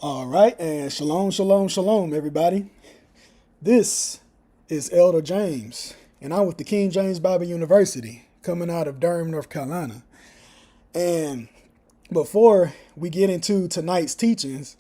All right, and shalom, shalom, shalom, everybody. This is Elder James, and I'm with the King James Bible University, coming out of Durham, North Carolina. And before we get into tonight's teaching,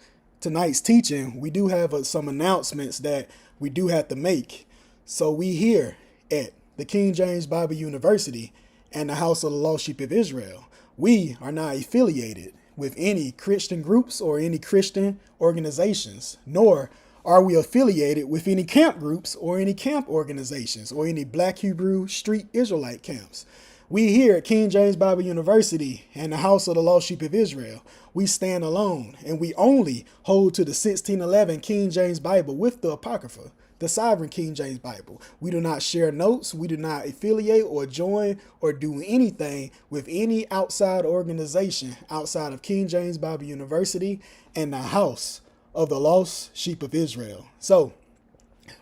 we do have some announcements that we do have to make. So we here at the King James Bible University and the House of the Lost Sheep of Israel, we are not affiliated with any Christian groups or any Christian organizations, nor are we affiliated with any camp groups or any camp organizations or any Black Hebrew Street Israelite camps. We here at King James Bible University and the House of the Lost Sheep of Israel, we stand alone, and we only hold to the 1611 King James Bible with the Apocrypha, the Sovereign King James Bible. We do not share notes. We do not affiliate or join or do anything with any outside organization outside of King James Bible University and the House of the Lost Sheep of Israel. So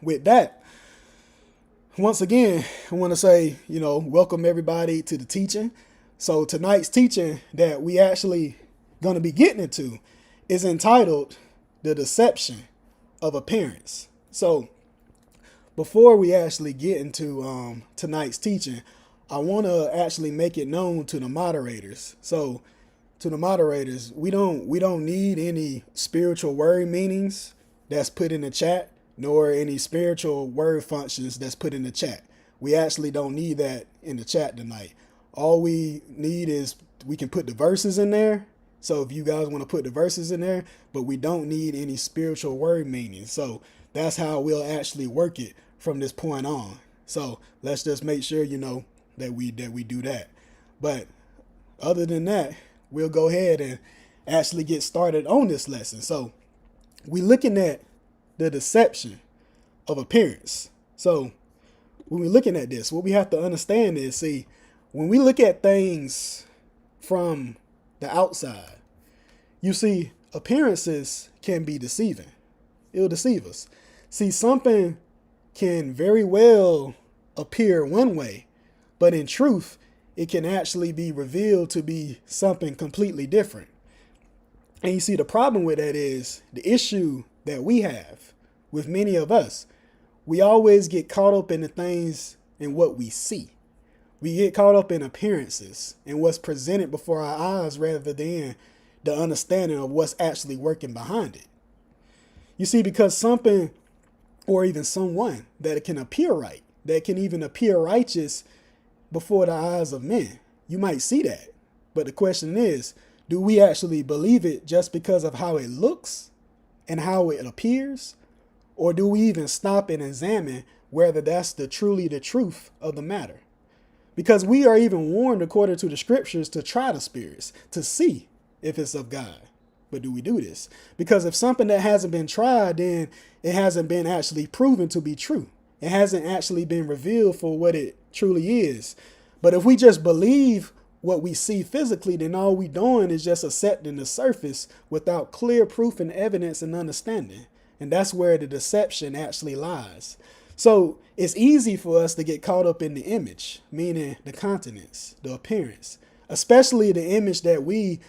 with that, once again, I want to say, welcome everybody to the teaching. So tonight's teaching that we actually going to be getting into is entitled The Deception of Apperance. So before we actually get into tonight's teaching, I want to actually make it known to the moderators. So to the moderators, we don't need any spiritual word meanings that's put in the chat, nor any spiritual word functions that's put in the chat. We actually don't need that in the chat tonight. All we need is we can put the verses in there. So if you guys want to put the verses in there, but we don't need any spiritual word meanings. So that's how we'll actually work it from this point on. So let's just make sure that we do that. But other than that, we'll go ahead and actually get started on this lesson. So we're looking at the deception of appearance. So when we're looking at this, what we have to understand is, when we look at things from the outside, you see appearances can be deceiving. It'll deceive us. See, something can very well appear one way, but in truth, it can actually be revealed to be something completely different. And you see, the problem with that is the issue that we have with many of us. We always get caught up in the things and what we see. We get caught up in appearances and what's presented before our eyes rather than the understanding of what's actually working behind it. You see, because something or even someone that can appear right, that can even appear righteous before the eyes of men, you might see that. But the question is, do we actually believe it just because of how it looks and how it appears? Or do we even stop and examine whether that's truly the truth of the matter? Because we are even warned according to the scriptures to try the spirits, to see if it's of God. But do we do this? Because if something that hasn't been tried, then it hasn't been actually proven to be true. It hasn't actually been revealed for what it truly is. But if we just believe what we see physically, then all we doing is just accepting the surface without clear proof and evidence and understanding. And that's where the deception actually lies. So it's easy for us to get caught up in the image, meaning the countenance, the appearance, especially the image that we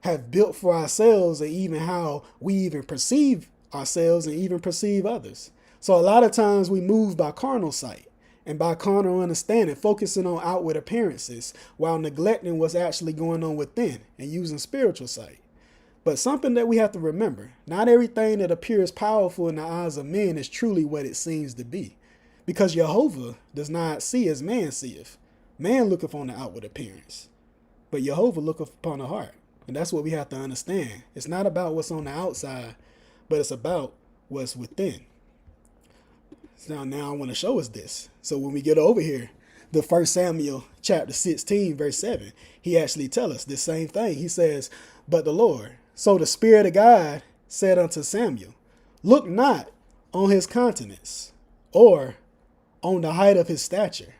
have built for ourselves, and even how we even perceive ourselves and even perceive others. So a lot of times we move by carnal sight and by carnal understanding, focusing on outward appearances while neglecting what's actually going on within and using spiritual sight. But something that we have to remember, not everything that appears powerful in the eyes of men is truly what it seems to be. Because JEHOVAH does not see as man seeth. Man looketh on the outward appearance, but JEHOVAH looketh upon the heart. And that's what we have to understand. It's not about what's on the outside, but it's about what's within. So now I want to show us this. So when we get over here, the 1 Samuel chapter 16, verse 7, he actually tells us this same thing. He says, "But the Lord, so the Spirit of God said unto Samuel, look not on his countenance, or on the height of his stature,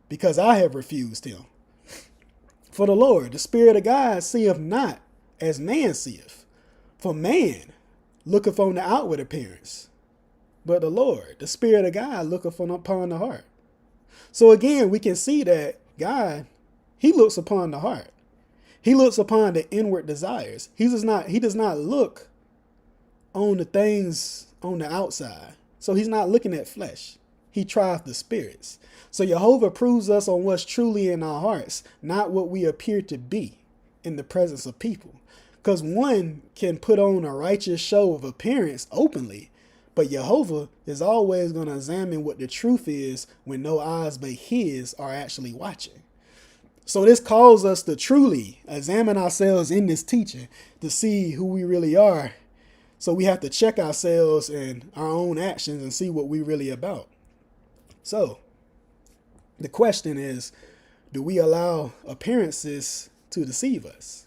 because I have refused him. For the Lord, the Spirit of God, seeth not as man seeth. For man looketh on the outward appearance, but the Lord, the Spirit of God, looketh upon the heart. So again, we can see that God, he looks upon the heart. He looks upon the inward desires. He does not look on the things on the outside. So he's not looking at flesh. He tries the spirits. So Jehovah proves us on what's truly in our hearts, not what we appear to be in the presence of people. Because one can put on a righteous show of appearance openly, but Jehovah is always going to examine what the truth is when no eyes but his are actually watching. So this calls us to truly examine ourselves in this teaching to see who we really are. So we have to check ourselves and our own actions and see what we're really about. So the question is, do we allow appearances to deceive us?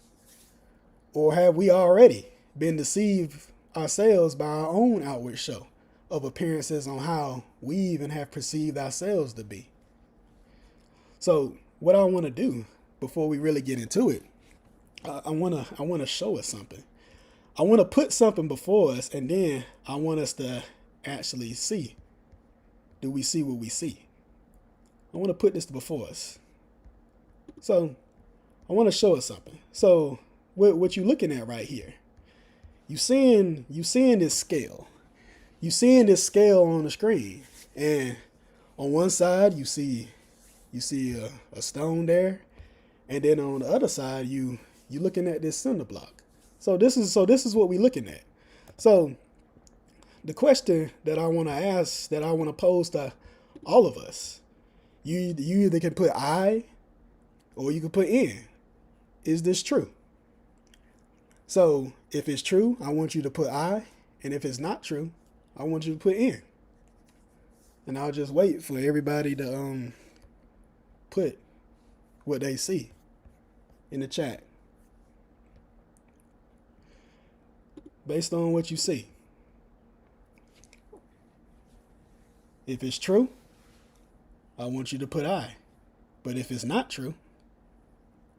Or have we already been deceived ourselves by our own outward show of appearances on how we even have perceived ourselves to be? So what I want to do before we really get into it, I want to show us something. I want to put something before us, and then I want us to actually see. Do we see what we see? I want to put this before us. So I want to show us something. So what you're looking at right here, you seeing this scale. You seeing this scale on the screen, and on one side you see a stone there, and then on the other side you looking at this cinder block. So this is what we're looking at. So the question that I want to ask, that I want to pose to all of us, you either can put I or you can put in. Is this true? So if it's true, I want you to put I, and if it's not true, I want you to put in. And I'll just wait for everybody to put what they see in the chat based on what you see. If it's true, I want you to put I. But if it's not true,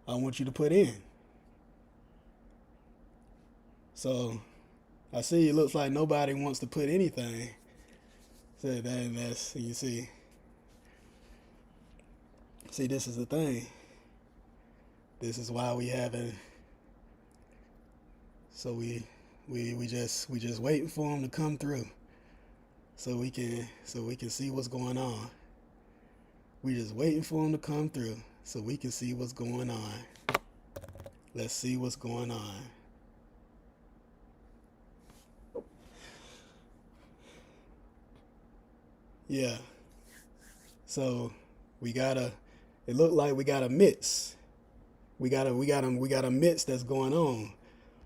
I want you to put in. So I see it looks like nobody wants to put anything. So that's, you see. See, this is the thing. This is why we haven't. So we just waiting for them to come through, so we can see what's going on. We just waiting for them to come through, so we can see what's going on. Let's see what's going on. Yeah. So it looked like we got a mix. We got a mix that's going on.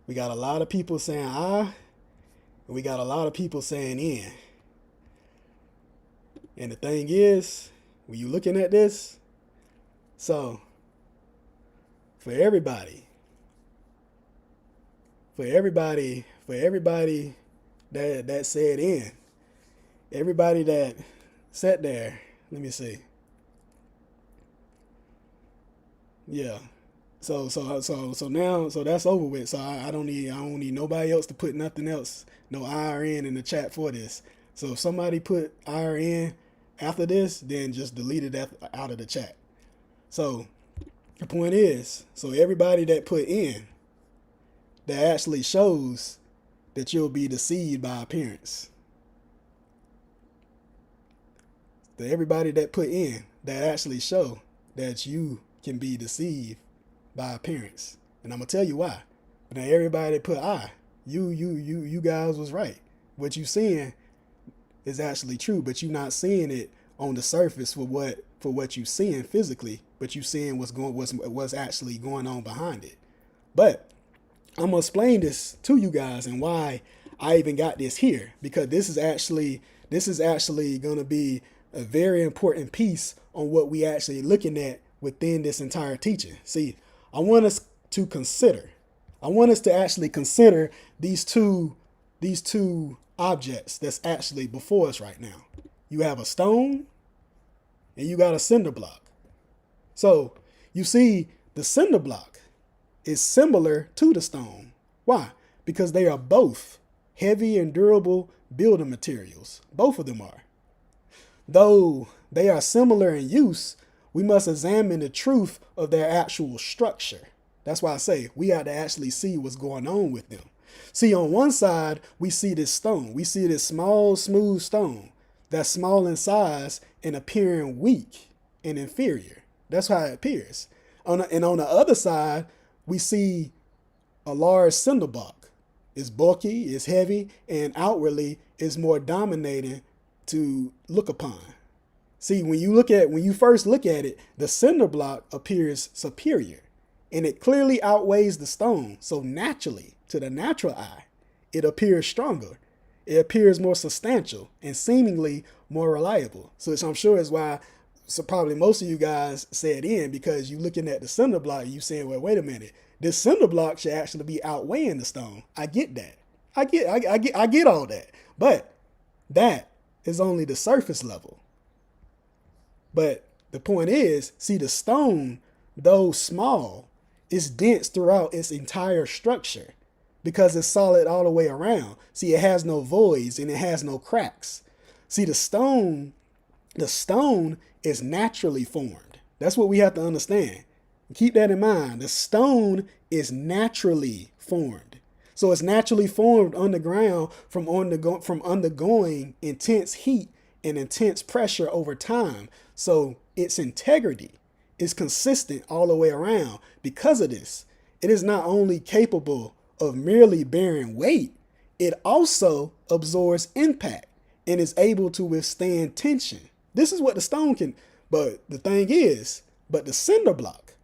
We got a lot of people saying I, and we got a lot of people saying in. And the thing is, when you looking at this, so for everybody that said in, everybody that sat there, let me see. Yeah. So now that's over with. So I don't need nobody else to put nothing else, no I or in the chat for this. So if somebody put I or in after this, then just delete it out of the chat. So the point is, so everybody that put in, that actually shows that you'll be deceived by appearance. The everybody that put in, that actually show that you can be deceived by appearance. And I'm gonna tell you why. But now everybody that put I, you guys was right. What you seeing is actually true, but you're not seeing it on the surface for what you seeing physically, but you seeing what's actually going on behind it. But I'm gonna explain this to you guys and why I even got this here, because this is actually gonna be a very important piece on what we actually looking at within this entire teaching. See, I want us to actually consider these two objects that's actually before us right now. You have a stone and you got a cinder block. So you see the cinder block is similar to the stone. Why? Because they are both heavy and durable building materials. Both of them are. Though they are similar in use, we must examine the truth of their actual structure. That's why I say we have to actually see what's going on with them. See, on one side, we see this stone. We see this small, smooth stone that's small in size and appearing weak and inferior. That's how it appears. And on the other side, we see a large cinder block. It's bulky, it's heavy, and outwardly is more dominating to look upon. See, when you first look at it, the cinder block appears superior, and it clearly outweighs the stone. So naturally, to the natural eye, it appears stronger. It appears more substantial and seemingly more reliable. So I'm sure is why probably most of you guys said in, because you're looking at the cinder block, you saying, well, wait a minute, this cinder block should actually be outweighing the stone. I get that. I get all that. But that is only the surface level. But the point is, see, the stone, though small, is dense throughout its entire structure because it's solid all the way around. See, it has no voids and it has no cracks. See, the stone is naturally formed. That's what we have to understand. Keep that in mind. The stone is naturally formed. So it's naturally formed underground from undergoing intense heat and intense pressure over time. So its integrity is consistent all the way around. Because of this, it is not only capable of merely bearing weight, it also absorbs impact and is able to withstand tension. This is what the stone can, but the thing is, but the cinder block,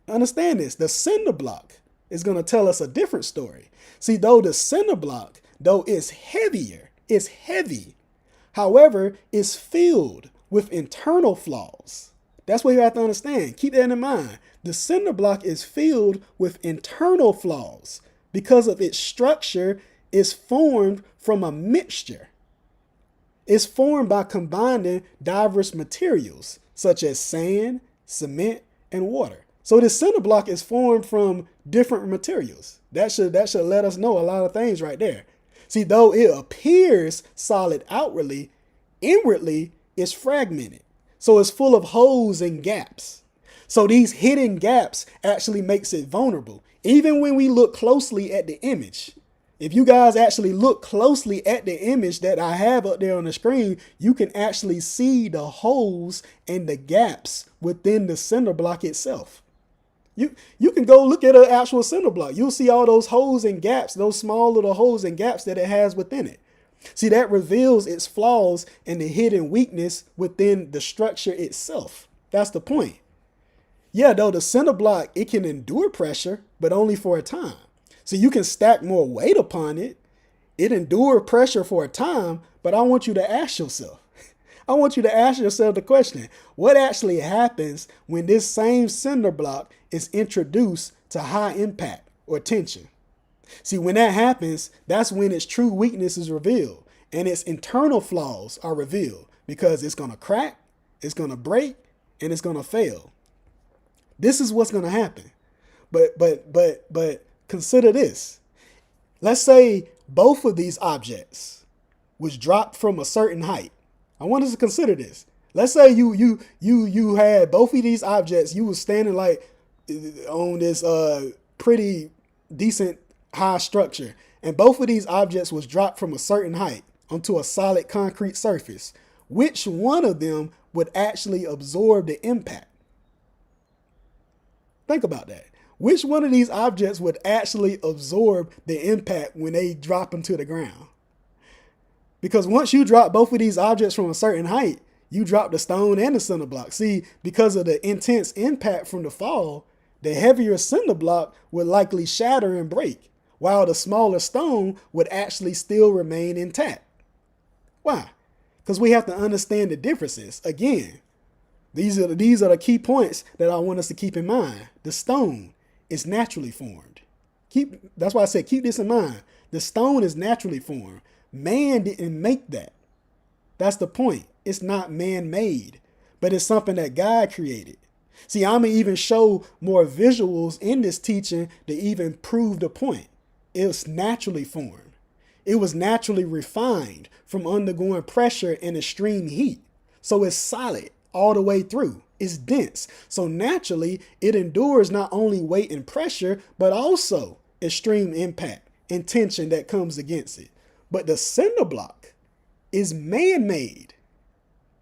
understand this, the cinder block is going to tell us a different story. See, though the cinder block, though it's heavier, it's heavy, however, it's filled with internal flaws. That's what you have to understand. Keep that in mind. The cinder block is filled with internal flaws because of its structure is formed from a mixture. It's formed by combining diverse materials such as sand, cement, and water. So the cinder block is formed from different materials. That should let us know a lot of things right there. See, though it appears solid outwardly, inwardly it's fragmented. So it's full of holes and gaps. So these hidden gaps actually makes it vulnerable. Even when we look closely at the image, if you guys actually look closely at the image that I have up there on the screen, you can actually see the holes and the gaps within the cinder block itself. You can go look at an actual cinder block. You'll see all those holes and gaps, those small little holes and gaps that it has within it. See, that reveals its flaws and the hidden weakness within the structure itself. That's the point. Yeah, though the cinder block, it can endure pressure, but only for a time. So you can stack more weight upon it. It endure pressure for a time, but I want you to ask yourself, the question, what actually happens when this same cinder block is introduced to high impact or tension? See, when that happens, that's when its true weakness is revealed and its internal flaws are revealed because it's going to crack, it's going to break, and it's going to fail. This is what's going to happen. But consider this. Let's say both of these objects was dropped from a certain height. I want us to consider this. Let's say you had both of these objects, you was standing like on this pretty decent high structure, and both of these objects was dropped from a certain height onto a solid concrete surface. Which one of them would actually absorb the impact? Think about that. Which one of these objects would actually absorb the impact when they drop into the ground? Because once you drop both of these objects from a certain height, you drop the stone and the cinder block. See, because of the intense impact from the fall, the heavier cinder block would likely shatter and break, while the smaller stone would actually still remain intact. Why? Because we have to understand the differences. Again, these are the key points that I want us to keep in mind. The stone is naturally formed. That's why I said keep this in mind. The stone is naturally formed, Man didn't make that. That's the point. It's not man-made, but it's something that God created. See, I'm going to even show more visuals in this teaching to even prove the point. It was naturally formed. It was naturally refined from undergoing pressure and extreme heat. So it's solid all the way through. It's dense. So naturally, it endures not only weight and pressure, but also extreme impact and tension that comes against it. But the cinder block is man-made.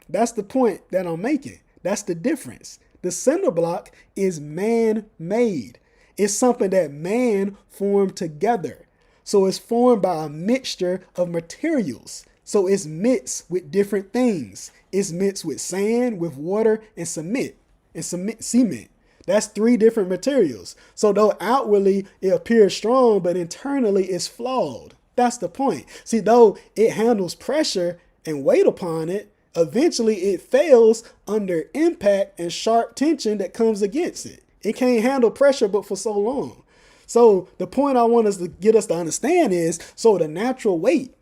That's the point that I'm making. That's the difference. The cinder block is man-made. It's something that man formed together. So it's formed by a mixture of materials. So it's mixed with different things. It's mixed with sand, with water, and cement. That's 3 different materials. So though outwardly it appears strong, but internally it's flawed. That's the point. See, though it handles pressure and weight upon it, eventually it fails under impact and sharp tension that comes against it. It can't handle pressure but for so long. So the point I want us to get us to understand is, so the natural weight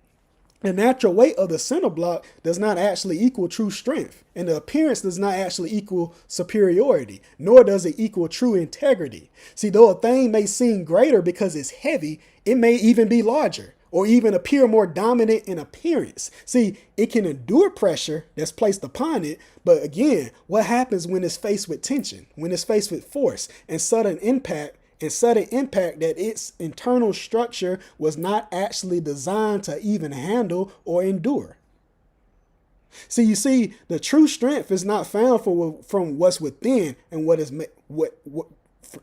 of the cinder block does not actually equal true strength. And the appearance does not actually equal superiority, nor does it equal true integrity. See, though a thing may seem greater because it's heavy, it may even be larger or even appear more dominant in appearance. See, it can endure pressure that's placed upon it. But again, what happens when it's faced with tension, when it's faced with force and sudden impact that its internal structure was not actually designed to even handle or endure? See, you see, the true strength is not found from what's within and what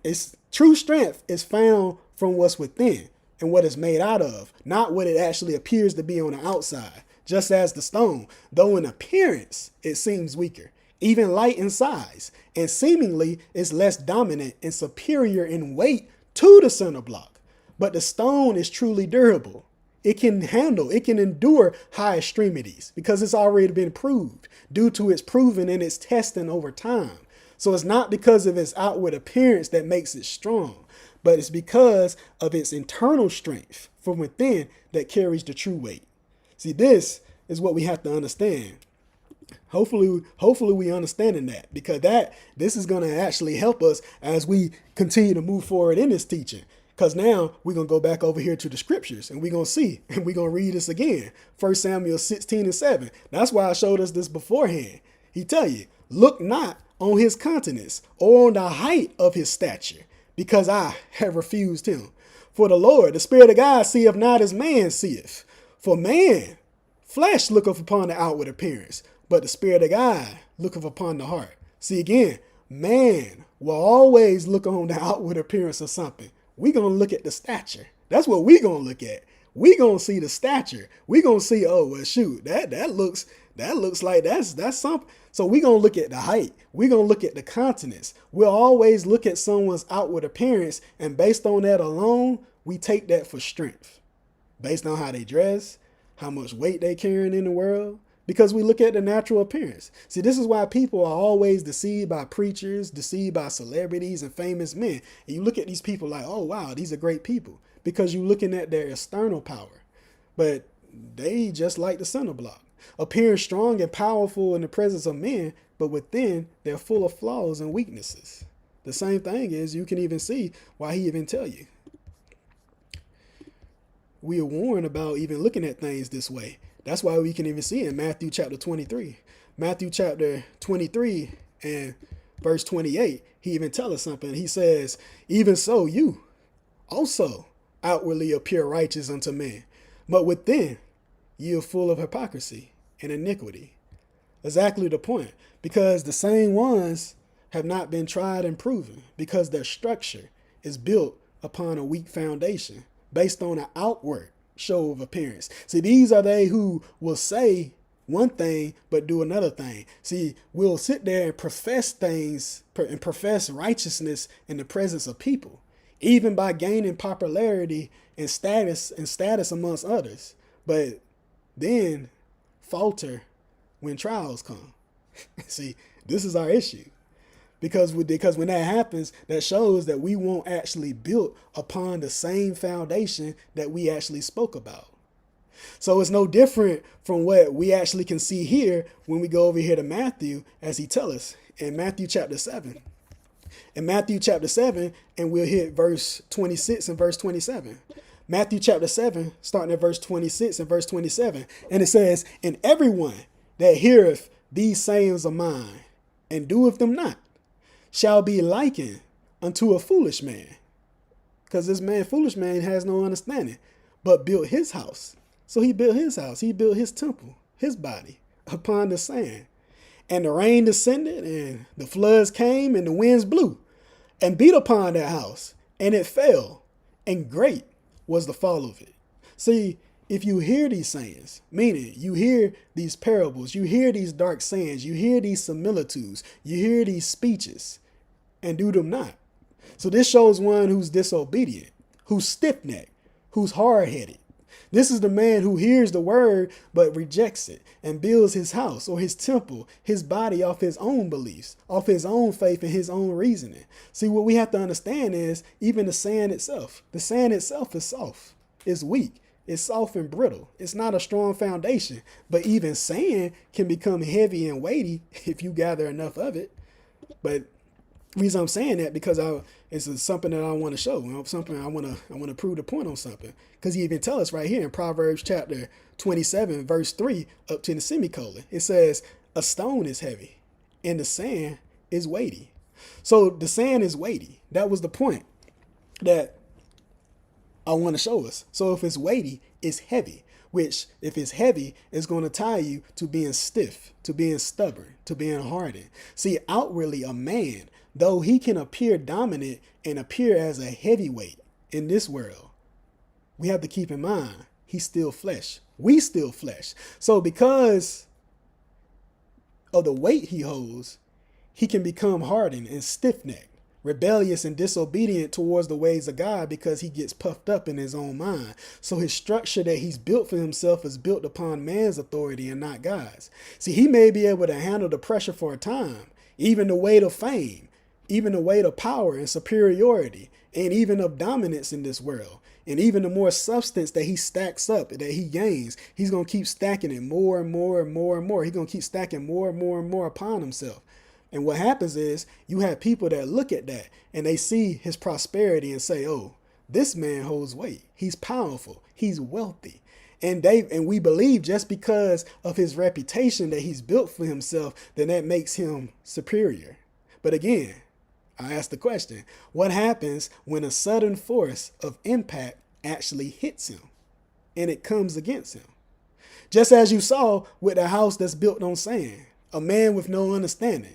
is true strength is found from what's within and what it's made out of, not what it actually appears to be on the outside. Just as the stone, though in appearance it seems weaker, even light in size, and seemingly is less dominant and superior in weight to the cinder block. But the stone is truly durable. It can endure high extremities because it's already been proved due to its proving and its testing over time. So it's not because of its outward appearance that makes it strong, but it's because of its internal strength from within that carries the true weight. See, this is what we have to understand. Hopefully we understanding that, because this is going to actually help us as we continue to move forward in this teaching. Because now we're going to go back over here to the scriptures and we're going to see, and we're going to read this again. 1 Samuel 16:7. That's why I showed us this beforehand. He tell you, look not on his countenance or on the height of his stature, because I have refused him. For the Lord, the Spirit of God, seeth not as man seeth. For man, flesh looketh upon the outward appearance, but the Spirit of God looketh upon the heart. See, again, man will always look on the outward appearance of something. We're going to look at the stature. That's what we're going to look at. We're going to see the stature. We're going to see, oh, well, shoot, that looks like that's something. So we're going to look at the height. We're going to look at the countenance. We'll always look at someone's outward appearance, and based on that alone, we take that for strength. Based on how they dress, how much weight they carrying in the world, because we look at the natural appearance. See, this is why people are always deceived by preachers, deceived by celebrities and famous men. And you look at these people like, oh, wow, these are great people, because you're looking at their external power. But they just like the cinder block, appearing strong and powerful in the presence of men, but within they're full of flaws and weaknesses. The same thing is, you can even see why he even tell you. We are warned about even looking at things this way. That's why we can even see in Matthew chapter 23. Matthew chapter 23 and verse 28, he even tells us something. He says, even so you also outwardly appear righteous unto men, but within you are full of hypocrisy and iniquity. Exactly the point. Because the same ones have not been tried and proven, because their structure is built upon a weak foundation based on an outward show of appearance. See, these are they who will say one thing but do another thing. See, we'll sit there and profess things and profess righteousness in the presence of people, even by gaining popularity and status amongst others, but then falter when trials come. See, this is our issue. Because when that happens, that shows that we won't actually build upon the same foundation that we actually spoke about. So it's no different from what we actually can see here when we go over here to Matthew, as he tells us in Matthew chapter 7. In Matthew chapter 7, and we'll hit verse 26 and verse 27. Matthew chapter 7, starting at verse 26 and verse 27. And it says, "And everyone that heareth these sayings of mine, and doeth them not, shall be likened unto a foolish man." Because this man, foolish man, has no understanding, but built his house. So he built his house. He built his temple, his body, upon the sand. And the rain descended, and the floods came, and the winds blew, and beat upon that house, and it fell, and great was the fall of it. See, if you hear these sayings, meaning you hear these parables, you hear these dark sayings, you hear these similitudes, you hear these speeches, and do them not. So this shows one who's disobedient, who's stiff-necked, who's hard-headed. This is the man who hears the word but rejects it and builds his house or his temple, his body off his own beliefs, off his own faith and his own reasoning. See, what we have to understand is even the sand itself is soft, it's weak, it's soft and brittle. It's not a strong foundation, but even sand can become heavy and weighty if you gather enough of it. But the reason I'm saying that because it's something that I want to show, something I want to prove the point on something. Because he even tells us right here in Proverbs chapter 27, verse 3, up to the semicolon. It says, "A stone is heavy, and the sand is weighty." So the sand is weighty. That was the point that I want to show us. So if it's weighty, it's heavy. Which, if it's heavy, is going to tie you to being stiff, to being stubborn, to being hardened. See, outwardly, a man, though he can appear dominant and appear as a heavyweight in this world, we have to keep in mind, he's still flesh. We still flesh. So because of the weight he holds, he can become hardened and stiff-necked, rebellious and disobedient towards the ways of God because he gets puffed up in his own mind. So his structure that he's built for himself is built upon man's authority and not God's. See, he may be able to handle the pressure for a time, even the weight of fame, even the weight of power and superiority, and even of dominance in this world. And even the more substance that he stacks up, that he gains, he's going to keep stacking it more and more and more and more. He's going to keep stacking more and more and more upon himself. And what happens is you have people that look at that and they see his prosperity and say, "Oh, this man holds weight. He's powerful. He's wealthy." And we believe just because of his reputation that he's built for himself, then that makes him superior. But again, I ask the question, what happens when a sudden force of impact actually hits him and it comes against him? Just as you saw with the house that's built on sand, a man with no understanding.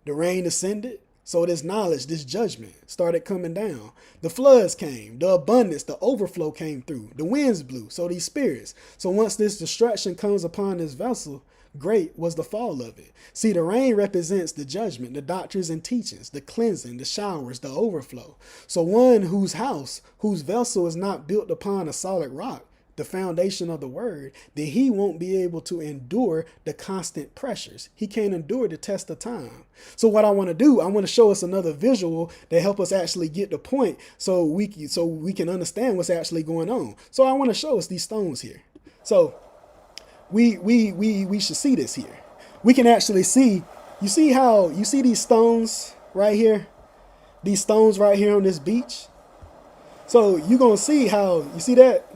The rain descended, so this knowledge, this judgment started coming down. The floods came, the abundance, the overflow came through. The winds blew, so these spirits. So once this destruction comes upon this vessel, great was the fall of it. See, the rain represents the judgment, the doctrines and teachings, the cleansing, the showers, the overflow. So one whose house, whose vessel is not built upon a solid rock, the foundation of the word, then he won't be able to endure the constant pressures. He can't endure the test of time. So what I want to do, I want to show us another visual that help us actually get the point so we can understand what's actually going on. So I want to show us these stones here. So we should see this here. We can actually see, you see these stones right here? These stones right here on this beach? So you're going to see how, you see that?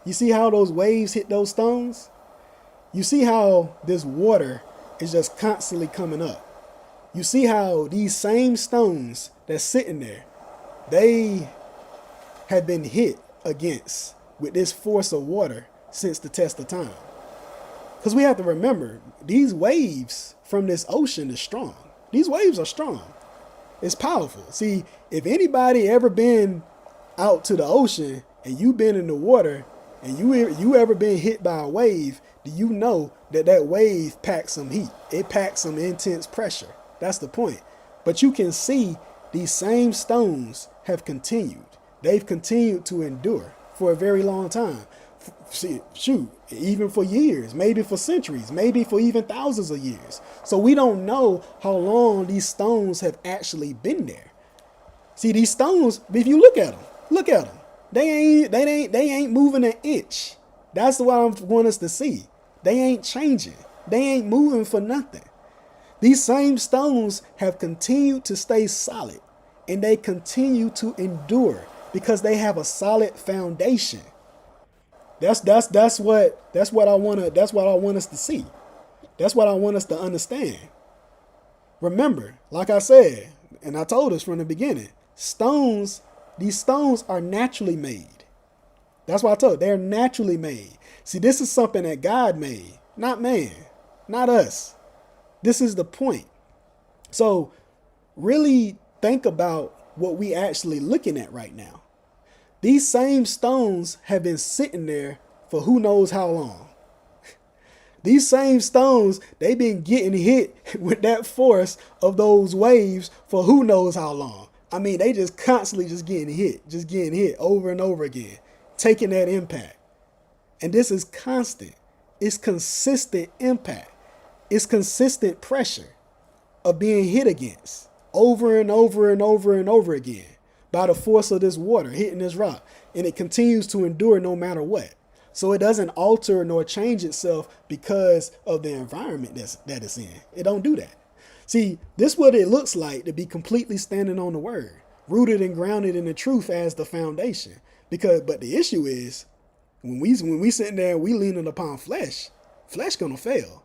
You see how those waves hit those stones? You see how this water is just constantly coming up. You see how these same stones that's sitting there, they have been hit against with this force of water since the test of time. Because we have to remember, these waves from this ocean is strong. These waves are strong. It's powerful. See, if anybody ever been out to the ocean and you've been in the water, and you ever been hit by a wave, do you know that wave packs some heat? It packs some intense pressure. That's the point. But you can see these same stones have continued. They've continued to endure for a very long time. Even for years, maybe for centuries, maybe for even thousands of years. So we don't know how long these stones have actually been there. See, these stones, if you look at them. They ain't moving an inch That's what I want us to see. They ain't changing. They ain't moving for nothing. These same stones have continued to stay solid, and they continue to endure because they have a solid foundation. That's what I want us to see. That's what I want us to understand. Remember, like I said, and I told us from the beginning, these stones are naturally made. That's why I told you, they're naturally made. See, this is something that God made, not man, not us. This is the point. So really think about what we actually looking at right now. These same stones have been sitting there for who knows how long. These same stones, they've been getting hit with that force of those waves for who knows how long. I mean, they just constantly just getting hit over and over again, taking that impact. And this is constant. It's consistent impact. It's consistent pressure of being hit against over and over and over and over again by the force of this water hitting this rock. And it continues to endure no matter what. So it doesn't alter nor change itself because of the environment that it's in. It don't do that. See, this is what it looks like to be completely standing on the word, rooted and grounded in the truth as the foundation. But the issue is when we sitting there and we leaning upon flesh gonna fail.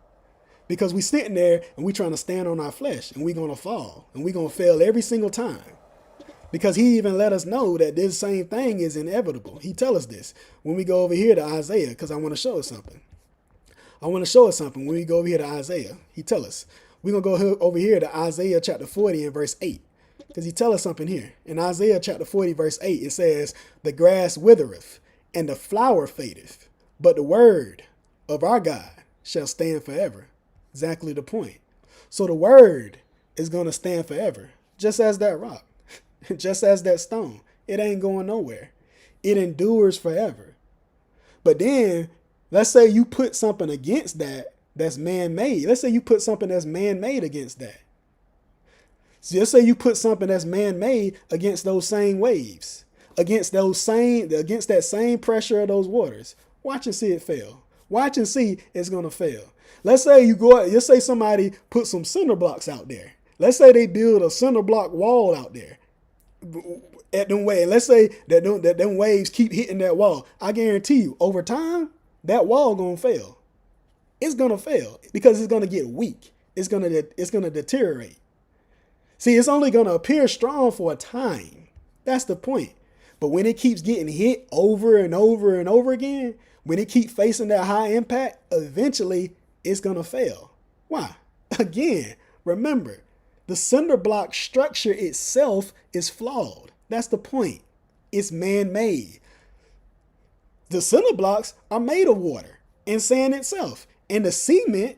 Because we sitting there and we trying to stand on our flesh and we gonna fall and we gonna fail every single time. Because he even let us know that this same thing is inevitable. He tell us this when we go over here to Isaiah, because I want to show us something. When we go over here to Isaiah. He tell us. We're going to go over here to Isaiah chapter 40 and verse 8. Because he tell us something here. In Isaiah chapter 40 verse 8, it says, the grass withereth and the flower fadeth, but the word of our God shall stand forever. Exactly the point. So the word is going to stand forever, just as that rock. Just as that stone. It ain't going nowhere. It endures forever. But then, let's say you put something against that's man-made. Let's say you put something that's man-made against that. So let's say you put something that's man-made against those same waves. Against that same pressure of those waters. Watch and see it fail. Watch and see it's going to fail. Let's say somebody put some cinder blocks out there. Let's say they build a cinder block wall out there. At them waves, let's say that them waves keep hitting that wall. I guarantee you, over time, that wall gonna fail. It's gonna fail because it's gonna get weak. It's gonna deteriorate. See, it's only gonna appear strong for a time. That's the point. But when it keeps getting hit over and over and over again, when it keeps facing that high impact, eventually it's gonna fail. Why? Again, remember. The cinder block structure itself is flawed. That's the point. It's man-made. The cinder blocks are made of water and sand itself. And the cement,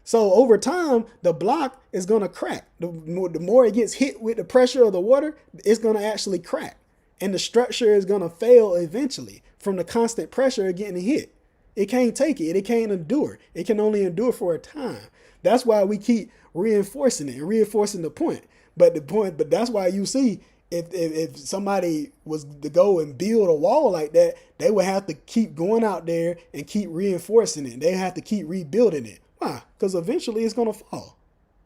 so over time, the block is going to crack. The more it gets hit with the pressure of the water, it's going to actually crack. And the structure is going to fail eventually from the constant pressure of getting hit. It can't take it. It can't endure. It can only endure for a time. That's why we keep reinforcing it and reinforcing the point. But that's why you see if somebody was to go and build a wall like that, they would have to keep going out there and keep reinforcing it. They have to keep rebuilding it. Why? Because eventually it's going to fall.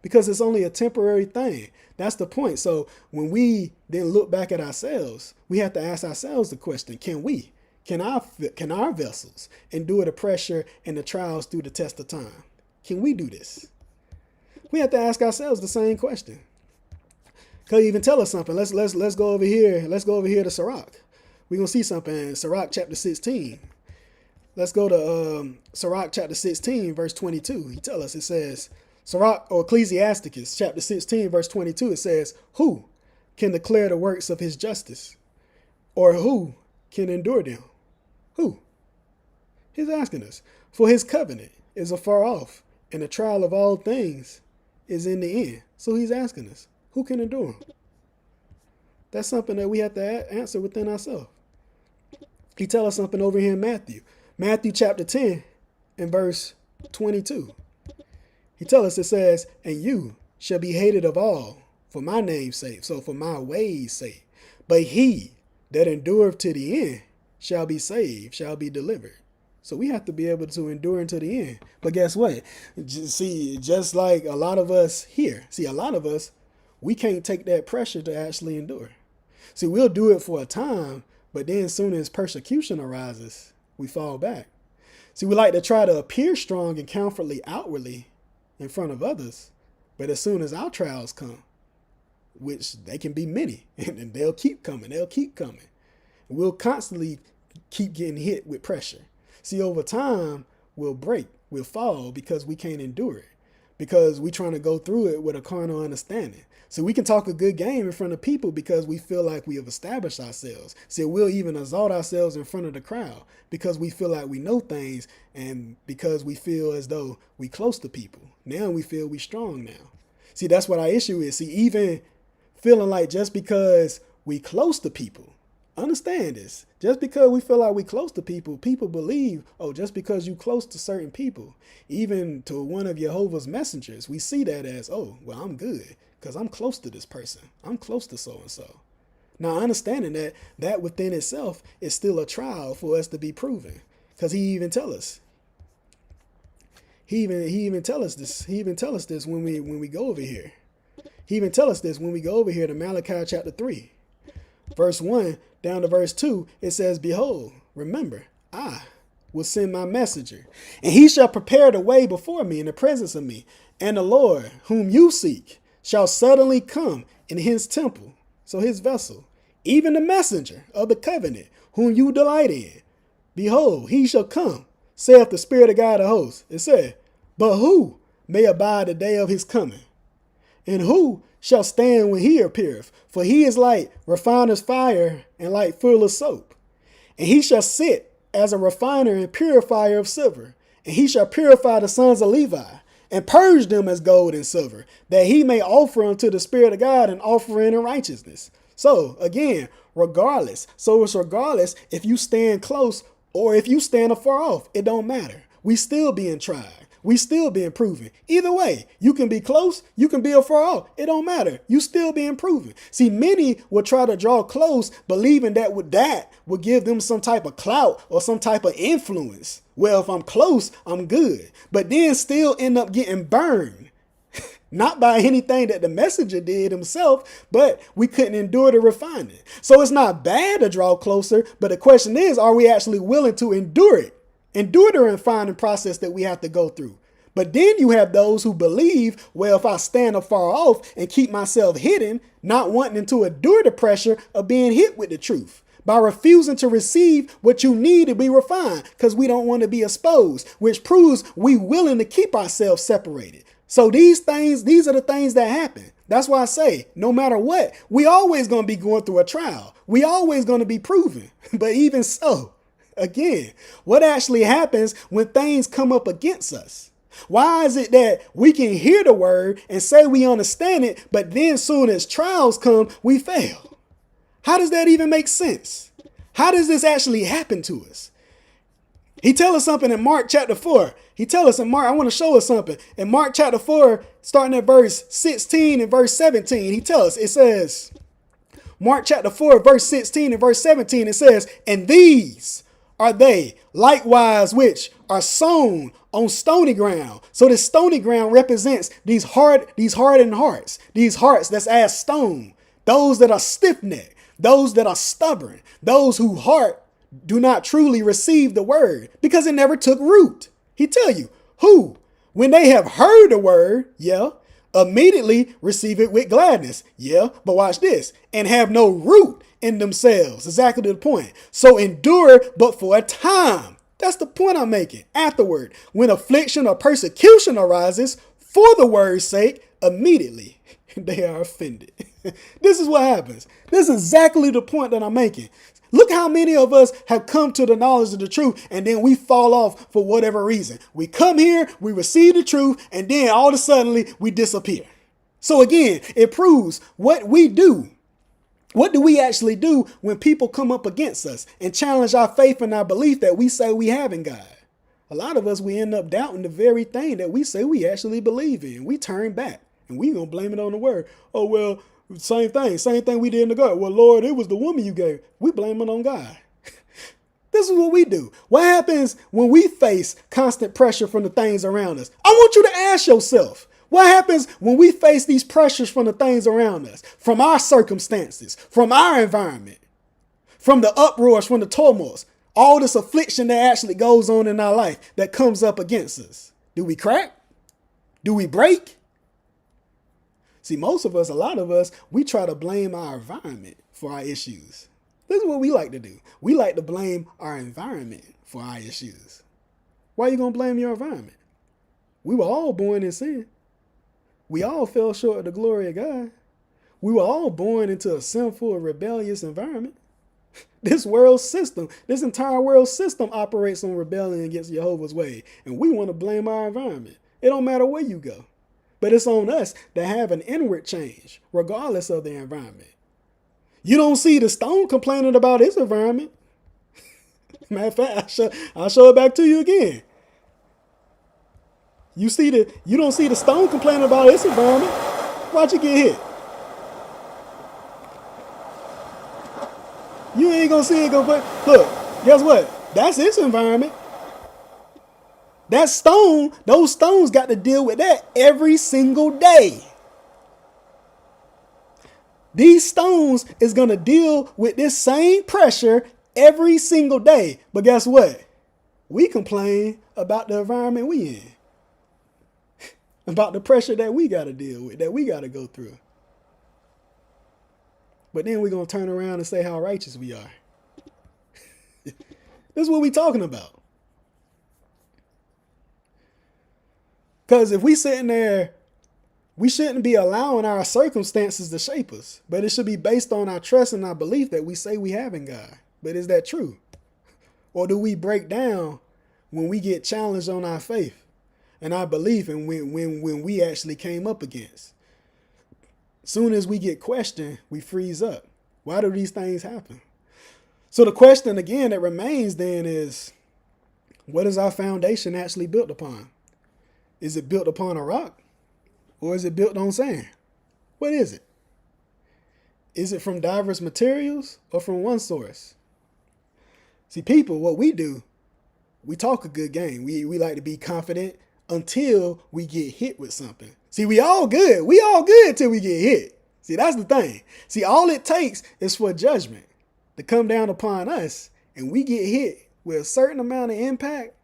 Because it's only a temporary thing. That's the point. So when we then look back at ourselves, we have to ask ourselves the question, can our vessels endure the pressure and the trials through the test of time? Can we do this? We have to ask ourselves the same question. Could even tell us something. Let's go over here. Let's go over here to Sirach. We're gonna see something in Sirach chapter 16. Let's go to Sirach chapter 16, verse 22. He tells us, it says, Sirach or Ecclesiasticus chapter 16, verse 22, it says, who can declare the works of his justice? Or who can endure them? Who? He's asking us. For his covenant is afar off, and the trial of all things is in the end. So he's asking us, who can endure him? That's something that we have to answer within ourselves. He tells us something over here in Matthew. Matthew chapter 10 and verse 22. He tells us, it says, and you shall be hated of all for my name's sake, so for my ways' sake. But he that endureth to the end shall be saved, shall be delivered. So we have to be able to endure until the end. But guess what? Just like a lot of us here, a lot of us, we can't take that pressure to actually endure. See, we'll do it for a time, but then as soon as persecution arises, we fall back. See, we like to try to appear strong and comfortably outwardly in front of others, but as soon as our trials come, which they can be many, and they'll keep coming, we'll constantly keep getting hit with pressure. See, over time, we'll break, we'll fall because we can't endure it, because we're trying to go through it with a carnal understanding. So we can talk a good game in front of people because we feel like we have established ourselves. See, we'll even exalt ourselves in front of the crowd because we feel like we know things and because we feel as though we close to people. Now we feel we strong now. See, that's what our issue is. See, even feeling like just because we close to people, understand this, just because we feel like we close to people, people believe, oh, just because you close to certain people, even to one of JEHOVAH's messengers, we see that as, oh, well, I'm good because I'm close to this person. I'm close to so-and-so. Now, understanding that within itself is still a trial for us to be proven, because he even tell us. He even tell us this. He even tell us this when we go over here. He even tell us this when we go over here to Malachi chapter 3. Verse 1 down to verse 2, it says, behold, remember, I will send my messenger, and he shall prepare the way before me in the presence of me. And the Lord, whom you seek, shall suddenly come in his temple, so his vessel, even the messenger of the covenant, whom you delight in. Behold, he shall come, saith the Spirit of God of hosts. It said, but who may abide the day of his coming? And who shall stand when he appeareth? For he is like refiner's fire and like fuller's soap. And he shall sit as a refiner and purifier of silver. And he shall purify the sons of Levi and purge them as gold and silver, that he may offer unto the Spirit of God an offering in righteousness. So again, regardless. So it's regardless if you stand close or if you stand afar off. It don't matter. We still being tried. We still being proven. Either way, you can be close, you can be afar off. It don't matter. You still being proven. See, many will try to draw close, believing that would give them some type of clout or some type of influence. Well, if I'm close, I'm good. But then still end up getting burned. Not by anything that the messenger did himself, but we couldn't endure the refinement. So it's not bad to draw closer, but the question is, are we actually willing to endure it? Endure the refining process that we have to go through. But then you have those who believe, well, if I stand afar off and keep myself hidden, not wanting to endure the pressure of being hit with the truth, by refusing to receive what you need to be refined, because we don't want to be exposed, which proves we willing to keep ourselves separated. So these are the things that happen. That's why I say, no matter what, we always going to be going through a trial. We always going to be proven. But even so, again, what actually happens when things come up against us? Why is it that we can hear the word and say we understand it, but then soon as trials come, we fail? How does that even make sense? How does this actually happen to us? He tells us something in Mark chapter 4. I want to show us something. In Mark chapter 4, starting at verse 16 and verse 17, he tells us, it says, Mark chapter 4, verse 16 and verse 17, it says, and these are they likewise which are sown on stony ground. So this stony ground represents these hardened hearts, these hearts that's as stone, those that are stiff-necked, those that are stubborn, those whose heart do not truly receive the word because it never took root. He tell you who, when they have heard the word, immediately receive it with gladness. But watch this, and have no root in themselves. Exactly the point. So endure, but for a time. That's the point I'm making. Afterward, when affliction or persecution arises for the word's sake, immediately they are offended. This is what happens. This is exactly the point that I'm making. Look how many of us have come to the knowledge of the truth and then we fall off for whatever reason. We come here, we receive the truth, and then all of a sudden we disappear. So again, it proves what we do. What do we actually do when people come up against us and challenge our faith and our belief that we say we have in God? A lot of us, we end up doubting the very thing that we say we actually believe in. We turn back and we gonna blame it on the word. Oh, well, same thing we did in the God. Well, Lord, it was the woman you gave. We blame it on God. This is what we do. What happens when we face constant pressure from the things around us? I want you to ask yourself, what happens when we face these pressures from the things around us, from our circumstances, from our environment, from the uproars, from the turmoils, all this affliction that actually goes on in our life that comes up against us? Do we crack? Do we break? See, most of us, a lot of us, we try to blame our environment for our issues. This is what we like to do. We like to blame our environment for our issues. Why are you going to blame your environment? We were all born in sin. We all fell short of the glory of God. We were all born into a sinful, rebellious environment. This world system, this entire world system operates on rebellion against Jehovah's way. And we want to blame our environment. It don't matter where you go. But it's on us to have an inward change, regardless of the environment. You don't see the stone complaining about his environment. Matter of fact, I'll show it back to you again. You don't see the stone complaining about its environment. Watch it get hit. You ain't gonna see it go. Look, guess what? That's its environment. That stone, those stones got to deal with that every single day. These stones is going to deal with this same pressure every single day. But guess what? We complain about the environment we in. About the pressure that we got to deal with, that we got to go through. But then we're going to turn around and say how righteous we are. This is what we talking about. Because if we sitting there, we shouldn't be allowing our circumstances to shape us. But it should be based on our trust and our belief that we say we have in God. But is that true? Or do we break down when we get challenged on our faith and our belief and when we actually came up against? Soon as we get questioned, we freeze up. Why do these things happen? So the question again that remains then is, what is our foundation actually built upon? Is it built upon a rock? Or is it built on sand? What is it? Is it from diverse materials or from one source? See, people, what we do, we talk a good game. We like to be confident until we get hit with something. See, we all good. We all good till we get hit. See, that's the thing. See, all it takes is for judgment to come down upon us and we get hit with a certain amount of impact.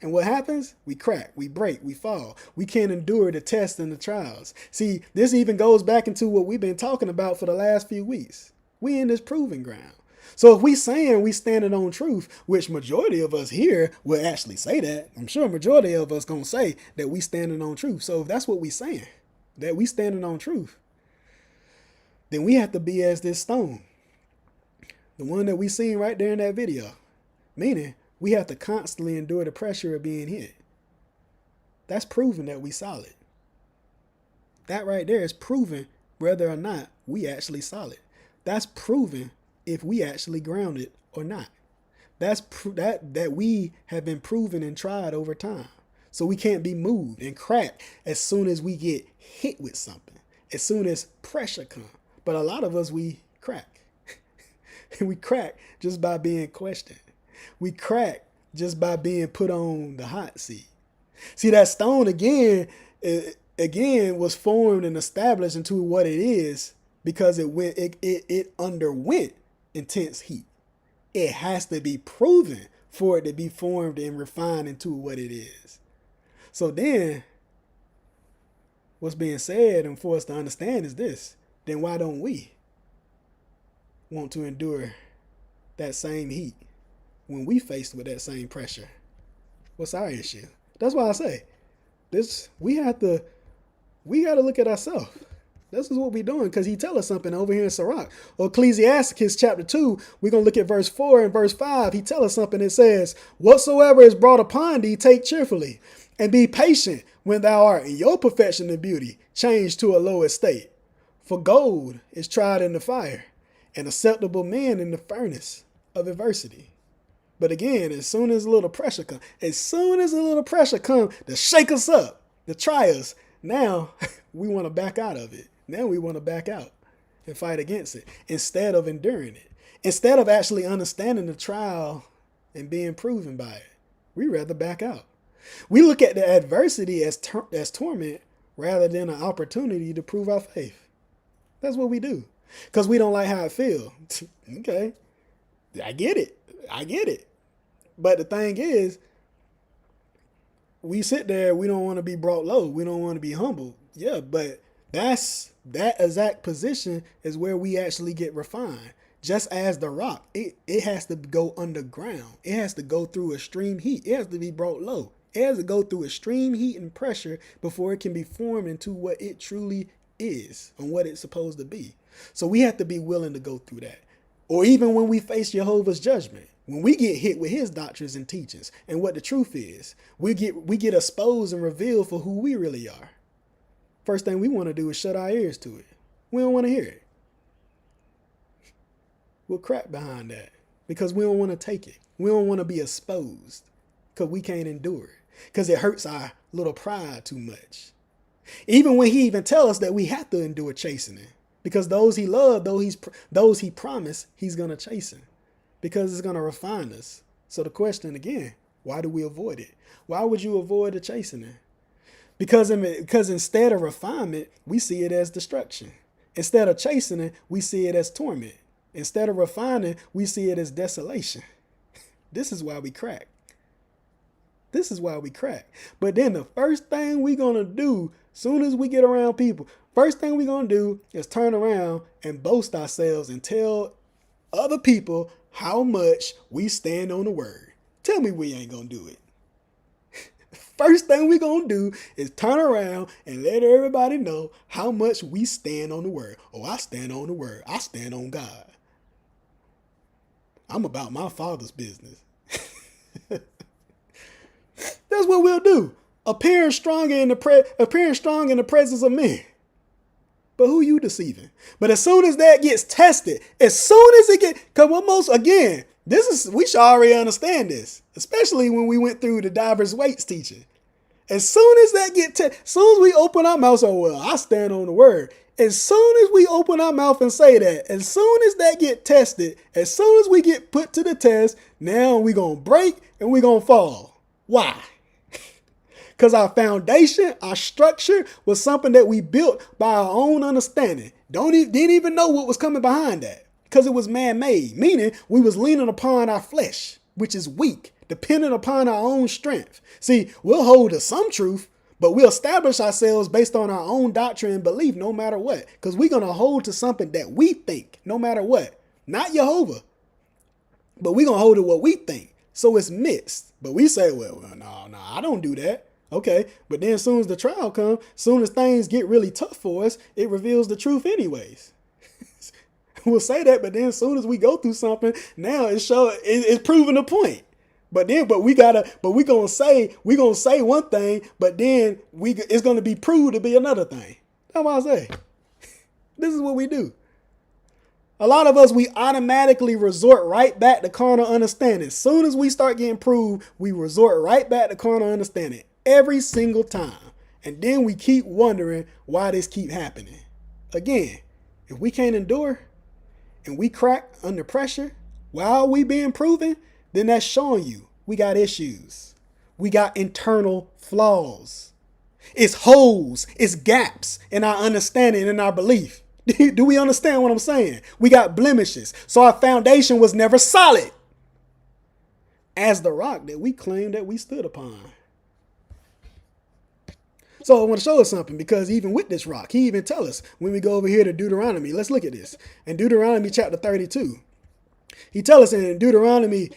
And what happens? We crack, we break, we fall. We can't endure the tests and the trials. See, this even goes back into what we've been talking about for the last few weeks. We in this proving ground. So if we saying we standing on truth, which majority of us here will actually say that, I'm sure majority of us gonna say that we standing on truth. So if that's what we saying, that we standing on truth, then we have to be as this stone. The one that we seen right there in that video. Meaning, we have to constantly endure the pressure of being hit. That's proving that we solid. That right there is proving whether or not we actually solid. That's proving if we actually grounded or not. That's that we have been proven and tried over time. So we can't be moved and cracked as soon as we get hit with something, as soon as pressure comes. But a lot of us, we crack. We crack just by being questioned. We crack just by being put on the hot seat. See, that stone again was formed and established into what it is because it underwent intense heat. It has to be proven for it to be formed and refined into what it is. So then, what's being said and for us to understand is this. Then why don't we want to endure that same heat when we faced with that same pressure? What's our issue? That's why I say this. We got to look at ourselves. This is what we're doing, because he tell us something over here in Sirach. Or Ecclesiasticus chapter 2, we're going to look at verse 4 and verse 5. He tell us something that says, whatsoever is brought upon thee, take cheerfully, and be patient when thou art in your perfection and beauty, changed to a low estate. For gold is tried in the fire, and acceptable men in the furnace of adversity. But again, as soon as a little pressure comes to shake us up, to try us, now we want to back out of it. Now we want to back out and fight against it instead of enduring it. Instead of actually understanding the trial and being proven by it, we rather back out. We look at the adversity as torment rather than an opportunity to prove our faith. That's what we do. Because we don't like how it feels. Okay. I get it. But the thing is, we sit there, we don't want to be brought low. We don't want to be humbled. Yeah, but that exact position is where we actually get refined. Just as the rock, it has to go underground. It has to go through extreme heat. It has to be brought low. It has to go through extreme heat and pressure before it can be formed into what it truly is and what it's supposed to be. So we have to be willing to go through that. Or even when we face Jehovah's judgment, when we get hit with his doctrines and teachings and what the truth is, we get exposed and revealed for who we really are. First thing we want to do is shut our ears to it. We don't want to hear it. We'll crack behind that because we don't want to take it. We don't want to be exposed because we can't endure it because it hurts our little pride too much. Even when he even tells us that we have to endure chastening because those he loved, those he promised, he's going to chasten because it's going to refine us. So the question again, why do we avoid it? Why would you avoid the chastening? Because instead of refinement, we see it as destruction. Instead of chastening, we see it as torment. Instead of refining, we see it as desolation. This is why we crack. But then the first thing we're going to do, soon as we get around people, first thing we're going to do is turn around and boast ourselves and tell other people how much we stand on the word. Tell me we ain't going to do it. First thing we're going to do is turn around and let everybody know how much we stand on the word. Oh, I stand on the word. I stand on God. I'm about my Father's business. That's what we'll do. Appearing strong in the presence of men. But who you deceiving? But as soon as that gets tested, we should already understand this, especially when we went through the diverse weights teaching. As soon as that as soon as we open our mouth, I stand on the word. As soon as we open our mouth and say that, as soon as that get tested, as soon as we get put to the test, now we're going to break and we're going to fall. Why? Because our foundation, our structure was something that we built by our own understanding. Didn't even know what was coming behind that because it was man-made, meaning we was leaning upon our flesh, which is weak, dependent upon our own strength. See, we'll hold to some truth, but we'll establish ourselves based on our own doctrine and belief no matter what, because we're going to hold to something that we think no matter what. Not Jehovah, but we're going to hold to what we think. So it's mixed. But we say, well, no, I don't do that. Okay, but then as soon as the trial comes, soon as things get really tough for us, it reveals the truth anyways. We'll say that, but then as soon as we go through something, now it's proving the point. But we gonna say one thing, but then it's gonna be proved to be another thing. That's what I say. This is what we do. A lot of us, we automatically resort right back to carnal understanding. As soon as we start getting proved, we resort right back to carnal understanding every single time. And then we keep wondering why this keep happening. Again, if we can't endure and we crack under pressure while we being proven, then that's showing you we got issues. We got internal flaws. It's holes, it's gaps in our understanding and our belief. Do we understand what I'm saying? We got blemishes. So our foundation was never solid as the rock that we claimed that we stood upon. So I want to show us something, because even with this rock, he even tell us when we go over here to Deuteronomy. Let's look at this. In Deuteronomy chapter 32, he tell us in Deuteronomy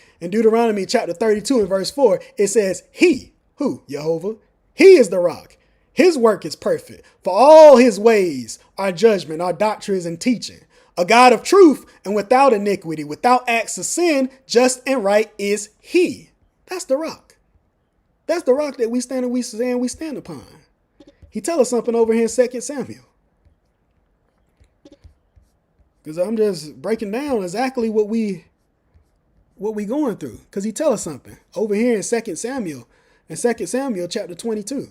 chapter 32 and verse 4, it says, he, who? Jehovah, he is the rock. His work is perfect, for all his ways are judgment, are doctrines and teaching. A God of truth and without iniquity, without acts of sin, just and right is he. That's the rock. That's the rock that we stand upon. He tell us something over here in 2 Samuel. Because I'm just breaking down exactly what we going through. Because he tell us something over here in 2 Samuel chapter 22.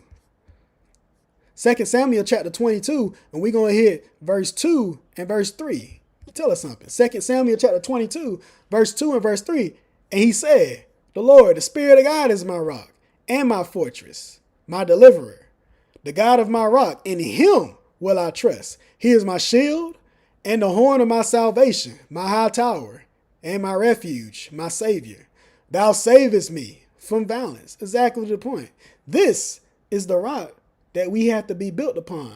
2 Samuel chapter 22, and we're going to hit verse 2 and verse 3. tell us something. 2 Samuel chapter 22, verse 2 and verse 3. And he said, the Lord, the Spirit of God is my rock and my fortress, my deliverer, the God of my rock. In him will I trust. He is my shield and the horn of my salvation, my high tower and my refuge, my savior. Thou savest me from violence. Exactly the point. This is the rock that we have to be built upon,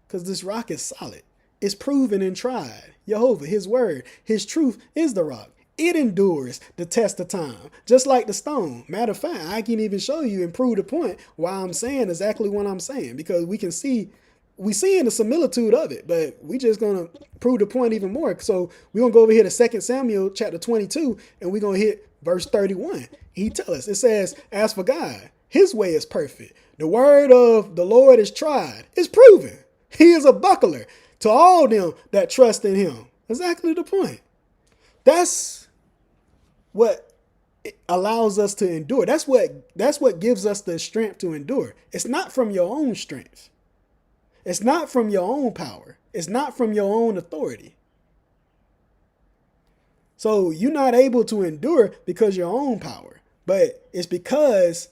because this rock is solid. It's proven and tried. JEHOVAH, his word, his truth is the rock. It endures the test of time, just like the stone. Matter of fact, I can even show you and prove the point why I'm saying exactly what I'm saying, because we see in the similitude of it, but we just going to prove the point even more. So we're going to go over here to 2 Samuel chapter 22, and we're going to hit verse 31. He tells us, it says, as for God, his way is perfect. The word of the Lord is tried. It's proven. He is a buckler to all them that trust in him. Exactly the point. That's what allows us to endure. That's what gives us the strength to endure. It's not from your own strength. It's not from your own power. It's not from your own authority. So you're not able to endure because of your own power, but it's because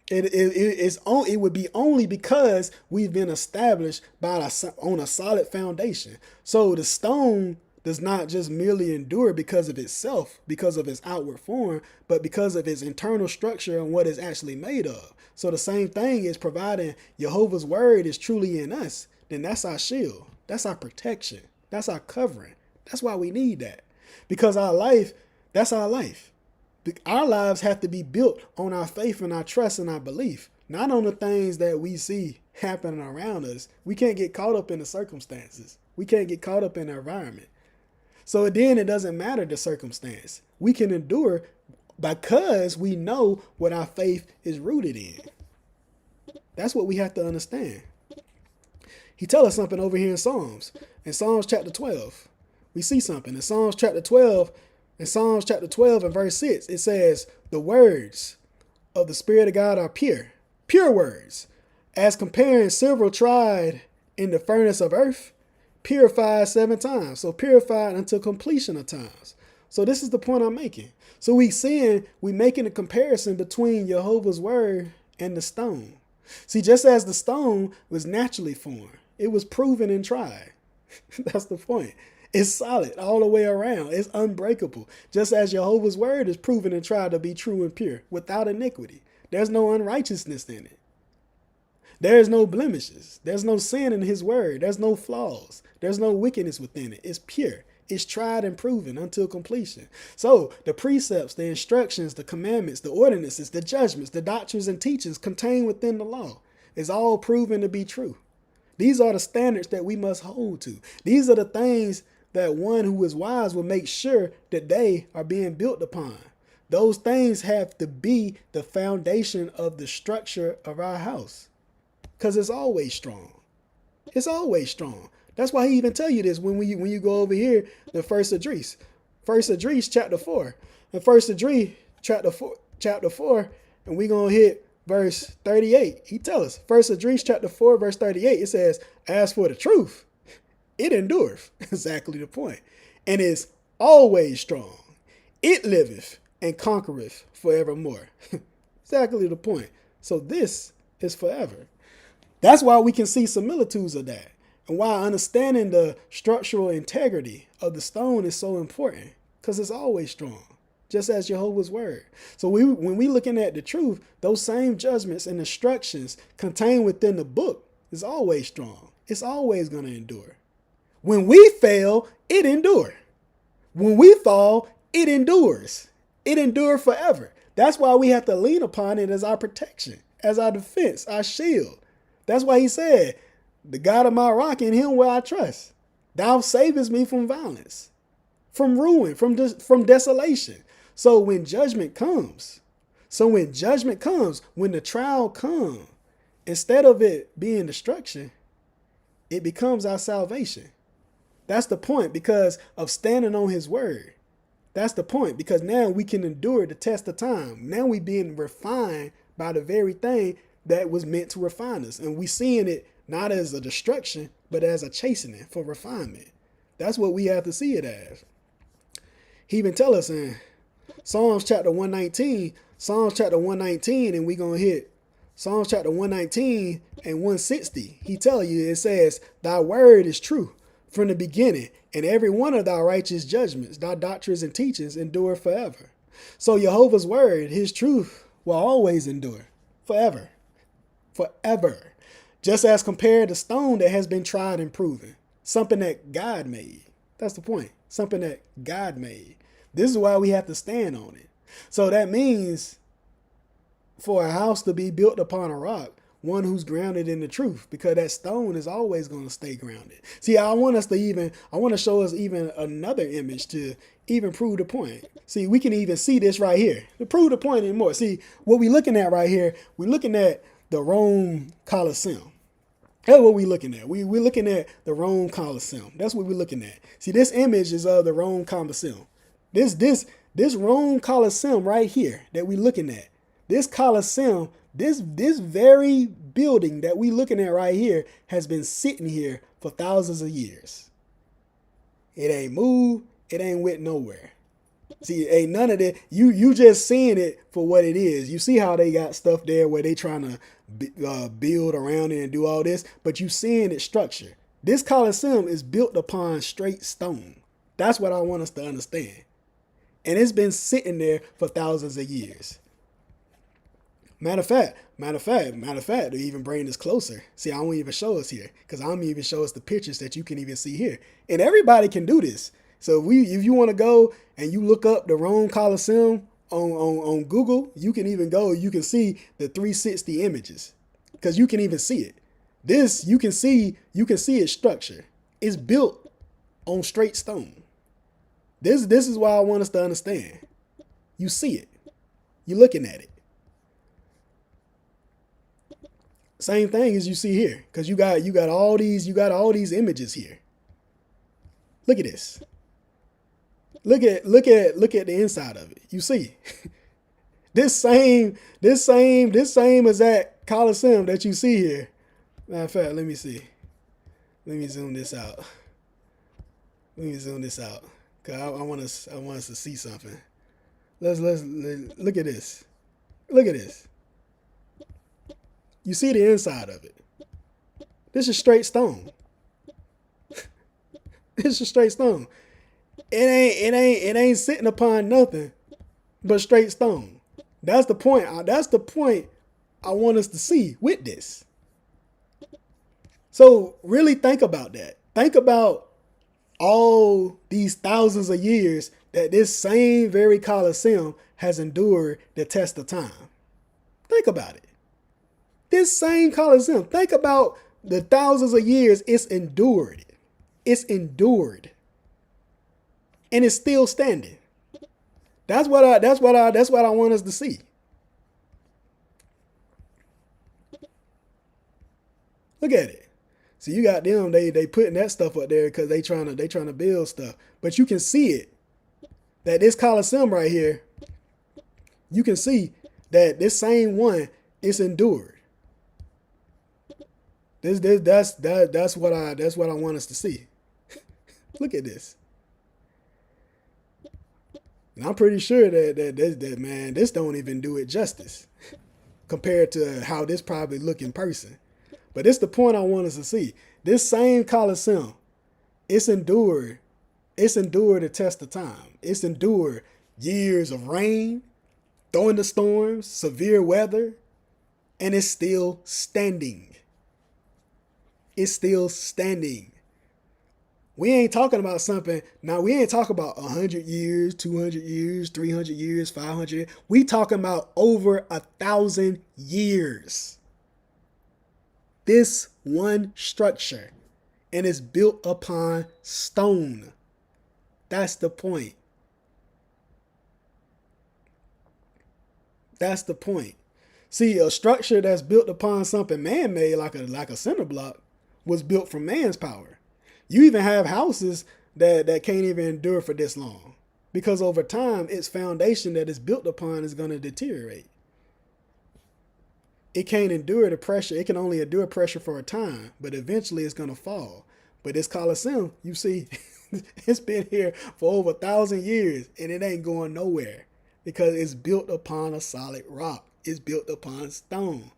it would be only because we've been established on a solid foundation. So the stone does not just merely endure because of itself, because of its outward form, but because of its internal structure and what it's actually made of. So the same thing is, providing JEHOVAH's word is truly in us, then that's our shield. That's our protection. That's our covering. That's why we need that. Because our life, that's our life. Our lives have to be built on our faith and our trust and our belief, not on the things that we see happening around us. We can't get caught up in the circumstances. We can't get caught up in the environment. So then it doesn't matter the circumstance. We can endure because we know what our faith is rooted in. That's what we have to understand. He tells us something over here in Psalms. In Psalms chapter 12, we see something. In Psalms chapter 12 and verse 6, it says, the words of the Spirit of God are pure words, as comparing silver tried in the furnace of earth, purified 7 times. So purified until completion of times. So this is the point I'm making. So we making a comparison between JEHOVAH's word and the stone. See, just as the stone was naturally formed, it was proven and tried. That's the point. It's solid all the way around. It's unbreakable. Just as JEHOVAH's word is proven and tried to be true and pure, without iniquity. There's no unrighteousness in it. There's no blemishes. There's no sin in his word. There's no flaws. There's no wickedness within it. It's pure. It's tried and proven until completion. So the precepts, the instructions, the commandments, the ordinances, the judgments, the doctrines and teachings contained within the law is all proven to be true. These are the standards that we must hold to. These are the things that one who is wise will make sure that they are being built upon. Those things have to be the foundation of the structure of our house. Because it's always strong. It's always strong. That's why he even tell you this when you go over here to 1 Esdras. 1 Esdras chapter 4. In 1 Esdras chapter 4, and we're going to hit verse 38. He tells us, 1 Esdras chapter 4, verse 38, it says, as for the truth, it endureth. Exactly the point. And is always strong. It liveth and conquereth forevermore. Exactly the point. So this is forever. That's why we can see similitudes of that. And why understanding the structural integrity of the stone is so important. Because it's always strong. Just as JEHOVAH's word. So when we looking at the truth, those same judgments and instructions contained within the book is always strong. It's always going to endure. When we fail, it endures. When we fall, it endures. It endures forever. That's why we have to lean upon it as our protection, as our defense, our shield. That's why he said, the God of my rock, in him will I trust. Thou savest me from violence, from ruin, from desolation. So when judgment comes, when the trial comes, instead of it being destruction, it becomes our salvation. That's the point, because of standing on his word. That's the point, because now we can endure the test of time. Now we being refined by the very thing that was meant to refine us. And we seeing it not as a destruction, but as a chastening for refinement. That's what we have to see it as. He even tell us in Psalms chapter 119, and we going to hit Psalms chapter 119 and 160. He tell you, it says, thy word is true from the beginning, and every one of thy righteous judgments, thy doctrines and teachings endure forever. So Jehovah's word, his truth, will always endure forever. Forever. Just as compared to stone that has been tried and proven. Something that God made. That's the point. Something that God made. This is why we have to stand on it. So that means for a house to be built upon a rock, one who's grounded in the truth, because that stone is always going to stay grounded. See, I want to show us even another image to even prove the point. See, we can even see this right here to prove the point even more. See, what we're looking at right here, we're looking at the Rome Colosseum. That's what we're looking at. We're looking at the Rome Colosseum. That's what we're looking at. See, this image is of the Rome Colosseum. This Rome Colosseum right here that we're looking at. This Colosseum, this very building that we're looking at right here has been sitting here for thousands of years. It ain't moved. It ain't went nowhere. See, ain't none of that. You just seeing it for what it is. You see how they got stuff there where they trying to build around it and do all this, but you seeing its structure. This Colosseum is built upon straight stone. That's what I want us to understand. And it's been sitting there for thousands of years. Matter of fact, to even bring this closer. See, I won't even show us here because I'm gonna even show us the pictures that you can even see here. And everybody can do this. So if you want to go and you look up the Rome Colosseum on Google, you can even go, you can see the 360 images because you can even see it. This, you can see its structure. It's built on straight stone. This is why I want us to understand. You see it. You're looking at it. Same thing as you see here, because you got all these images here. Look at this. Look at the inside of it. You see, this same exact Colosseum that you see here. Matter of fact, let me see. Let me zoom this out. Cause I want us to see something. Let's look at this. Look at this. You see the inside of it. This is straight stone. This is straight stone. It ain't sitting upon nothing but straight stone. That's the point. That's the point I want us to see with this. So really think about that. Think about all these thousands of years that this same very Colosseum has endured the test of time. Think about it. This same Colosseum, think about the thousands of years it's endured. It's endured. And it's still standing. That's what I want us to see. Look at it. So you got them, they putting that stuff up there because they trying to build stuff. But you can see it. That this Colosseum right here, you can see that this same one is endured. That's what I want us to see. Look at this. And I'm pretty sure that man, this don't even do it justice compared to how this probably look in person. But it's the point I want us to see. This same Colosseum, it's endured a test of time. It's endured years of rain, thunderstorms, severe weather, and it's still standing. It's still standing. We ain't talking about something. Now, we ain't talking about 100 years, 200 years, 300 years, 500 years. We talking about over 1,000 years. This one structure, and it's built upon stone. That's the point. That's the point. See, a structure that's built upon something man-made, like a cinder block, was built from man's power. You even have houses that can't even endure for this long, because over time, its foundation that it's built upon is going to deteriorate. It can't endure the pressure. It can only endure pressure for a time, but eventually it's going to fall. But this Colosseum, you see, It's been here for over 1,000 years and it ain't going nowhere because it's built upon a solid rock. It's built upon stone.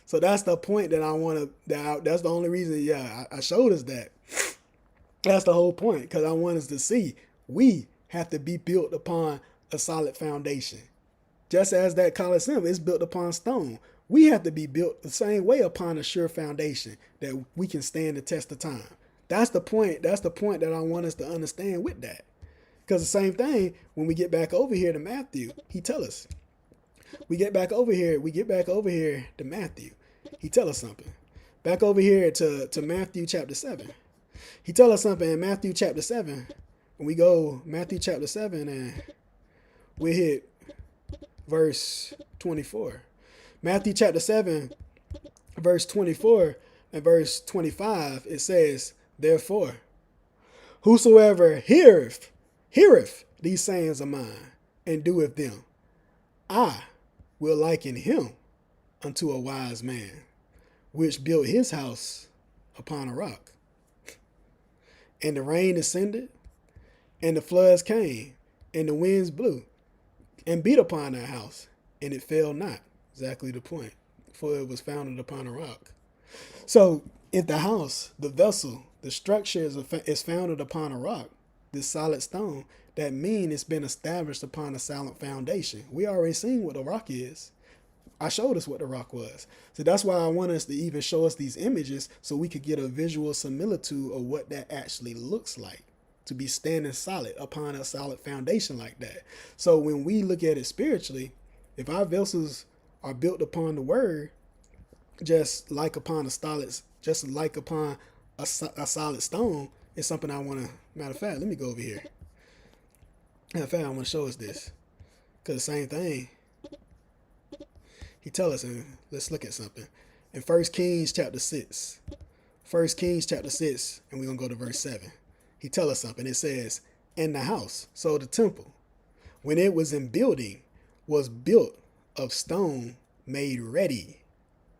So that's the point that I want to, that's the only reason, I showed us that. That's the whole point, because I want us to see we have to be built upon a solid foundation. Just as that Colosseum is built upon stone, we have to be built the same way upon a sure foundation that we can stand the test of time. That's the point. That's the point that I want us to understand with that. Because the same thing, when we get back over here to Matthew, he tell us. We get back over here to Matthew. He tell us something. Back over here to Matthew chapter 7. He tell us something in Matthew chapter 7. When we go Matthew chapter 7 and we hit verse 24. Matthew chapter 7, verse 24 and verse 25, it says, therefore, whosoever heareth these sayings of mine and doeth them, I will liken him unto a wise man, which built his house upon a rock. And the rain descended, and the floods came, and the winds blew, and beat upon that house, and it fell not. Exactly the point, for it was founded upon a rock. So if the house, the vessel, the structure is founded upon a rock, this solid stone, that means it's been established upon a solid foundation. We already seen what a rock is. I showed us what the rock was. So that's why I want us to even show us these images so we could get a visual similitude of what that actually looks like, to be standing solid upon a solid foundation like that. So when we look at it spiritually, if our vessels are built upon the word, just like upon a solid stone, it's something I want to, matter of fact, let me go over here. Matter of fact, I want to show us this. Because the same thing, he tell us, and let's look at something. In 1 Kings chapter 6, and we're going to go to verse 7. He tell us something. It says, and the house, so the temple, when it was in building, was built of stone made ready.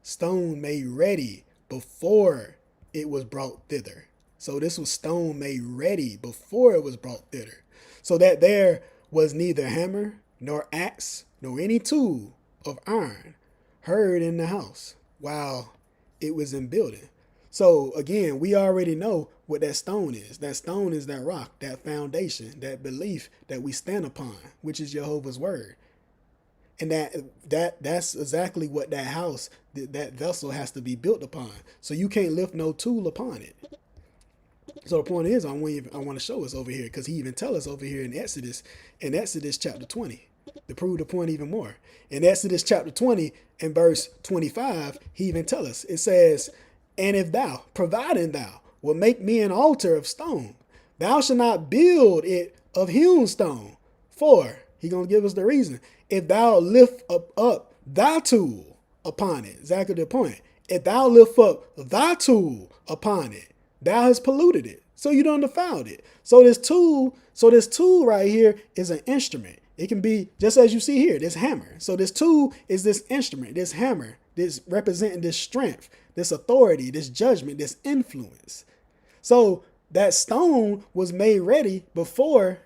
Stone made ready before it was brought thither. So this was stone made ready before it was brought thither. So that there was neither hammer, nor axe, nor any tool of iron heard in the house while it was in building. So again, we already know what that stone is. That stone is that rock, that foundation, that belief that we stand upon, which is Jehovah's word. And that's exactly what that house, that vessel has to be built upon. So you can't lift no tool upon it. So the point is, I want to show us over here, because he even tell us over here in Exodus chapter 20, to prove the point even more. In Exodus chapter 20 and verse 25, he even tell us, it says, and if thou, providing thou, will make me an altar of stone, thou shalt not build it of hewn stone. For, he going to give us the reason, if thou lift up thy tool upon it, exactly the point. If thou lift up thy tool upon it, thou hast polluted it. So you done defiled it. So this tool right here is an instrument. It can be, just as you see here, this hammer. So this tool is this instrument, this hammer, this representing this strength, this authority, this judgment, this influence. So that stone was made ready before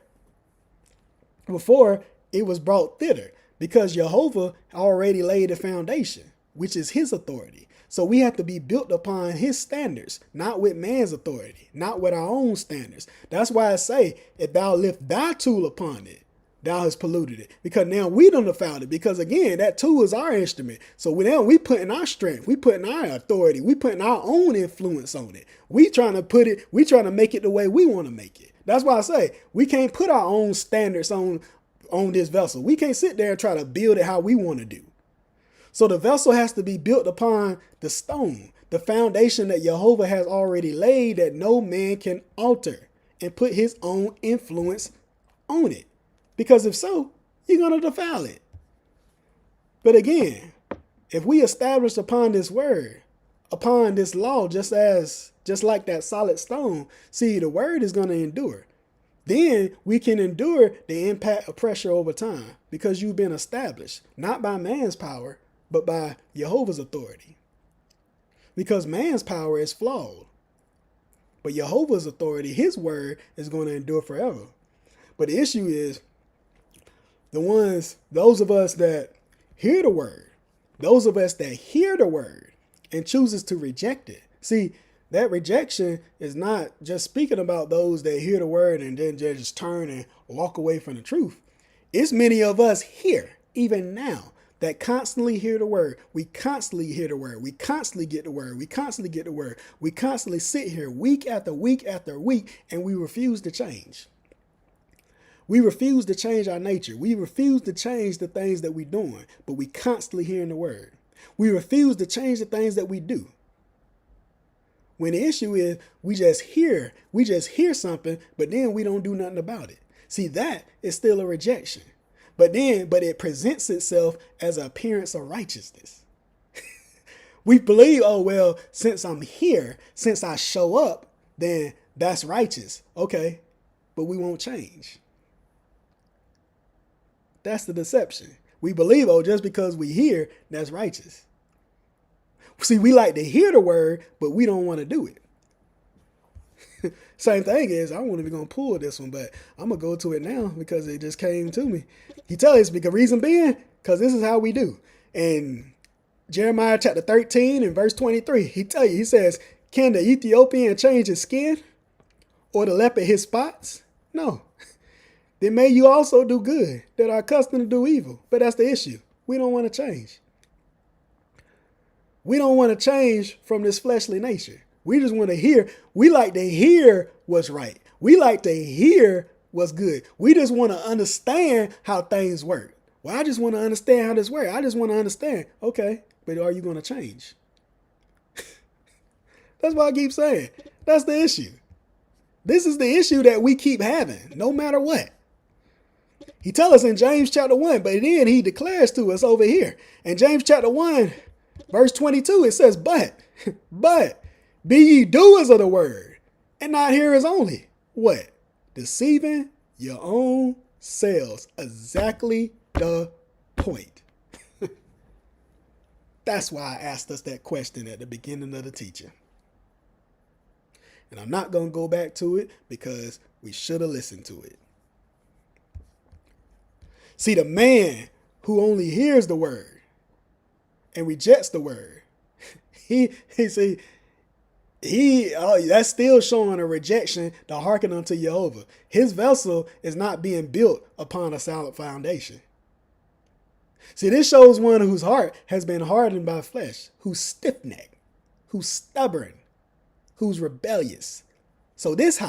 it was brought thither, because Jehovah already laid the foundation, which is his authority. So we have to be built upon his standards, not with man's authority, not with our own standards. That's why I say, if thou lift thy tool upon it, thou hast polluted it. Because now we done defiled it. Because again, that tool is our instrument. So now we putting our strength, we putting our authority, we putting our own influence on it. We trying to make it the way we want to make it. That's why I say we can't put our own standards on this vessel. We can't sit there and try to build it how we want to do. So the vessel has to be built upon the stone, the foundation that Jehovah has already laid, that no man can alter and put his own influence on it. Because if so, you're going to defile it. But again, if we establish upon this word, upon this law, just like that solid stone, see, the word is going to endure. Then we can endure the impact of pressure over time, because you've been established, not by man's power, but by Jehovah's authority. Because man's power is flawed. But Jehovah's authority, his word, is going to endure forever. But the issue is those of us that hear the word, those of us that hear the word and chooses to reject it. See, that rejection is not just speaking about those that hear the word and then just turn and walk away from the truth. It's many of us here, even now, that constantly hear the word. We constantly hear the word. We constantly get the word. We constantly get the word. We constantly sit here week after week after week, and we refuse to change. We refuse to change our nature. We refuse to change the things that we're doing, but we constantly hearing the word. We refuse to change the things that we do. When the issue is we just hear something, but then we don't do nothing about it. See, that is still a rejection. But it presents itself as an appearance of righteousness. We believe, oh, well, since I'm here, since I show up, then that's righteous. Okay, but we won't change. That's the deception. We believe, oh, just because we hear, that's righteous. See, we like to hear the word, but we don't want to do it. Same thing is, I wasn't even going to pull this one, but I'm going to go to it now because it just came to me. He tells us, because reason being, because this is how we do. In Jeremiah chapter 13 and verse 23, he says, can the Ethiopian change his skin or the leopard his spots? No. Then may you also do good that are accustomed to do evil. But that's the issue. We don't want to change. We don't want to change from this fleshly nature. We just want to hear. We like to hear what's right. We like to hear what's good. We just want to understand how things work. Well, I just want to understand how this works. I just want to understand. Okay, but are you going to change? That's what I keep saying. That's the issue. This is the issue that we keep having, no matter what. He tells us in James chapter 1, but then he declares to us over here. In James chapter 1, verse 22, it says, but be ye doers of the word, and not hearers only. What? Deceiving your own selves. Exactly the point. That's why I asked us that question at the beginning of the teaching. And I'm not going to go back to it because we should have listened to it. See, the man who only hears the word and rejects the word, that's still showing a rejection to hearken unto Jehovah. His vessel is not being built upon a solid foundation. See, this shows one whose heart has been hardened by flesh, who's stiff-necked, who's stubborn, who's rebellious. So this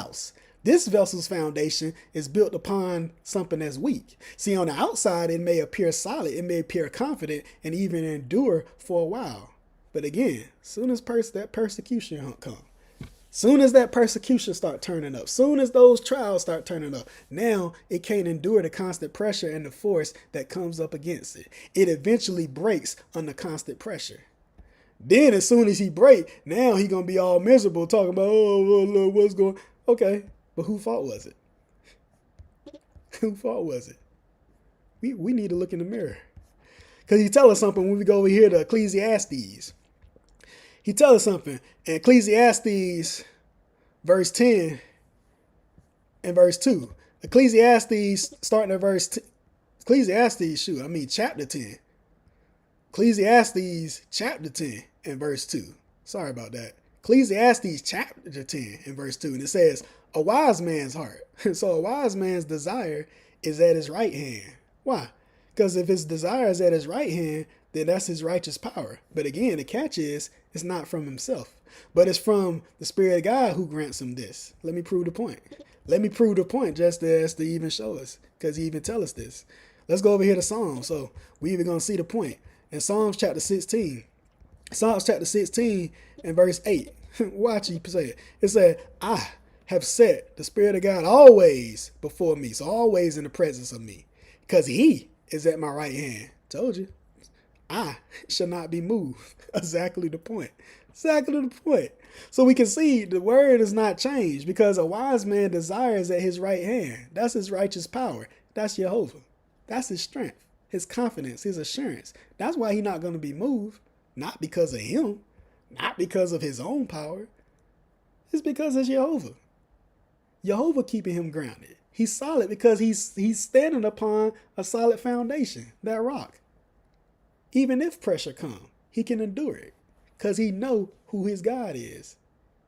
vessel's foundation is built upon something that's weak. See, on the outside, it may appear solid, it may appear confident, and even endure for a while. But again, soon as that persecution comes, soon as that persecution start turning up, soon as those trials start turning up, now it can't endure the constant pressure and the force that comes up against it. It eventually breaks under constant pressure. Then as soon as he break, now he going to be all miserable talking about, oh, what's going on? Okay, but whose fault was it? Whose fault was it? We need to look in the mirror. Because he tell us something when we go over here to Ecclesiastes. He tell us something in Ecclesiastes verse 10 and verse 2. Ecclesiastes starting at chapter 10. Ecclesiastes chapter 10 and verse 2. Sorry about that. Ecclesiastes chapter 10 and verse 2. And it says, a wise man's heart. So a wise man's desire is at his right hand. Why? Because if his desire is at his right hand, then that's his righteous power. But again, the catch is, it's not from himself, but it's from the Spirit of God who grants him this. Let me prove the point. Let me prove the point just as to even show us, because he even tell us this. Let's go over here to Psalms. So we even going to see the point. In Psalms chapter 16 and verse 8. Watch he say it. It said, I have set the Spirit of God always before me. So always in the presence of me, because he is at my right hand. Told you. I shall not be moved. Exactly the point. Exactly the point. So we can see the word is not changed, because a wise man desires at his right hand. That's his righteous power. That's Jehovah. That's his strength, his confidence, his assurance. That's why he's not going to be moved. Not because of him. Not because of his own power. It's because it's Jehovah. Jehovah keeping him grounded. He's solid because he's standing upon a solid foundation, that rock. Even if pressure comes, he can endure it because he know who his God is.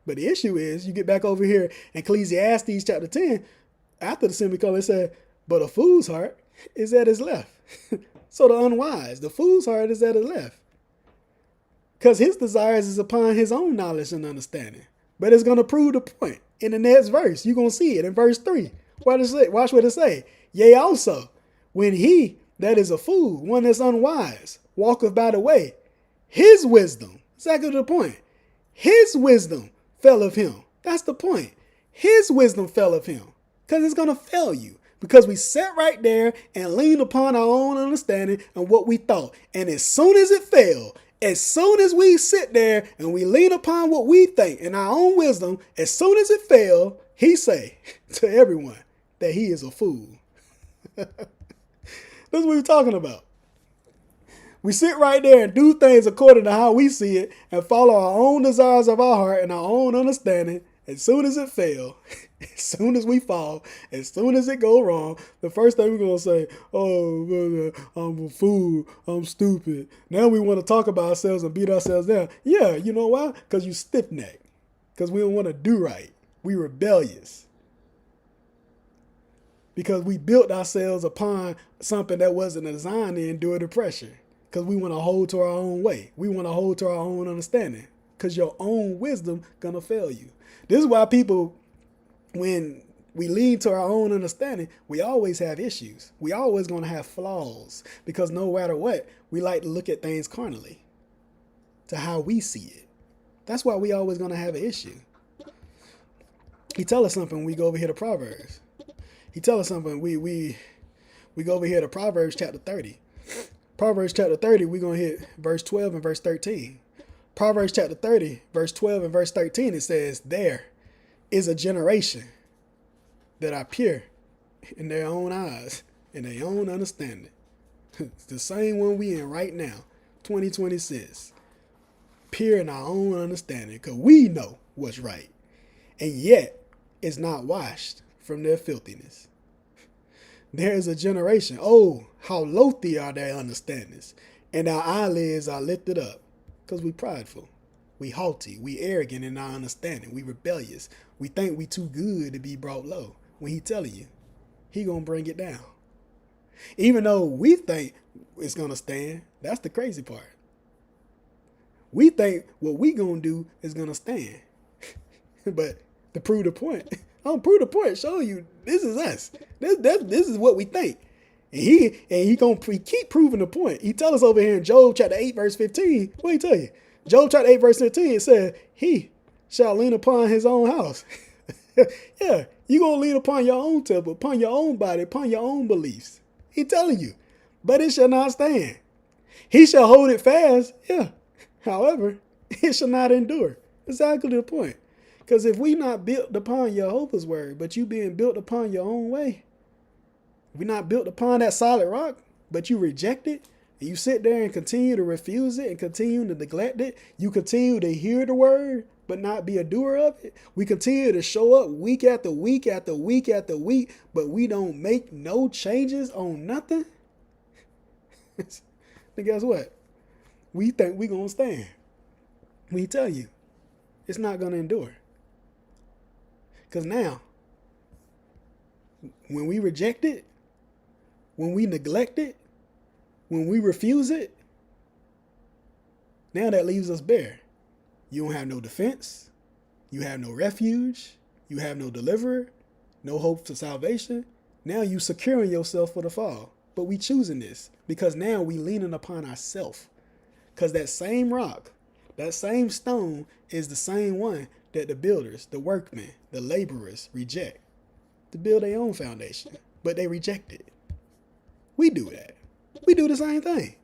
But the issue is, you get back over here in Ecclesiastes chapter 10, after the semicolon, it said, but a fool's heart is at his left. So the unwise, the fool's heart is at his left. Because his desires is upon his own knowledge and understanding. But it's going to prove the point in the next verse. You're going to see it in verse 3. Watch what it say. Yea, also, when he that is a fool, one that's unwise, walketh by the way, his wisdom, exactly the point, his wisdom fell of him. That's the point. His wisdom fell of him. Because it's going to fail you. Because we sat right there and leaned upon our own understanding and what we thought. And as soon as it failed, as soon as we sit there and we lean upon what we think and our own wisdom, as soon as it failed, he say to everyone that he is a fool. That's what we're talking about. We sit right there and do things according to how we see it and follow our own desires of our heart and our own understanding. As soon as it fails, as soon as we fall, as soon as it go wrong, the first thing we're going to say, oh, I'm a fool, I'm stupid. Now we want to talk about ourselves and beat ourselves down. Yeah, you know why? Because you stiff-necked. Because we don't want to do right. We rebellious. Because we built ourselves upon something that wasn't designed to endure the pressure. Because we want to hold to our own way. We want to hold to our own understanding. Because your own wisdom going to fail you. This is why people, when we lean to our own understanding, we always have issues. We always going to have flaws. Because no matter what, we like to look at things carnally. To how we see it. That's why we always going to have an issue. He tell us something when we go over here to Proverbs. He tell us something we go over here to Proverbs chapter 30. Proverbs chapter 30, we're going to hit verse 12 and verse 13. Proverbs chapter 30, verse 12 and verse 13, it says, there is a generation that are pure in their own eyes, in their own understanding. It's the same one we in right now, 2026. Pure in our own understanding, because we know what's right. And yet, it's not washed from their filthiness. There is a generation, oh, how lofty are their understandings, and our eyelids are lifted up. Because we prideful, we haughty, we arrogant in our understanding, we rebellious. We think we too good to be brought low. When he telling you, he gonna bring it down. Even though we think it's gonna stand, that's the crazy part. We think what we gonna do is gonna stand. But to prove the point, I'm prove the point, show you this is us. This is what we think. And he keep proving the point. He tell us over here in Job chapter 8, verse 15. What he tell you? Job chapter 8, verse 15, it said, he shall lean upon his own house. Yeah, you going to lean upon your own temple, upon your own body, upon your own beliefs. He telling you, but it shall not stand. He shall hold it fast. Yeah. However, it shall not endure. Exactly the point. Because if we not built upon Jehovah's word, but you being built upon your own way, we're not built upon that solid rock, but you reject it, and you sit there and continue to refuse it and continue to neglect it. You continue to hear the word, but not be a doer of it. We continue to show up week after week after week after week, but we don't make no changes on nothing. Then guess what? We think we're going to stand. We tell you, it's not going to endure. Because now, when we reject it, when we neglect it, when we refuse it, now that leaves us bare. You don't have no defense. You have no refuge. You have no deliverer, no hope for salvation. Now you securing yourself for the fall. But we choosing this because now we leaning upon ourselves. Because that same rock, that same stone is the same one that the builders, the workmen, the laborers reject to build their own foundation. But they reject it. We do that. We do the same thing.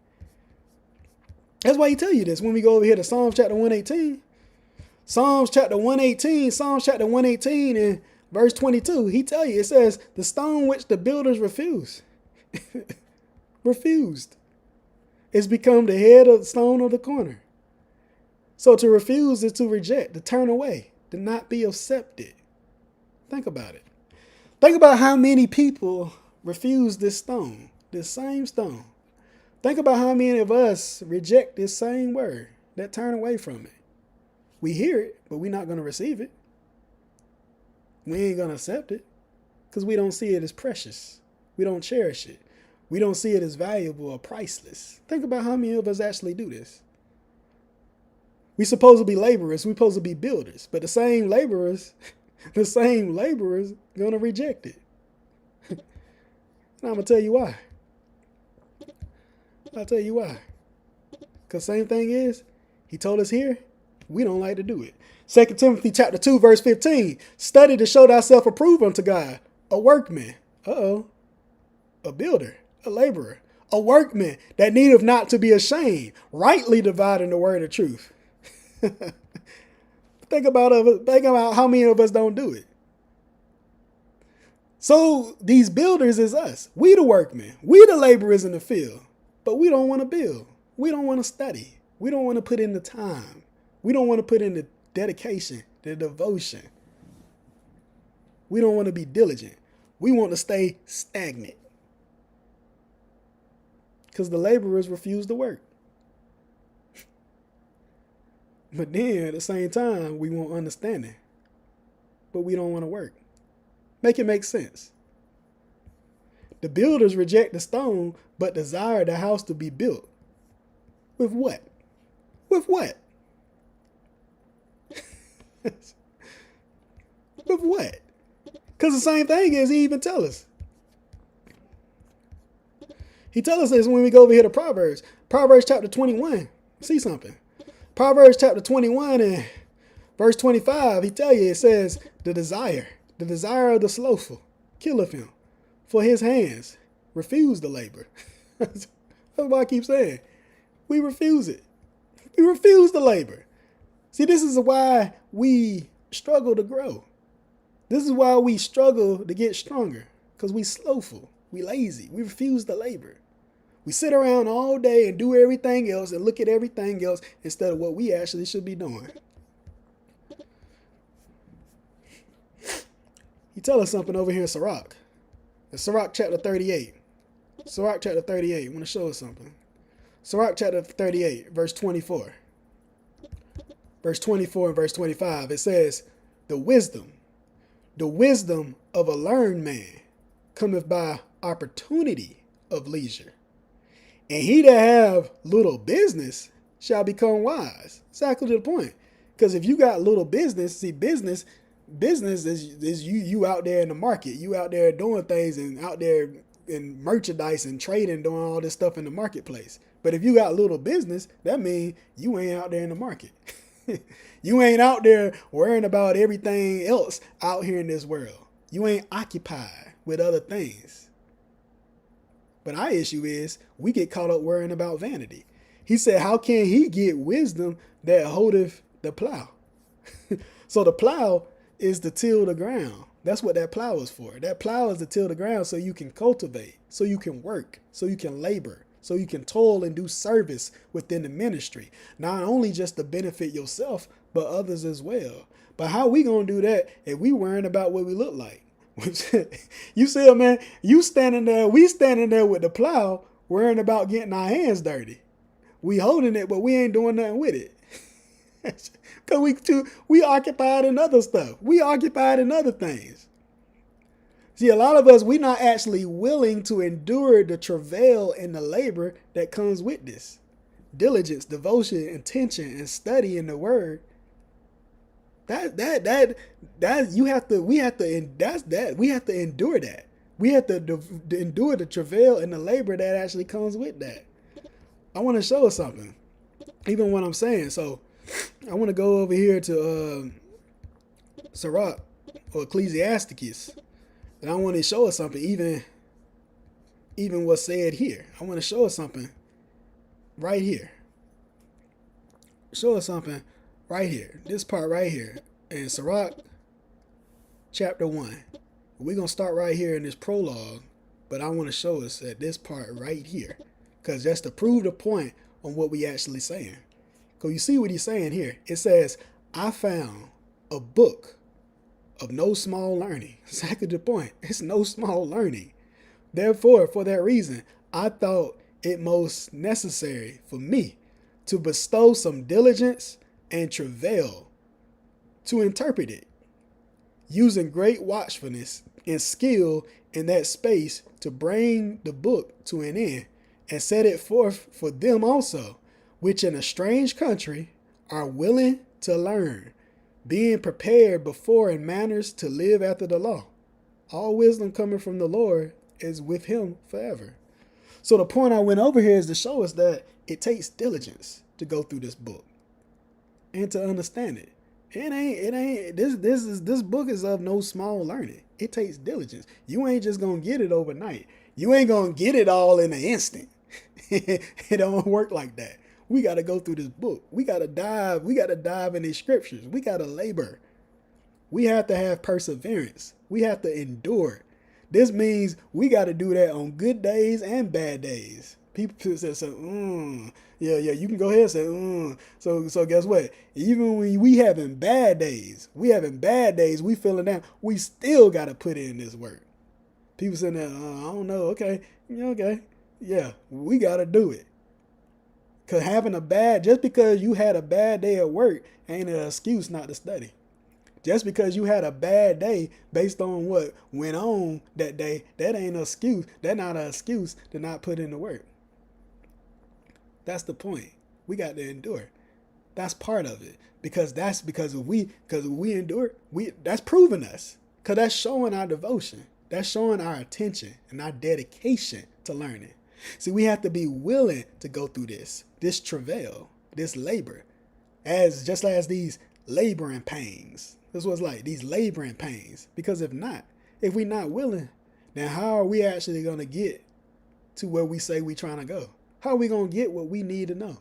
That's why he tell you this when we go over here to Psalms chapter 118. Psalms chapter 118 and verse 22. He tell you, it says, the stone which the builders refused is become the head of the stone of the corner. So to refuse is to reject, to turn away. to not be accepted. Think about it. Think about how many people refuse this stone, this same stone. Think about how many of us reject this same word, that turn away from it. We hear it, but we're not going to receive it. We ain't going to accept it because we don't see it as precious. We don't cherish it. We don't see it as valuable or priceless. Think about how many of us actually do this. We're supposed to be laborers. We're supposed to be builders. But the same laborers going to reject it. And I'm going to tell you why. I'll tell you why. Because same thing is, he told us here, we don't like to do it. 2 Timothy chapter 2, verse 15. Study to show thyself approved unto God. A workman. A builder. A laborer. A workman that needeth not to be ashamed. Rightly dividing the word of truth. Think about how many of us don't do it. So these builders is us. We the workmen. We the laborers in the field. But we don't want to build. We don't want to study. We don't want to put in the time. We don't want to put in the dedication, the devotion. We don't want to be diligent. We want to stay stagnant. Because the laborers refuse to work. But then at the same time, we want understanding. But we don't want to work. Make it make sense. The builders reject the stone, but desire the house to be built. With what? With what? With what? Because the same thing is he even tell us. He tells us this when we go over here to Proverbs. Proverbs chapter 21. See something. Proverbs chapter 21 and verse 25. He tell you, it says, the desire of the slothful killeth him. For his hands refuse to labor. That's what I keep saying. We refuse it. We refuse to labor. See, this is why we struggle to grow. This is why we struggle to get stronger. Because we slothful. We lazy. We refuse to labor. We sit around all day and do everything else and look at everything else instead of what we actually should be doing. He tell us something over here in Sirach. In Sirach chapter 38. Sirach chapter 38. I want to show us something. Sirach chapter 38, verse 24. Verse 24 and verse 25. It says, the wisdom of a learned man cometh by opportunity of leisure. And he that have little business shall become wise. Exactly to the point. Because if you got little business, see, business is you out there in the market. You out there doing things and out there in merchandise and trading, doing all this stuff in the marketplace. But if you got little business, that means you ain't out there in the market. You ain't out there worrying about everything else out here in this world. You ain't occupied with other things. But our issue is we get caught up worrying about vanity. He said, how can he get wisdom that holdeth the plow? So the plow is to till the ground. That's what that plow is for. That plow is to till the ground so you can cultivate, so you can work, so you can labor, so you can toil and do service within the ministry. Not only just to benefit yourself, but others as well. But how we going to do that if we worrying about what we look like? You see, man, we standing there with the plow worrying about getting our hands dirty. We holding it, but we ain't doing nothing with it. Because we occupied in other stuff. We occupied in other things. See, a lot of us, we're not actually willing to endure the travail and the labor that comes with this. Diligence, devotion, intention, and study in the word. We have to endure that. We have to endure the travail and the labor that actually comes with that. I want to show us something, even what I'm saying. So I want to go over here to Sirach or Ecclesiasticus, and I want to show us something, even what's said here. I want to show us something right here. Show us something right here. This part right here in Sirach chapter 1. We're going to start right here in this prologue, but I want to show us at this part right here, because that's to prove the point on what we actually saying. Because you see what he's saying here. It says, I found a book of no small learning. Exactly the point. It's no small learning. Therefore, for that reason, I thought it most necessary for me to bestow some diligence and travail to interpret it, using great watchfulness and skill in that space to bring the book to an end and set it forth for them also, which in a strange country are willing to learn, being prepared before in manners to live after the law. All wisdom coming from the Lord is with him forever. So the point I went over here is to show us that it takes diligence to go through this book and to understand it. This book is of no small learning. It takes diligence. You ain't just gonna get it overnight. You ain't gonna get it all in an instant. It don't work like that. We gotta go through this book. We gotta dive in these scriptures. We gotta labor. We have to have perseverance. We have to endure. This means we got to do that on good days and bad days. People say, yeah, you can go ahead and say, So guess what? Even when we having bad days, we feeling down, we still got to put in this work. People saying that, I don't know, okay. Yeah, we got to do it. Because just because you had a bad day at work ain't an excuse not to study. Just because you had a bad day based on what went on that day, that ain't an excuse. That's not an excuse to not put in the work. That's the point. We got to endure. That's part of it. Because if we endure, that's proving us. Because that's showing our devotion. That's showing our attention and our dedication to learning. See, we have to be willing to go through this travail, this labor, just as these laboring pains. This was like these laboring pains. Because if we're not willing, then how are we actually going to get to where we say we're trying to go? How are we going to get what we need to know?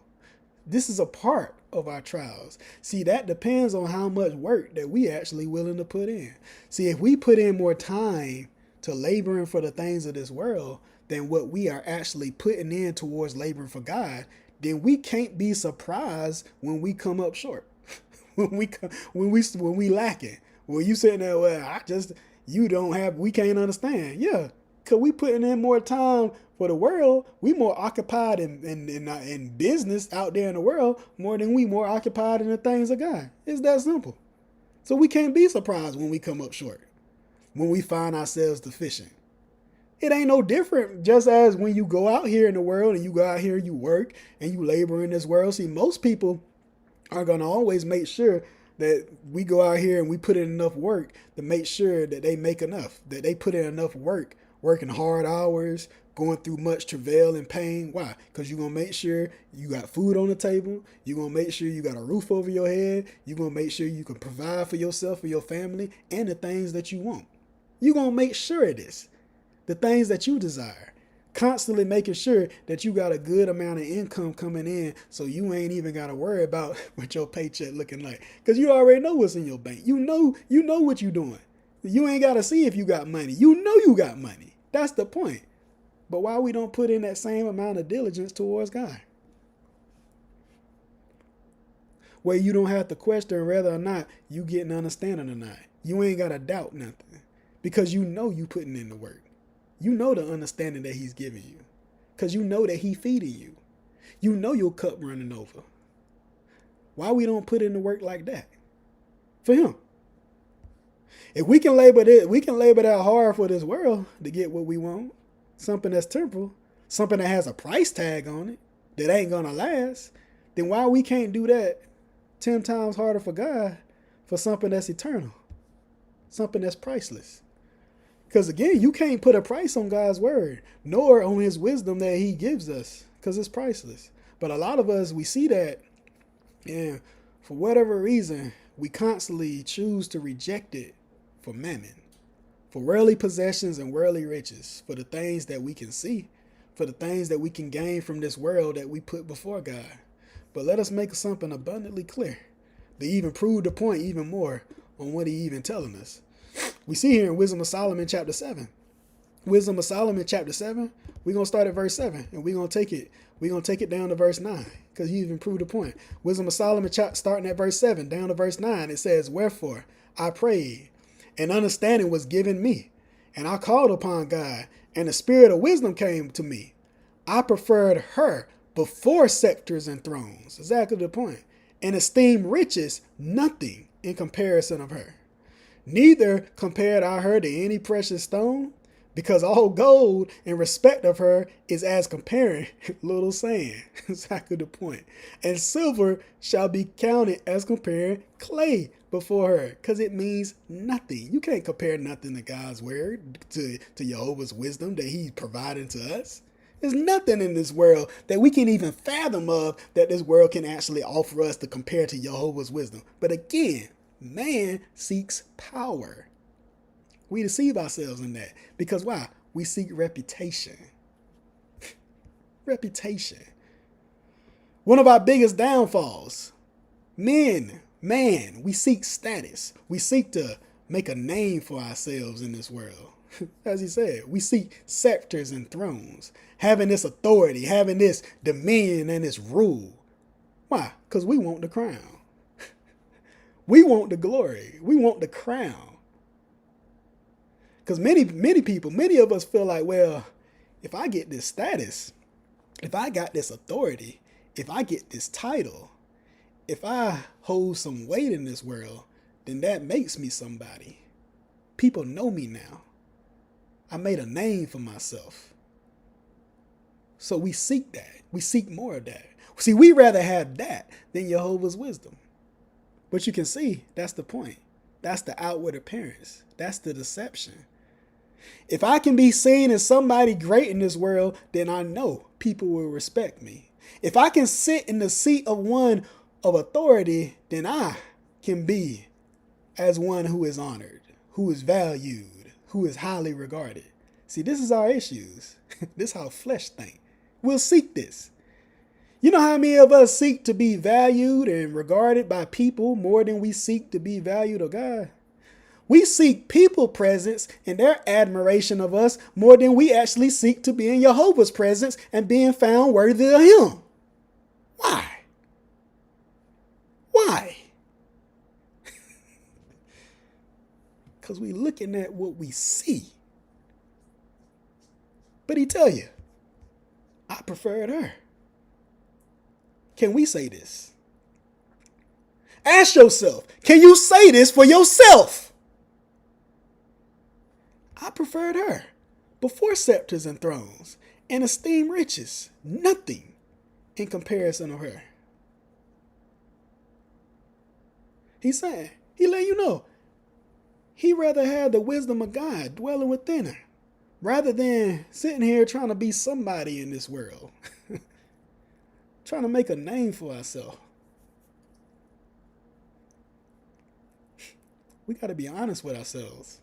This is a part of our trials. See, that depends on how much work that we actually willing to put in. See, if we put in more time to laboring for the things of this world than what we are actually putting in towards laboring for God, then we can't be surprised when we come up short. when we lacking. Well, you saying that, we can't understand. Yeah, because we putting in more time for the world. We more occupied in business out there in the world more than we more occupied in the things of God. It's that simple. So we can't be surprised when we come up short, when we find ourselves deficient. It ain't no different just as when you go out here in the world and you go out here, you work and you labor in this world. See, most people are going to always make sure that we go out here and we put in enough work to make sure that they make enough, that they put in enough work, working hard hours, going through much travail and pain. Why? Because you're going to make sure you got food on the table. You're going to make sure you got a roof over your head. You're going to make sure you can provide for yourself, for your family, and the things that you want. You're going to make sure of this, the things that you desire. Constantly making sure that you got a good amount of income coming in so you ain't even got to worry about what your paycheck looking like. Because you already know what's in your bank. You know what you're doing. You ain't got to see if you got money. You know you got money. That's the point. But why we don't put in that same amount of diligence towards God? Where you don't have to question whether or not you getting understanding or not. You ain't got to doubt nothing. Because you know you putting in the work. You know the understanding that he's giving you. Because you know that he feeding you. You know your cup running over. Why we don't put in the work like that? For him. If we can labor that hard for this world to get what we want, something that's temporal, something that has a price tag on it, that ain't going to last, then why we can't do that 10 times harder for God for something that's eternal, something that's priceless? Because again, you can't put a price on God's word, nor on his wisdom that he gives us, because it's priceless. But a lot of us, we see that, and for whatever reason, we constantly choose to reject it for mammon, for worldly possessions and worldly riches, for the things that we can see, for the things that we can gain from this world that we put before God. But let us make something abundantly clear to even prove the point even more on what he even telling us. We see here in Wisdom of Solomon chapter 7, Wisdom of Solomon, chapter 7. We're going to start at verse 7, and we're going to take it down to verse 9, because you even proved the point. Wisdom of Solomon, starting at verse 7, down to verse 9, it says, "Wherefore I prayed, and understanding was given me, and I called upon God, and the spirit of wisdom came to me. I preferred her before scepters and thrones." Exactly the point. "And esteemed riches nothing in comparison of her. Neither compared I her to any precious stone, because all gold in respect of her is as comparing little sand." Exactly the point. "And silver shall be counted as comparing clay before her," because it means nothing. You can't compare nothing to God's word, to Jehovah's wisdom that he's providing to us. There's nothing in this world that we can even fathom of that this world can actually offer us to compare to Jehovah's wisdom. But again, man seeks power. We deceive ourselves in that. Because why? We seek reputation. Reputation. One of our biggest downfalls. Man, we seek status. We seek to make a name for ourselves in this world. As he said, we seek scepters and thrones. Having this authority, having this dominion and this rule. Why? Because we want the crown. We want the glory. We want the crown. Because many people, many of us feel like, well, if I get this status, if I got this authority, if I get this title, if I hold some weight in this world, then that makes me somebody. People know me now. I made a name for myself. So we seek that. We seek more of that. See, we rather have that than Jehovah's wisdom. But you can see, that's the point. That's the outward appearance. That's the deception. If I can be seen as somebody great in this world, then I know people will respect me. If I can sit in the seat of one of authority, then I can be as one who is honored, who is valued, who is highly regarded. See, this is our issues. This is how flesh think. We'll seek this. You know how many of us seek to be valued and regarded by people more than we seek to be valued of God? We seek people presence and their admiration of us more than we actually seek to be in Jehovah's presence and being found worthy of him. Why? Why? Because we're looking at what we see. But he tell you, I preferred her. Can we say this? Ask yourself, can you say this for yourself? I preferred her before scepters and thrones, and esteemed riches nothing in comparison of her. He's saying, he let you know, he rather have the wisdom of God dwelling within her, rather than sitting here trying to be somebody in this world, trying to make a name for ourselves. We got to be honest with ourselves.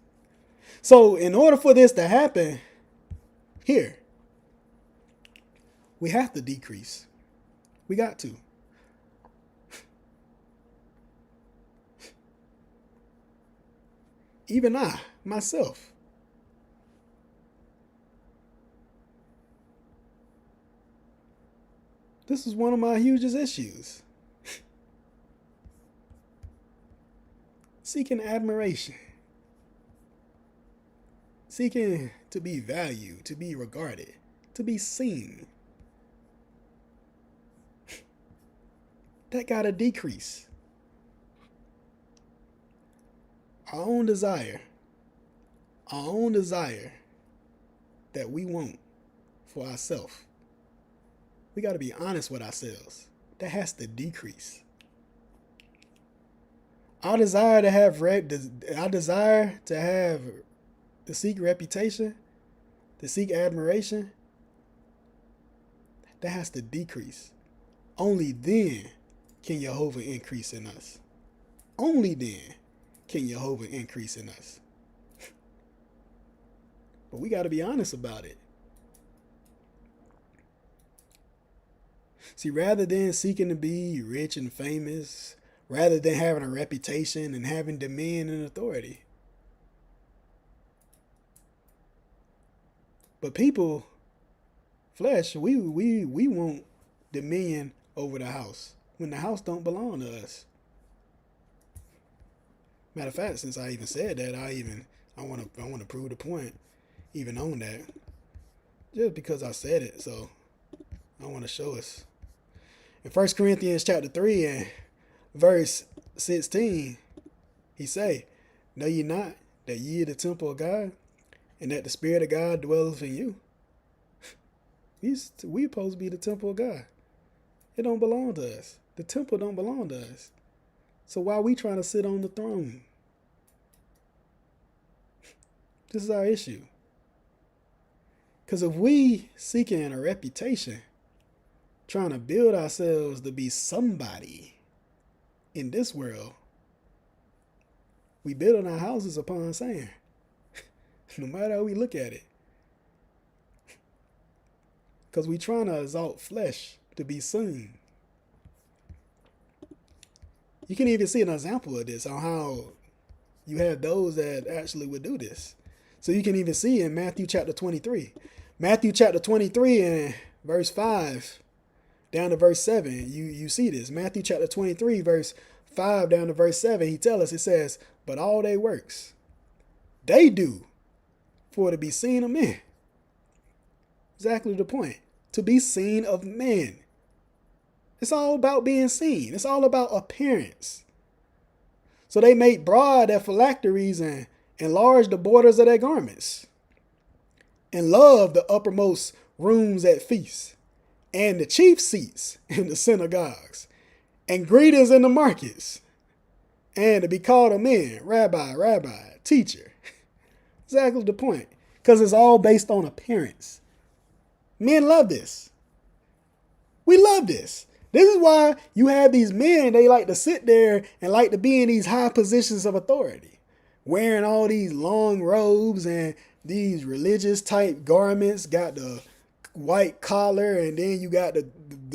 So in order for this to happen here, we have to decrease. We got to. Even I, myself. This is one of my hugest issues. Seeking admiration. Seeking to be valued, to be regarded, to be seen. That gotta decrease. Our own desire that we want for ourselves. We gotta be honest with ourselves. That has to decrease. Our desire to seek reputation, to seek admiration, that has to decrease. Only then can Jehovah increase in us. Only then can Jehovah increase in us. But we got to be honest about it. See, rather than seeking to be rich and famous, rather than having a reputation and having dominion and authority, But people, flesh, we want dominion over the house when the house don't belong to us. Matter of fact, since I even said that, I want to prove the point even on that. Just because I said it, so I want to show us. In 1 Corinthians chapter 3 and verse 16, he say, "Know ye not that ye are the temple of God, and that the Spirit of God dwelleth in you?" We supposed to be the temple of God. It don't belong to us. The temple don't belong to us. So why are we trying to sit on the throne? This is our issue. Because if we seeking a reputation, trying to build ourselves to be somebody in this world, we building our houses upon sand. No matter how we look at it. Because we trying to exalt flesh to be seen. You can even see an example of this on how you have those that actually would do this. So you can even see in Matthew chapter 23. Matthew chapter 23 and verse 5 down to verse 7. You see this. Matthew chapter 23 verse 5 down to verse 7. He tells us, it says, "But all they works, they do for to be seen of men." Exactly the point. To be seen of men. It's all about being seen. It's all about appearance. So they make broad their phylacteries and enlarge the borders of their garments, and love the uppermost rooms at feasts, and the chief seats in the synagogues, and greetings in the markets, and to be called of men, rabbi, rabbi, teacher. Exactly the point. Because it's all based on appearance. Men love this. We love this. This is why you have these men, they like to sit there and like to be in these high positions of authority, wearing all these long robes and these religious type garments, got the white collar, and then you got the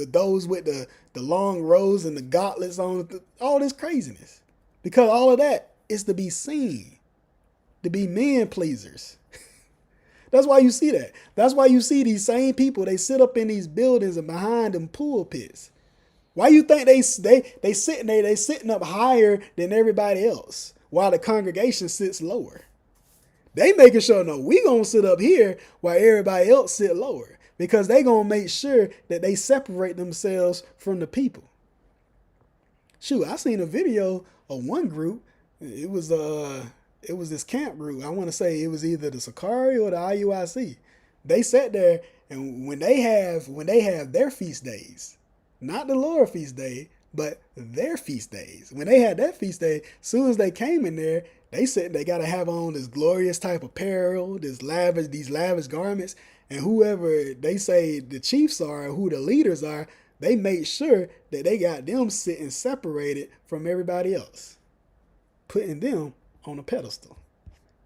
those with the long robes and the gauntlets on, all this craziness. Because all of that is to be seen, to be men pleasers. That's why you see that. That's why you see these same people, they sit up in these buildings and behind them pulpits. Why you think they sitting there, they sitting up higher than everybody else while the congregation sits lower? They making sure, no, we gonna sit up here while everybody else sit lower, because they gonna make sure that they separate themselves from the people. Shoot, I seen a video of one group. It was this camp group. I want to say it was either the Sakari or the IUIC. They sat there, and when they have their feast days, not the Lord feast day, but their feast days. When they had that feast day, as soon as they came in there, they said they got to have on this glorious type of apparel, these lavish garments, and whoever they say the chiefs are, who the leaders are, they make sure that they got them sitting separated from everybody else, putting them on a pedestal.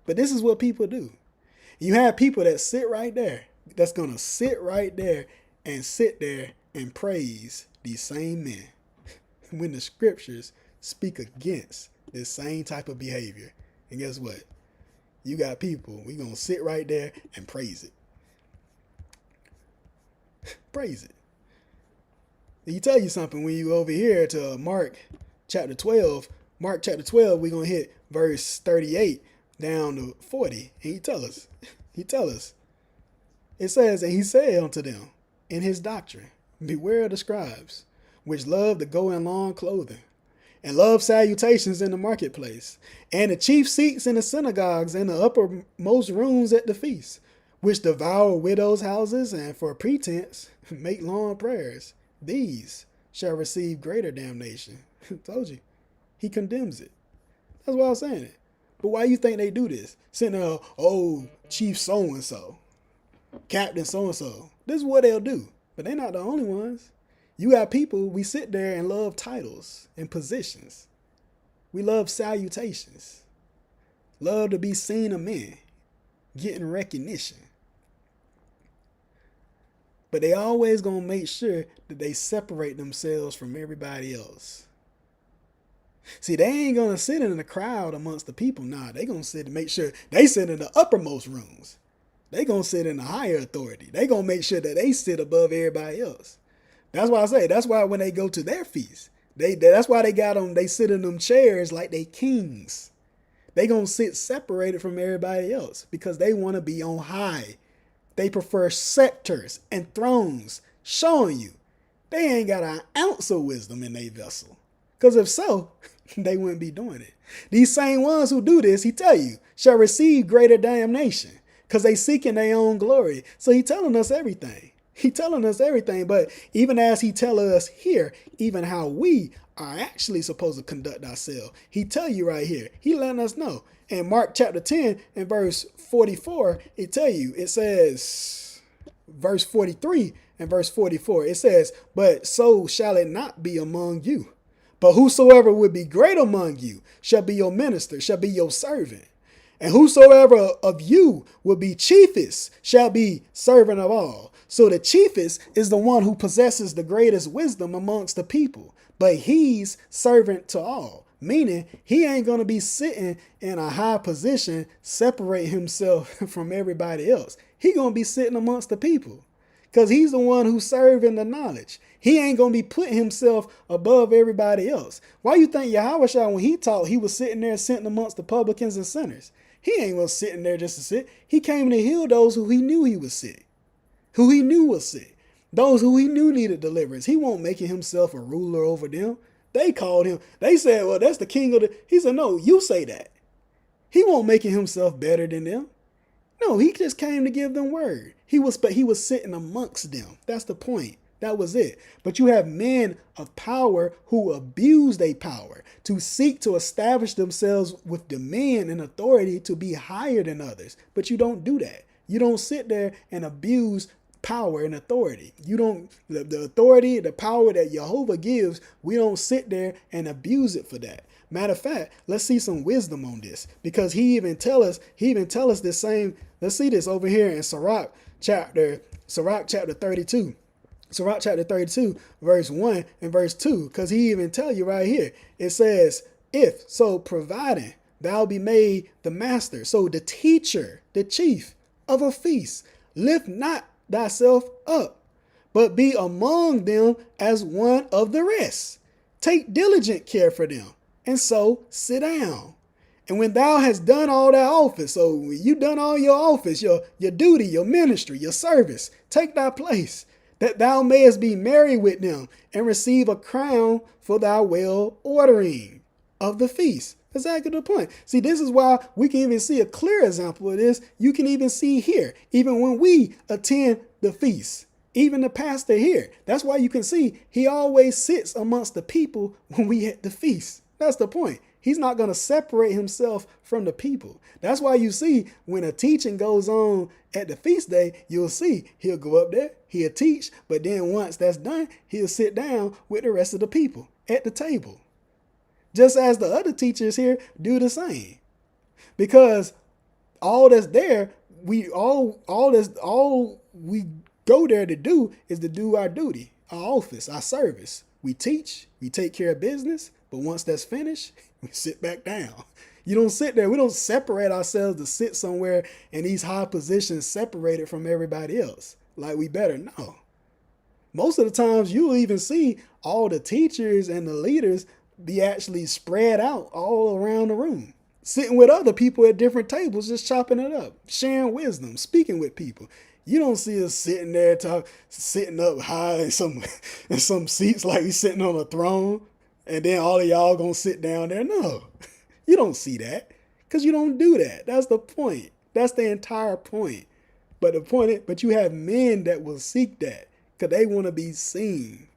But this is what people do. You have people that sit right there, that's going to sit right there and praise these same men when the scriptures speak against this same type of behavior. And guess what? You got people, we going to sit right there and praise it. Praise it. Let me tell you something. When you over here to Mark chapter 12, we're going to hit verse 38 down to 40. And he tell us, it says, "And he said unto them in his doctrine, Beware of the scribes, which love to go in long clothing, and love salutations in the marketplace, and the chief seats in the synagogues, and the uppermost rooms at the feast, which devour widows' houses, and for pretense make long prayers. These shall receive greater damnation." Told you. He condemns it. That's why I'm saying it. But why you think they do this? Sitting there, oh, chief so-and-so, captain so-and-so. This is what they'll do. But they're not the only ones. You got people, we sit there and love titles and positions. We love salutations. Love to be seen of men, getting recognition. But they always going to make sure that they separate themselves from everybody else. See, they ain't going to sit in the crowd amongst the people. Nah, they going to sit and make sure they sit in the uppermost rooms. They gonna sit in a higher authority. They gonna make sure that they sit above everybody else. That's why I say, that's why when they go to their feast, that's why they got them, they sit in them chairs like they kings. They gonna sit separated from everybody else because they want to be on high. They prefer scepters and thrones, showing you they ain't got an ounce of wisdom in their vessel. Because if so, they wouldn't be doing it. These same ones who do this, he tell you, shall receive greater damnation because they seeking their own glory. So he telling us everything. He telling us everything. But even as he tell us here, even how we are actually supposed to conduct ourselves, he tell you right here. He letting us know. In Mark chapter 10 and verse 44, it tell you, it says, verse 43 and verse 44, it says, but so shall it not be among you. But whosoever would be great among you shall be your minister, shall be your servant. And whosoever of you will be chiefest shall be servant of all. So the chiefest is the one who possesses the greatest wisdom amongst the people, but he's servant to all. Meaning he ain't going to be sitting in a high position, separate himself from everybody else. He going to be sitting amongst the people because he's the one who's serving the knowledge. He ain't going to be putting himself above everybody else. Why you think JEHOVAH, when he taught, he was sitting there sitting amongst the publicans and sinners? He ain't was sitting there just to sit. He came to heal those who he knew he was sick, who he knew was sick, those who he knew needed deliverance. He won't making himself a ruler over them. They called him. They said, well, that's the king of the... He said, no, you say that. He won't making himself better than them. No, he just came to give them word. But he was sitting amongst them. That's the point. That was it. But you have men of power who abuse their power to seek to establish themselves with dominion and authority to be higher than others. But you don't do that. You don't sit there and abuse power and authority. You don't, the authority, the power that JEHOVAH gives, we don't sit there and abuse it for that. Matter of fact, let's see some wisdom on this, because he even tell us this same. Let's see this over here in Sirach chapter 32. Sirach chapter 32, verse 1 and verse 2, because he even tell you right here. It says, if so providing thou be made the master, so the teacher, the chief of a feast, lift not thyself up, but be among them as one of the rest. Take diligent care for them, and so sit down. And when thou hast done all thy office, so when you done all your office, your duty, your ministry, your service, take thy place, that thou mayest be merry with them, and receive a crown for thy well ordering of the feast. Exactly the point. See, this is why we can even see a clear example of this. You can even see here, even when we attend the feast, even the pastor here. That's why you can see he always sits amongst the people when we at the feast. That's the point. He's not going to separate himself from the people. That's why you see when a teaching goes on at the feast day, you'll see he'll go up there, he'll teach, but then once that's done, he'll sit down with the rest of the people at the table. Just as the other teachers here do the same. Because all that's there, all we go there to do is to do our duty, our office, our service. We teach, we take care of business, but once that's finished, we sit back down. You don't sit there. We don't separate ourselves to sit somewhere in these high positions separated from everybody else. Like we better know. Most of the times you'll even see all the teachers and the leaders be actually spread out all around the room, sitting with other people at different tables, just chopping it up, sharing wisdom, speaking with people. You don't see us sitting there sitting up high in some seats like we sitting on a throne, and then all of y'all gonna sit down there. No, you don't see that because you don't do that. That's the point. That's the entire point. But you have men that will seek that because they want to be seen.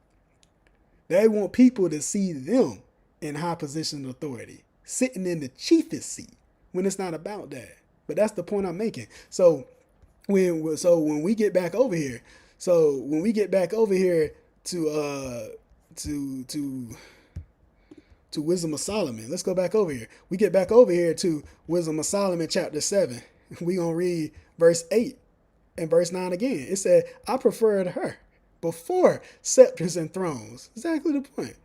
They want people to see them in high position of authority, sitting in the chiefest seat when it's not about that. But that's the point I'm making. So when we get back over here, to Wisdom of Solomon, let's go back over here. We get back over here to Wisdom of Solomon chapter 7. We gonna read verse 8 and verse 9 again. It said, I preferred her before scepters and thrones. Exactly the point.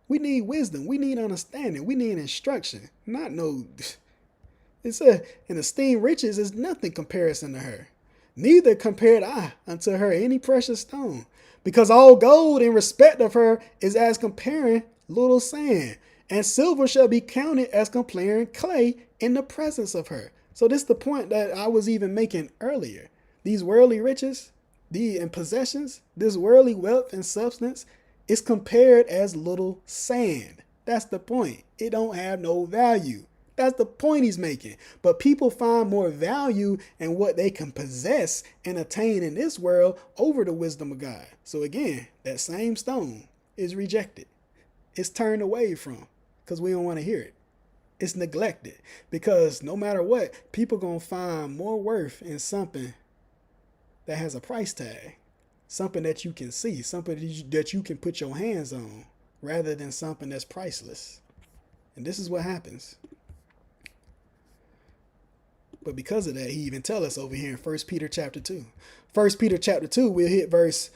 We need wisdom. We need understanding. We need instruction. Not no. It said, and esteem riches is nothing comparison to her. Neither compared I unto her any precious stone, because all gold in respect of her is as comparing little sand, and silver shall be counted as comparing clay in the presence of her. So this is the point that I was even making earlier. These worldly riches, and possessions, this worldly wealth and substance is compared as little sand. That's the point. It don't have no value. That's the point he's making. But people find more value in what they can possess and attain in this world over the wisdom of God. So again, that same stone is rejected. It's turned away from because we don't want to hear it. It's neglected because no matter what, people going to find more worth in something that has a price tag, something that you can see, something that you can put your hands on rather than something that's priceless. And this is what happens. But because of that, he even tell us over here in 1 Peter chapter 2. 1 Peter chapter 2, we'll hit verse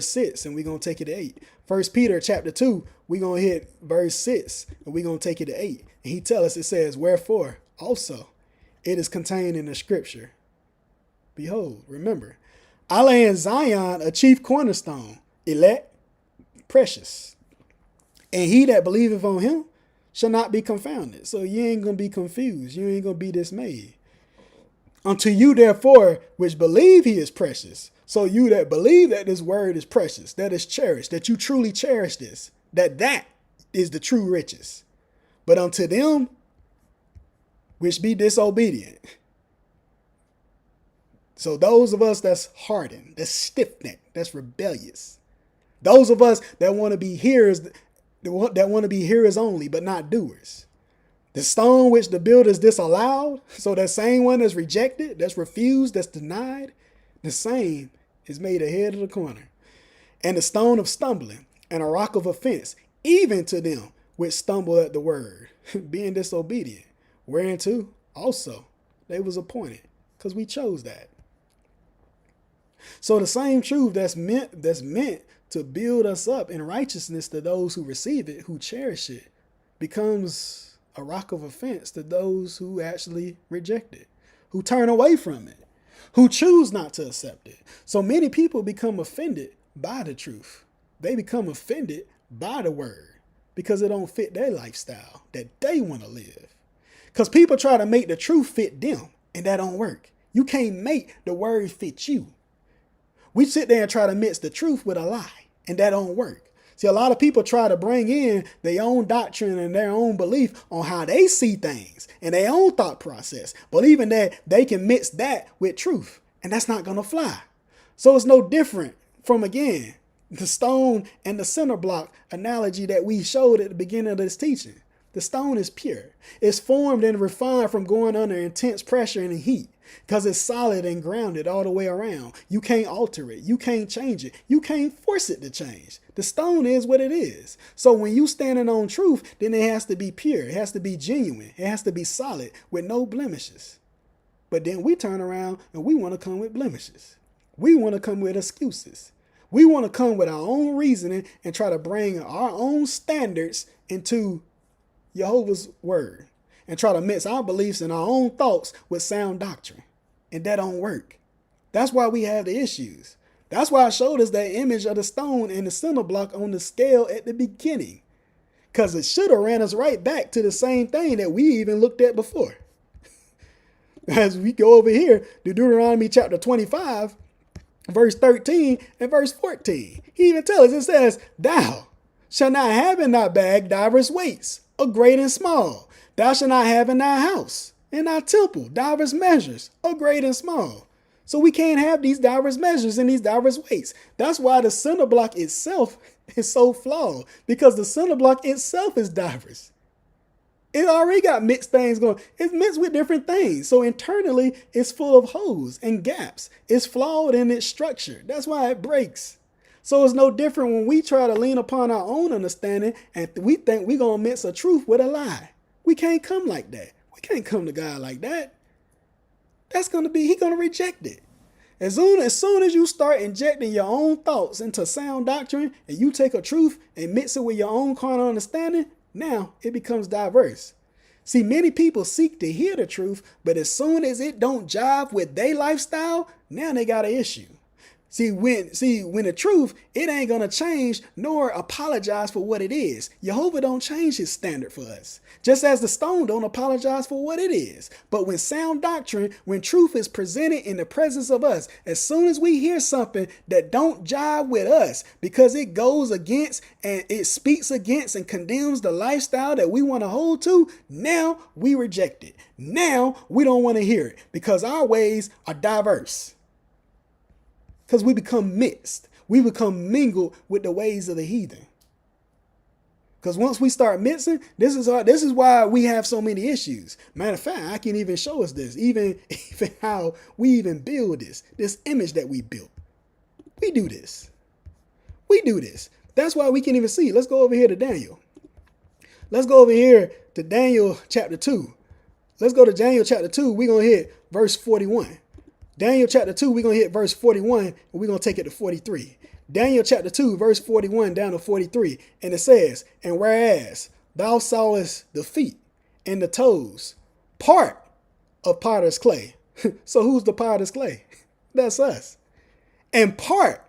6 and we're going to take it to 8. 1 Peter chapter 2, we're going to hit verse 6 and we're going to take it to 8. And he tell us, it says, wherefore also it is contained in the scripture. Behold, remember, I lay in Zion a chief cornerstone, elect, precious. And he that believeth on him shall not be confounded. So you ain't going to be confused. You ain't going to be dismayed. Unto you, therefore, which believe he is precious. So you that believe that this word is precious, that is cherished, that you truly cherish this, that is the true riches. But unto them which be disobedient. So those of us that's hardened, that's stiff-necked, that's rebellious. Those of us that want to be hearers, that want to be hearers only, but not doers. The stone which the builders disallowed, so that same one that's rejected, that's refused, that's denied, the same is made a head of the corner. And the stone of stumbling and a rock of offense, even to them which stumble at the word, being disobedient, whereunto also they was appointed, because we chose that. So the same truth that's meant to build us up in righteousness to those who receive it, who cherish it, becomes a rock of offense to those who actually reject it, who turn away from it, who choose not to accept it. So many people become offended by the truth. They become offended by the word because it don't fit their lifestyle that they want to live. Because people try to make the truth fit them, and that don't work. You can't make the word fit you. We sit there and try to mix the truth with a lie, and that don't work. See, a lot of people try to bring in their own doctrine and their own belief on how they see things and their own thought process, believing that they can mix that with truth, and that's not going to fly. So it's no different from, again, the stone and the cinder block analogy that we showed at the beginning of this teaching. The stone is pure. It's formed and refined from going under intense pressure and heat because it's solid and grounded all the way around. You can't alter it. You can't change it. You can't force it to change. The stone is what it is. So when you standing on truth, then it has to be pure. It has to be genuine. It has to be solid with no blemishes. But then we turn around and we want to come with blemishes. We want to come with excuses. We want to come with our own reasoning and try to bring our own standards into JEHOVAH's word and try to mix our beliefs and our own thoughts with sound doctrine. And that don't work. That's why we have the issues. That's why I showed us that image of the stone and the cinder block on the scale at the beginning. Because it should have ran us right back to the same thing that we even looked at before. As we go over here to Deuteronomy chapter 25, verse 13 and verse 14. He even tells us, it says, thou shalt not have in thy bag divers weights, of great and small. Thou shalt not have in thy house, in thy temple, divers measures, of great and small. So we can't have these divers measures and these divers weights. That's why the cinder block itself is so flawed, because the cinder block itself is divers. It already got mixed things going. It's mixed with different things. So internally, it's full of holes and gaps. It's flawed in its structure. That's why it breaks. So it's no different when we try to lean upon our own understanding and we think we're going to mix a truth with a lie. We can't come like that. We can't come to God like that. He's going to reject it. As soon as you start injecting your own thoughts into sound doctrine and you take a truth and mix it with your own carnal understanding, now it becomes diverse. See, many people seek to hear the truth, but as soon as it don't jive with their lifestyle, now they got an issue. See, when the truth, it ain't gonna change nor apologize for what it is. Jehovah don't change his standard for us. Just as the stone don't apologize for what it is. But when sound doctrine, when truth is presented in the presence of us, as soon as we hear something that don't jive with us, because it goes against and it speaks against and condemns the lifestyle that we want to hold to, now we reject it. Now we don't want to hear it because our ways are diverse. Because we become mixed. We become mingled with the ways of the heathen. Because once we start mixing, this is why we have so many issues. Matter of fact, I can even show us this. Even how we even build this image that we built. We do this. We do this. That's why we can even see. Let's go over here to Daniel. Let's go over here to Daniel chapter 2. Let's go to Daniel chapter 2. We're going to hit verse 41. Daniel chapter 2, we're going to hit verse 41, and we're going to take it to 43. Daniel chapter 2, verse 41 down to 43. And it says, and whereas thou sawest the feet and the toes, part of potter's clay. So who's the potter's clay? That's us. And part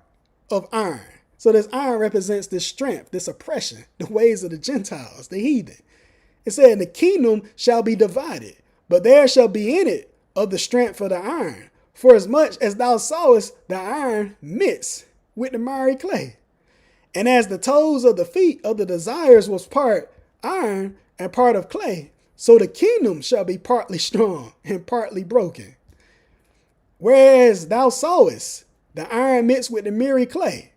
of iron. So this iron represents this strength, this oppression, the ways of the Gentiles, the heathen. It said, the kingdom shall be divided, but there shall be in it of the strength of the iron. For as much as thou sawest the iron mixed with the miry clay. And as the toes of the feet of the desires was part iron and part of clay, so the kingdom shall be partly strong and partly broken. Whereas thou sawest the iron mixed with the miry clay,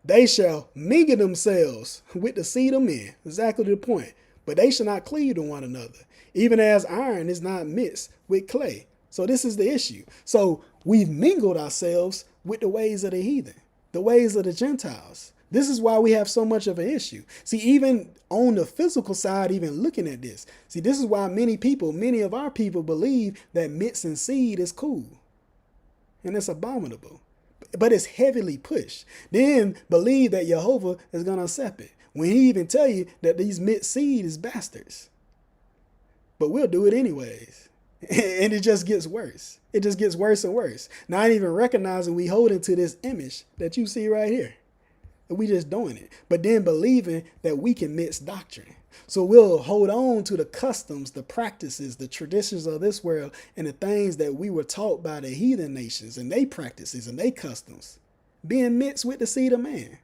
they shall mingle themselves with the seed of men. Exactly the point. But they shall not cleave to one another, even as iron is not mixed with clay. So this is the issue. So we've mingled ourselves with the ways of the heathen, the ways of the Gentiles. This is why we have so much of an issue. See, even on the physical side, even looking at this, see, this is why many of our people believe that mixing seed is cool. And it's abominable. But it's heavily pushed. Then believe that Jehovah is going to accept it. When he even tell you that these mixed seed is bastards. But we'll do it anyways. And it just gets worse. It just gets worse and worse. Not even recognizing we hold into this image that you see right here. And we just doing it. But then believing that we can mix doctrine. So we'll hold on to the customs, the practices, the traditions of this world, and the things that we were taught by the heathen nations and they practices and they customs, being mixed with the seed of man.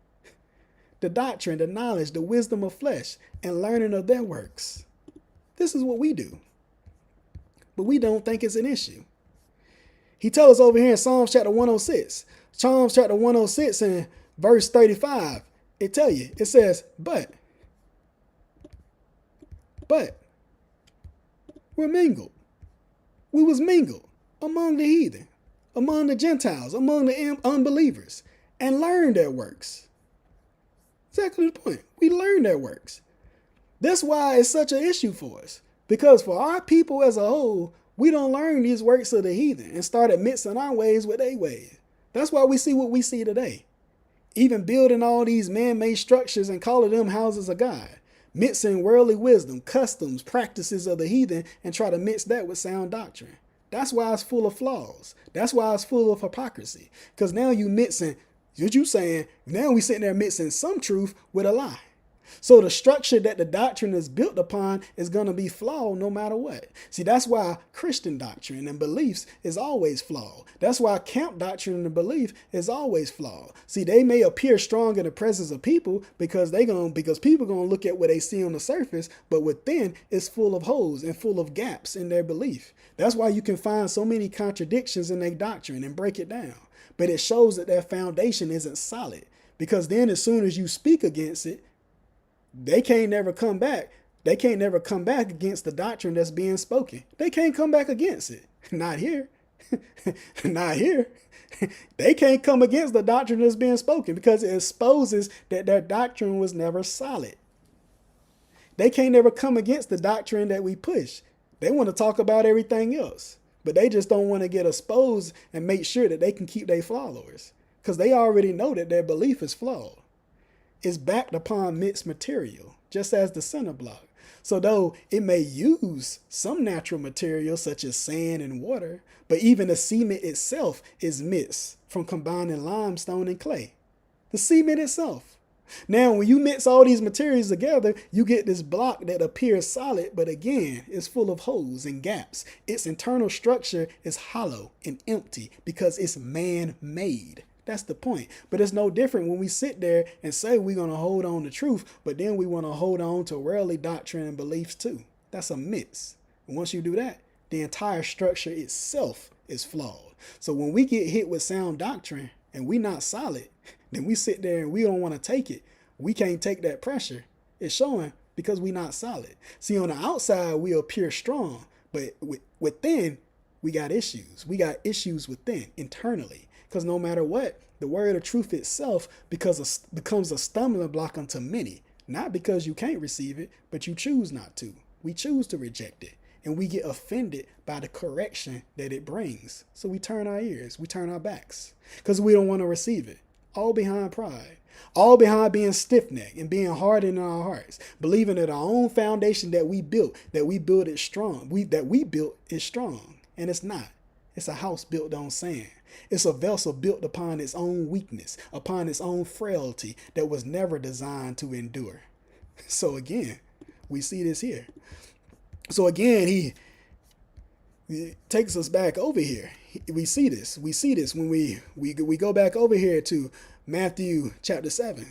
The doctrine, the knowledge, the wisdom of flesh, and learning of their works. This is what we do. But we don't think it's an issue. He tells us over here in Psalms chapter 106. Psalms chapter 106 and verse 35. It tell you, it says, but we're mingled. We was mingled among the heathen, among the Gentiles, among the unbelievers, and learned their works. Exactly the point. We learned their works. That's why it's such an issue for us. Because for our people as a whole, we don't learn these works of the heathen and started mixing our ways with their ways. That's why we see what we see today. Even building all these man-made structures and calling them houses of God. Mixing worldly wisdom, customs, practices of the heathen, and try to mix that with sound doctrine. That's why it's full of flaws. That's why it's full of hypocrisy. Because now you mixing, what you saying, now we sitting there mixing some truth with a lie. So the structure that the doctrine is built upon is going to be flawed no matter what. See, that's why Christian doctrine and beliefs is always flawed. That's why camp doctrine and belief is always flawed. See, they may appear strong in the presence of people because people going to look at what they see on the surface, but within it's full of holes and full of gaps in their belief. That's why you can find so many contradictions in their doctrine and break it down. But it shows that their foundation isn't solid, because then as soon as you speak against it, they can't never come back. They can't never come back against the doctrine that's being spoken. They can't come back against it. Not here. Not here. They can't come against the doctrine that's being spoken because it exposes that their doctrine was never solid. They can't never come against the doctrine that we push. They want to talk about everything else, but they just don't want to get exposed and make sure that they can keep their followers because they already know that their belief is flawed. Is backed upon mixed material, just as the center block. So though it may use some natural materials such as sand and water, but even the cement itself is mixed from combining limestone and clay. The cement itself. Now, when you mix all these materials together, you get this block that appears solid, but again, is full of holes and gaps. Its internal structure is hollow and empty because it's man-made. That's the point. But it's no different when we sit there and say we're going to hold on to truth, but then we want to hold on to worldly doctrine and beliefs too. That's a mix. And once you do that, the entire structure itself is flawed. So when we get hit with sound doctrine and we not solid, then we sit there and we don't want to take it. We can't take that pressure. It's showing because we not solid. See, on the outside, we appear strong, but within, we got issues. We got issues within, internally. Because no matter what, the word of truth itself becomes a stumbling block unto many. Not because you can't receive it, but you choose not to. We choose to reject it. And we get offended by the correction that it brings. So we turn our ears, we turn our backs. Because we don't want to receive it. All behind pride. All behind being stiff-necked and being hardened in our hearts. Believing that our own foundation that we built is strong. That we built is strong. And it's not. It's a house built on sand. It's a vessel built upon its own weakness, upon its own frailty that was never designed to endure. So again, we see this here. So again, he takes us back over here. We see this when we go back over here to Matthew chapter 7.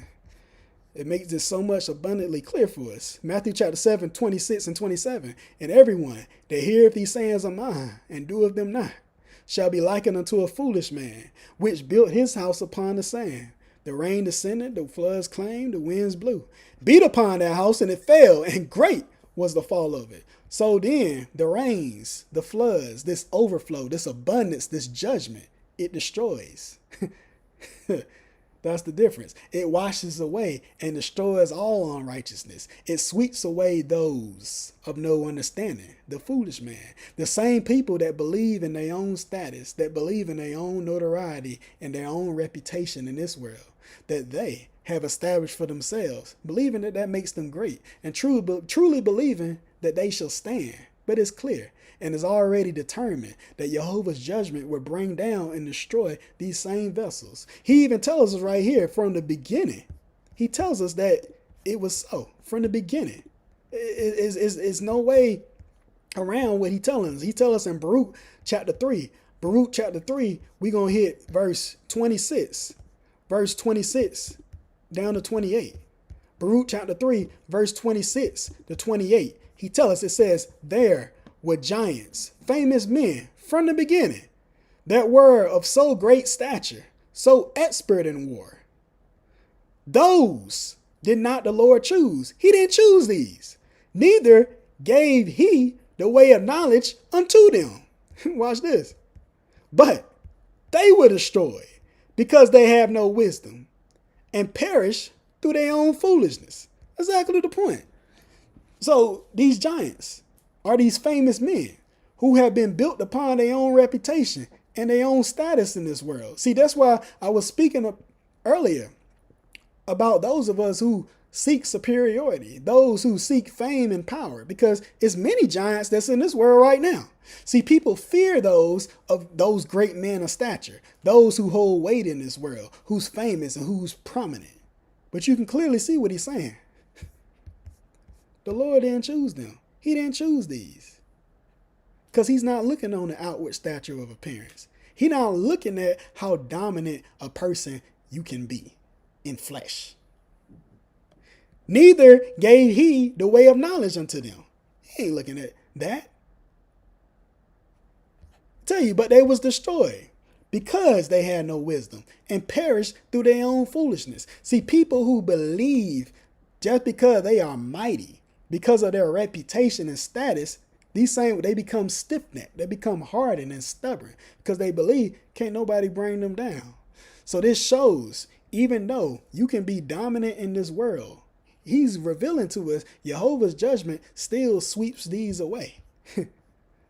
It makes this so much abundantly clear for us. Matthew chapter 7, 26 and 27. And everyone that heareth these sayings of mine and doeth them not shall be likened unto a foolish man, which built his house upon the sand. The rain descended, the floods came, the winds blew, beat upon that house, and it fell, and great was the fall of it. So then, the rains, the floods, this overflow, this abundance, this judgment, it destroys. That's the difference. It washes away and destroys all unrighteousness. It sweeps away those of no understanding, the foolish man. The same people that believe in their own status, that believe in their own notoriety and their own reputation in this world, that they have established for themselves, believing that that makes them great, and truly believing that they shall stand. But it's clear and is already determined that Jehovah's judgment will bring down and destroy these same vessels. He even tells us right here from the beginning. He tells us that it was so from the beginning. It's no way around what he tells us. He tells us in Baruch chapter 3. Baruch chapter 3, we're going to hit verse 26. Verse 26 down to 28. Baruch chapter 3, verse 26 to 28. He tells us, it says, there were giants, famous men from the beginning, that were of so great stature, so expert in war. Those did not the Lord choose. He didn't choose these. Neither gave he the way of knowledge unto them. Watch this. But they were destroyed because they have no wisdom and perish through their own foolishness. Exactly the point. So these giants are these famous men who have been built upon their own reputation and their own status in this world. See, that's why I was speaking earlier about those of us who seek superiority, those who seek fame and power, because it's many giants that's in this world right now. See, people fear those great men of stature, those who hold weight in this world, who's famous and who's prominent. But you can clearly see what he's saying. The Lord didn't choose them. He didn't choose these. Because he's not looking on the outward stature of appearance. He's not looking at how dominant a person you can be in flesh. Neither gave he the way of knowledge unto them. He ain't looking at that. I tell you, but they was destroyed because they had no wisdom and perished through their own foolishness. See, people who believe just because they are mighty, because of their reputation and status, they become stiff-necked. They become hardened and stubborn because they believe can't nobody bring them down. So this shows, even though you can be dominant in this world, he's revealing to us Jehovah's judgment still sweeps these away.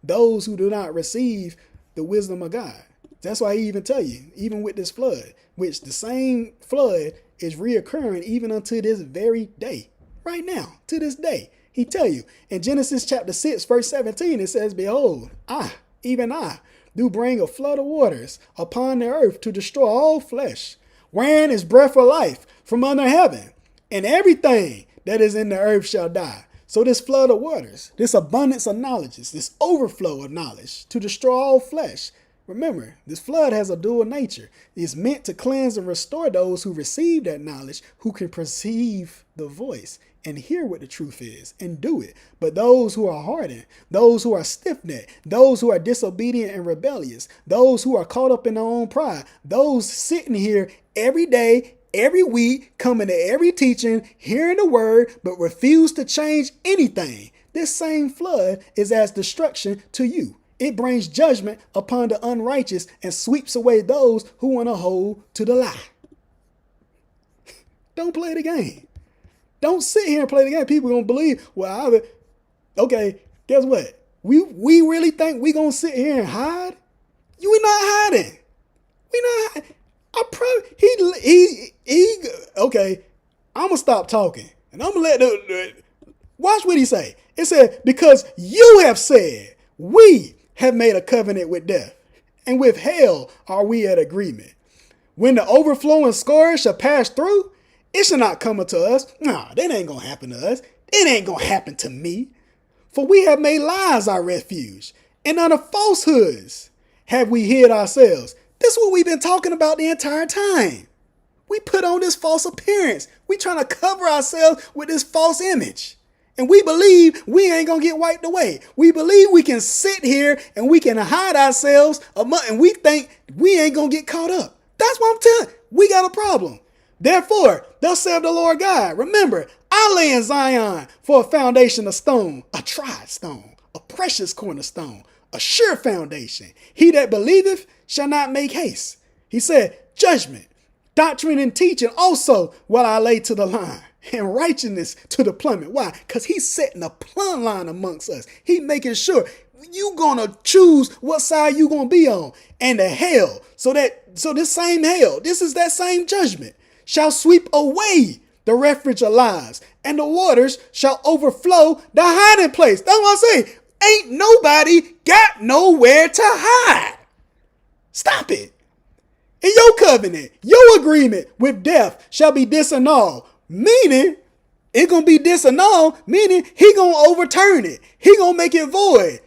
Those who do not receive the wisdom of God. That's why he even tell you, even with this flood, which the same flood is reoccurring even unto this very day. Right now, to this day, He tell you in Genesis chapter 6, verse 17, it says, behold, even I, do bring a flood of waters upon the earth to destroy all flesh, wherein is breath of life from under heaven, and everything that is in the earth shall die. So this flood of waters, this abundance of knowledge, this overflow of knowledge to destroy all flesh. Remember, this flood has a dual nature. It's meant to cleanse and restore those who receive that knowledge, who can perceive the voice and hear what the truth is and do it. But those who are hardened, those who are stiff-necked, those who are disobedient and rebellious, those who are caught up in their own pride, those sitting here every day, every week, coming to every teaching, hearing the word, but refuse to change anything. This same flood is as destruction to you. It brings judgment upon the unrighteous and sweeps away those who want to hold to the lie. Don't play the game. Don't sit here and play the game. People are going to believe, well, okay, guess what? We really think we going to sit here and hide? We not hiding. We not hiding. Okay, I'm going to stop talking. And I'm going to let watch what he say. It said, because you have said, we have made a covenant with death, and with hell are we at agreement. When the overflowing scourge shall pass through, it shall not come unto us. Nah, that ain't going to happen to us. It ain't going to happen to me. For we have made lies our refuge, and under falsehoods have we hid ourselves. This is what we've been talking about the entire time. We put on this false appearance. We trying to cover ourselves with this false image. And we believe we ain't going to get wiped away. We believe we can sit here and we can hide ourselves and we think we ain't going to get caught up. That's what I'm telling you. We got a problem. Therefore, thus saith the Lord God. Remember, I lay in Zion for a foundation of stone, a tried stone, a precious cornerstone, a sure foundation. He that believeth shall not make haste. He said, judgment, doctrine, and teaching also will I lay to the line, and righteousness to the plummet. Why? Because he's setting a plumb line amongst us. He making sure you gonna choose what side you gonna be on. And the hell, so this same hell, this is that same judgment, shall sweep away the refuge of lies, and the waters shall overflow the hiding place. That's what I say. Ain't nobody got nowhere to hide. Stop it. In your covenant, your agreement with death shall be disannulled. Meaning, it's going to be disannulled, meaning he going to overturn it. He going to make it void.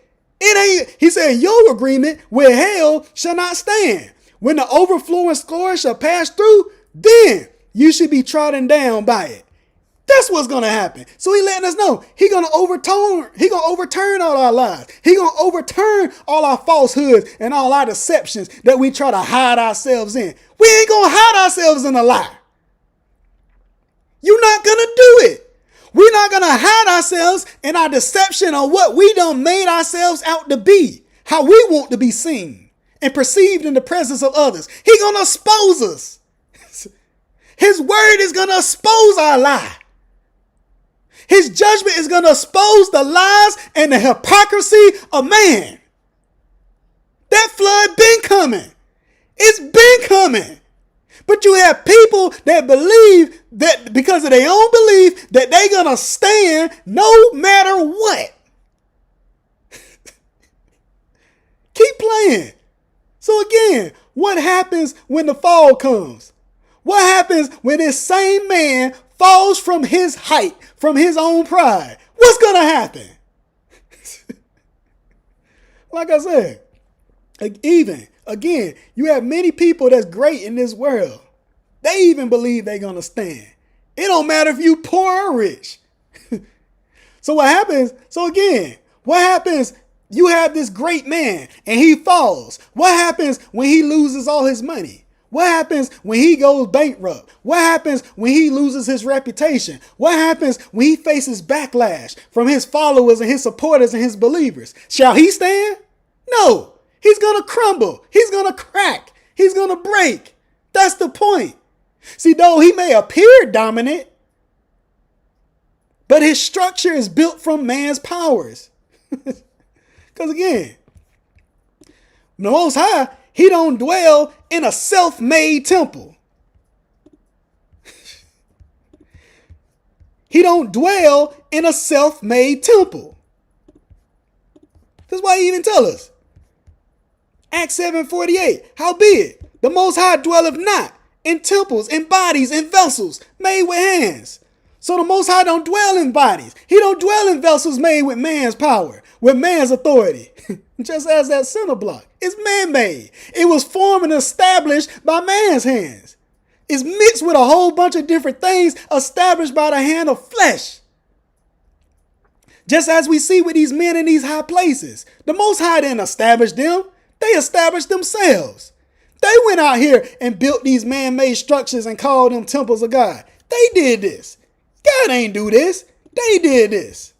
He said, your agreement with hell shall not stand. When the overflowing scourge shall pass through, then you should be trodden down by it. That's what's going to happen. So he letting us know he going to overturn all our lies. He going to overturn all our falsehoods and all our deceptions that we try to hide ourselves in. We ain't going to hide ourselves in a lie. You're not going to do it. We're not going to hide ourselves in our deception of what we done made ourselves out to be, how we want to be seen and perceived in the presence of others. He's going to expose us. His word is going to expose our lie. His judgment is going to expose the lies and the hypocrisy of man. That flood been coming. It's been coming. But you have people that believe that because of their own belief that they're going to stand no matter what. Keep playing. So again, what happens when the fall comes? What happens when this same man falls from his height, from his own pride? What's going to happen? Like I said, again, you have many people that's great in this world. They even believe they're going to stand. It don't matter if you poor or rich. So what happens? So again, what happens? You have this great man and he falls. What happens when he loses all his money? What happens when he goes bankrupt? What happens when he loses his reputation? What happens when he faces backlash from his followers and his supporters and his believers? Shall he stand? No. He's going to crumble. He's going to crack. He's going to break. That's the point. See, though he may appear dominant, but his structure is built from man's powers. Because again, the Most High, he don't dwell in a self-made temple. He don't dwell in a self-made temple. That's why he even tell us. Acts 7:48. Howbeit, the Most High dwelleth not in temples, in bodies, in vessels made with hands. So the Most High don't dwell in bodies. He don't dwell in vessels made with man's power, with man's authority. Just as that center block. It's man-made. It was formed and established by man's hands. It's mixed with a whole bunch of different things established by the hand of flesh. Just as we see with these men in these high places. The Most High didn't establish them. They established themselves. They went out here and built these man-made structures and called them temples of God. They did this. God ain't do this. They did this.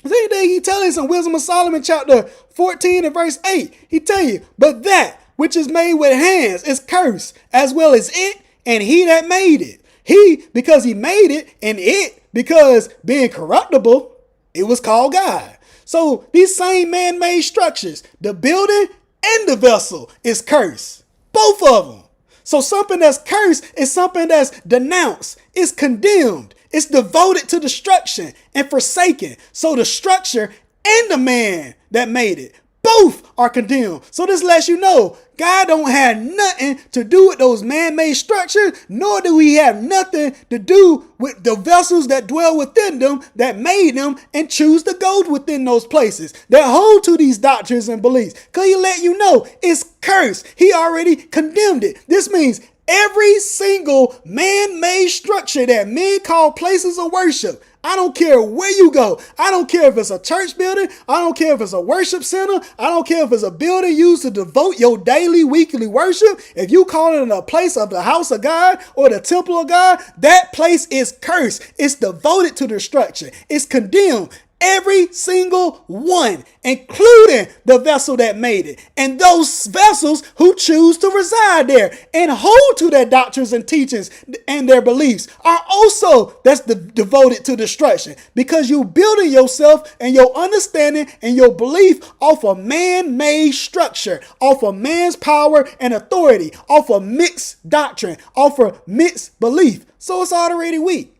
Same thing he tells us in Wisdom of Solomon chapter 14 and verse 8. He tell you, but that which is made with hands is cursed, as well as it and he that made it. He, because he made it, and it, because being corruptible, it was called God. So these same man-made structures, the building and the vessel is cursed. Both of them. So something that's cursed is something that's denounced. It's condemned. It's devoted to destruction and forsaken. So the structure and the man that made it, both are condemned. So this lets you know God don't have nothing to do with those man-made structures, nor do he have nothing to do with the vessels that dwell within them, that made them and choose to go within those places, that hold to these doctrines and beliefs. Because he let you know it's cursed. He already condemned it. This means every single man-made structure that men call places of worship, I don't care where you go. I don't care if it's a church building. I don't care if it's a worship center. I don't care if it's a building used to devote your daily, weekly worship. If you call it a place of the house of God or the temple of God, that place is cursed. It's devoted to destruction. It's condemned. Every single one, including the vessel that made it, and those vessels who choose to reside there and hold to their doctrines and teachings and their beliefs are also devoted to destruction, because you building yourself and your understanding and your belief off a man-made structure, off of man's power and authority, off of mixed doctrine, off of mixed belief. So it's already weak.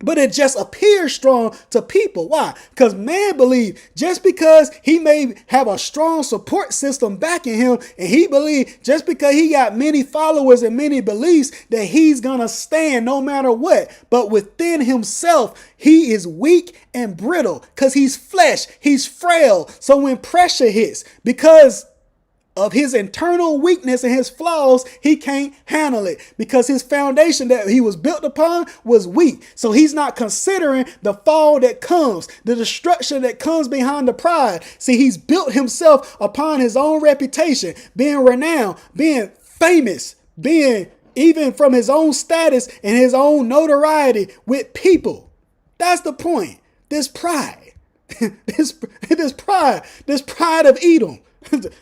But it just appears strong to people. Why? Because man believe just because he may have a strong support system backing him, and he believe just because he got many followers and many beliefs that he's going to stand no matter what. But within himself, he is weak and brittle because he's flesh. He's frail. So when pressure hits, because of his internal weakness and his flaws, he can't handle it because his foundation that he was built upon was weak. So he's not considering the fall that comes, the destruction that comes behind the pride. See, he's built himself upon his own reputation, being renowned, being famous, being even from his own status and his own notoriety with people. That's the point. This pride, this pride of Edom.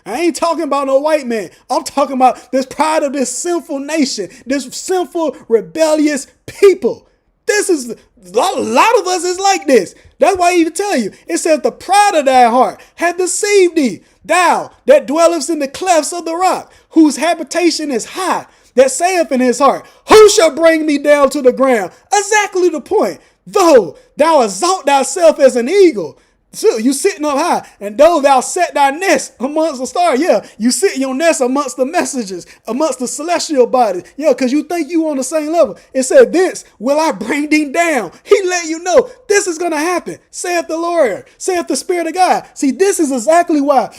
I ain't talking about no white man. I'm talking about this pride of this sinful nation, this sinful, rebellious people. This is a lot of us is like this. That's why I even tell you, it says the pride of thy heart hath deceived thee, thou that dwellest in the clefts of the rock, whose habitation is high, that saith in his heart, who shall bring me down to the ground? Exactly the point. Though thou exalt thyself as an eagle, so you sitting up high, and though thou set thy nest amongst the stars, yeah, you sit in your nest amongst the messengers, amongst the celestial bodies, yeah, because you think you on the same level. It said, this will I bring thee down. He let you know this is going to happen, saith the Lord, saith the Spirit of God. See, this is exactly why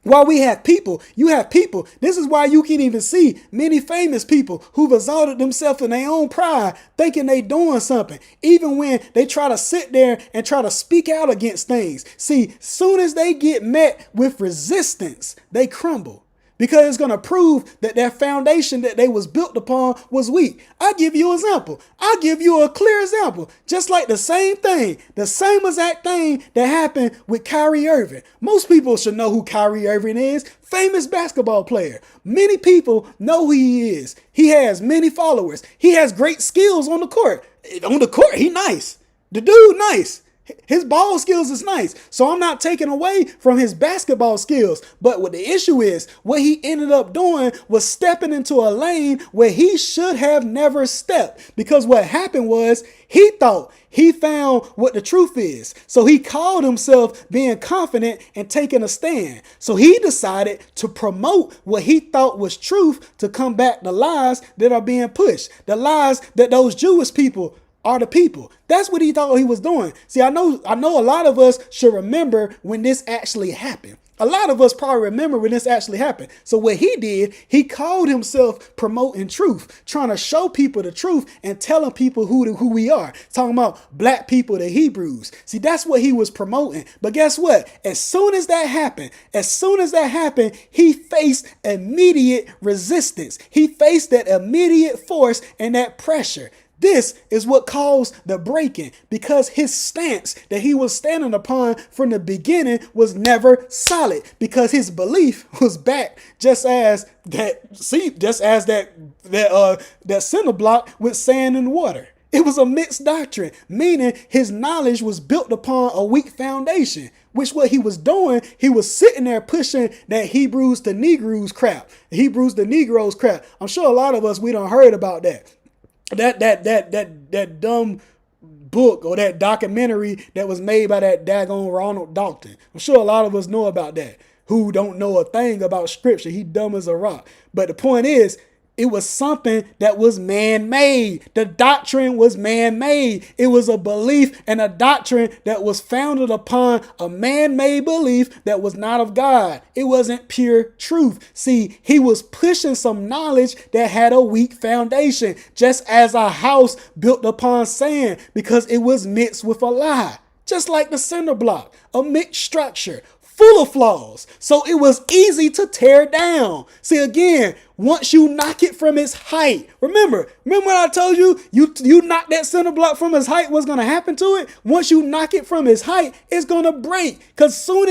we have people, you have people. This is why you can even see many famous people who've exalted themselves in their own pride, thinking they doing something, even when they try to sit there and try to speak out against things. See, soon as they get met with resistance, they crumble. Because it's going to prove that their foundation that they was built upon was weak. I'll give you an example. I'll give you a clear example. Just like the same thing, the same exact thing that happened with Kyrie Irving. Most people should know who Kyrie Irving is. Famous basketball player. Many people know who he is. He has many followers. He has great skills on the court. On the court, he nice. The dude nice. His ball skills is nice. So I'm not taking away from his basketball skills. But what the issue is, what he ended up doing was stepping into a lane where he should have never stepped. Because what happened was he thought he found what the truth is. So he called himself being confident and taking a stand. So he decided to promote what he thought was truth to combat the lies that are being pushed. The lies that those Jewish people are the people. That's what he thought he was doing. See, I know a lot of us should remember when this actually happened. A lot of us probably remember when this actually happened. So what he did, he called himself promoting truth, trying to show people the truth and telling people who we are. Talking about black people, the Hebrews. See, that's what he was promoting. But guess what? As soon as that happened, he faced immediate resistance. He faced that immediate force and that pressure. This is what caused the breaking, because his stance that he was standing upon from the beginning was never solid, because his belief was backed just as that cinder block with sand and water. It was a mixed doctrine, meaning his knowledge was built upon a weak foundation, which what he was doing, he was sitting there pushing that Hebrews to Negroes crap, Hebrews to Negroes crap. I'm sure a lot of us, we done heard about that. That dumb book or that documentary that was made by that daggone Ronald Dalton. I'm sure a lot of us know about that, who don't know a thing about scripture. He dumb as a rock. But the point is, it was something that was man-made. The doctrine was man-made. It was a belief and a doctrine that was founded upon a man-made belief that was not of God. It wasn't pure truth. See, he was pushing some knowledge that had a weak foundation, just as a house built upon sand, because it was mixed with a lie. Just like the cinder block, a mixed structure, full of flaws. So it was easy to tear down. See, again, once you knock it from its height, remember what I told you? You knock that cinder block from its height, what's going to happen to it? Once you knock it from its height, it's going to break. Because as soon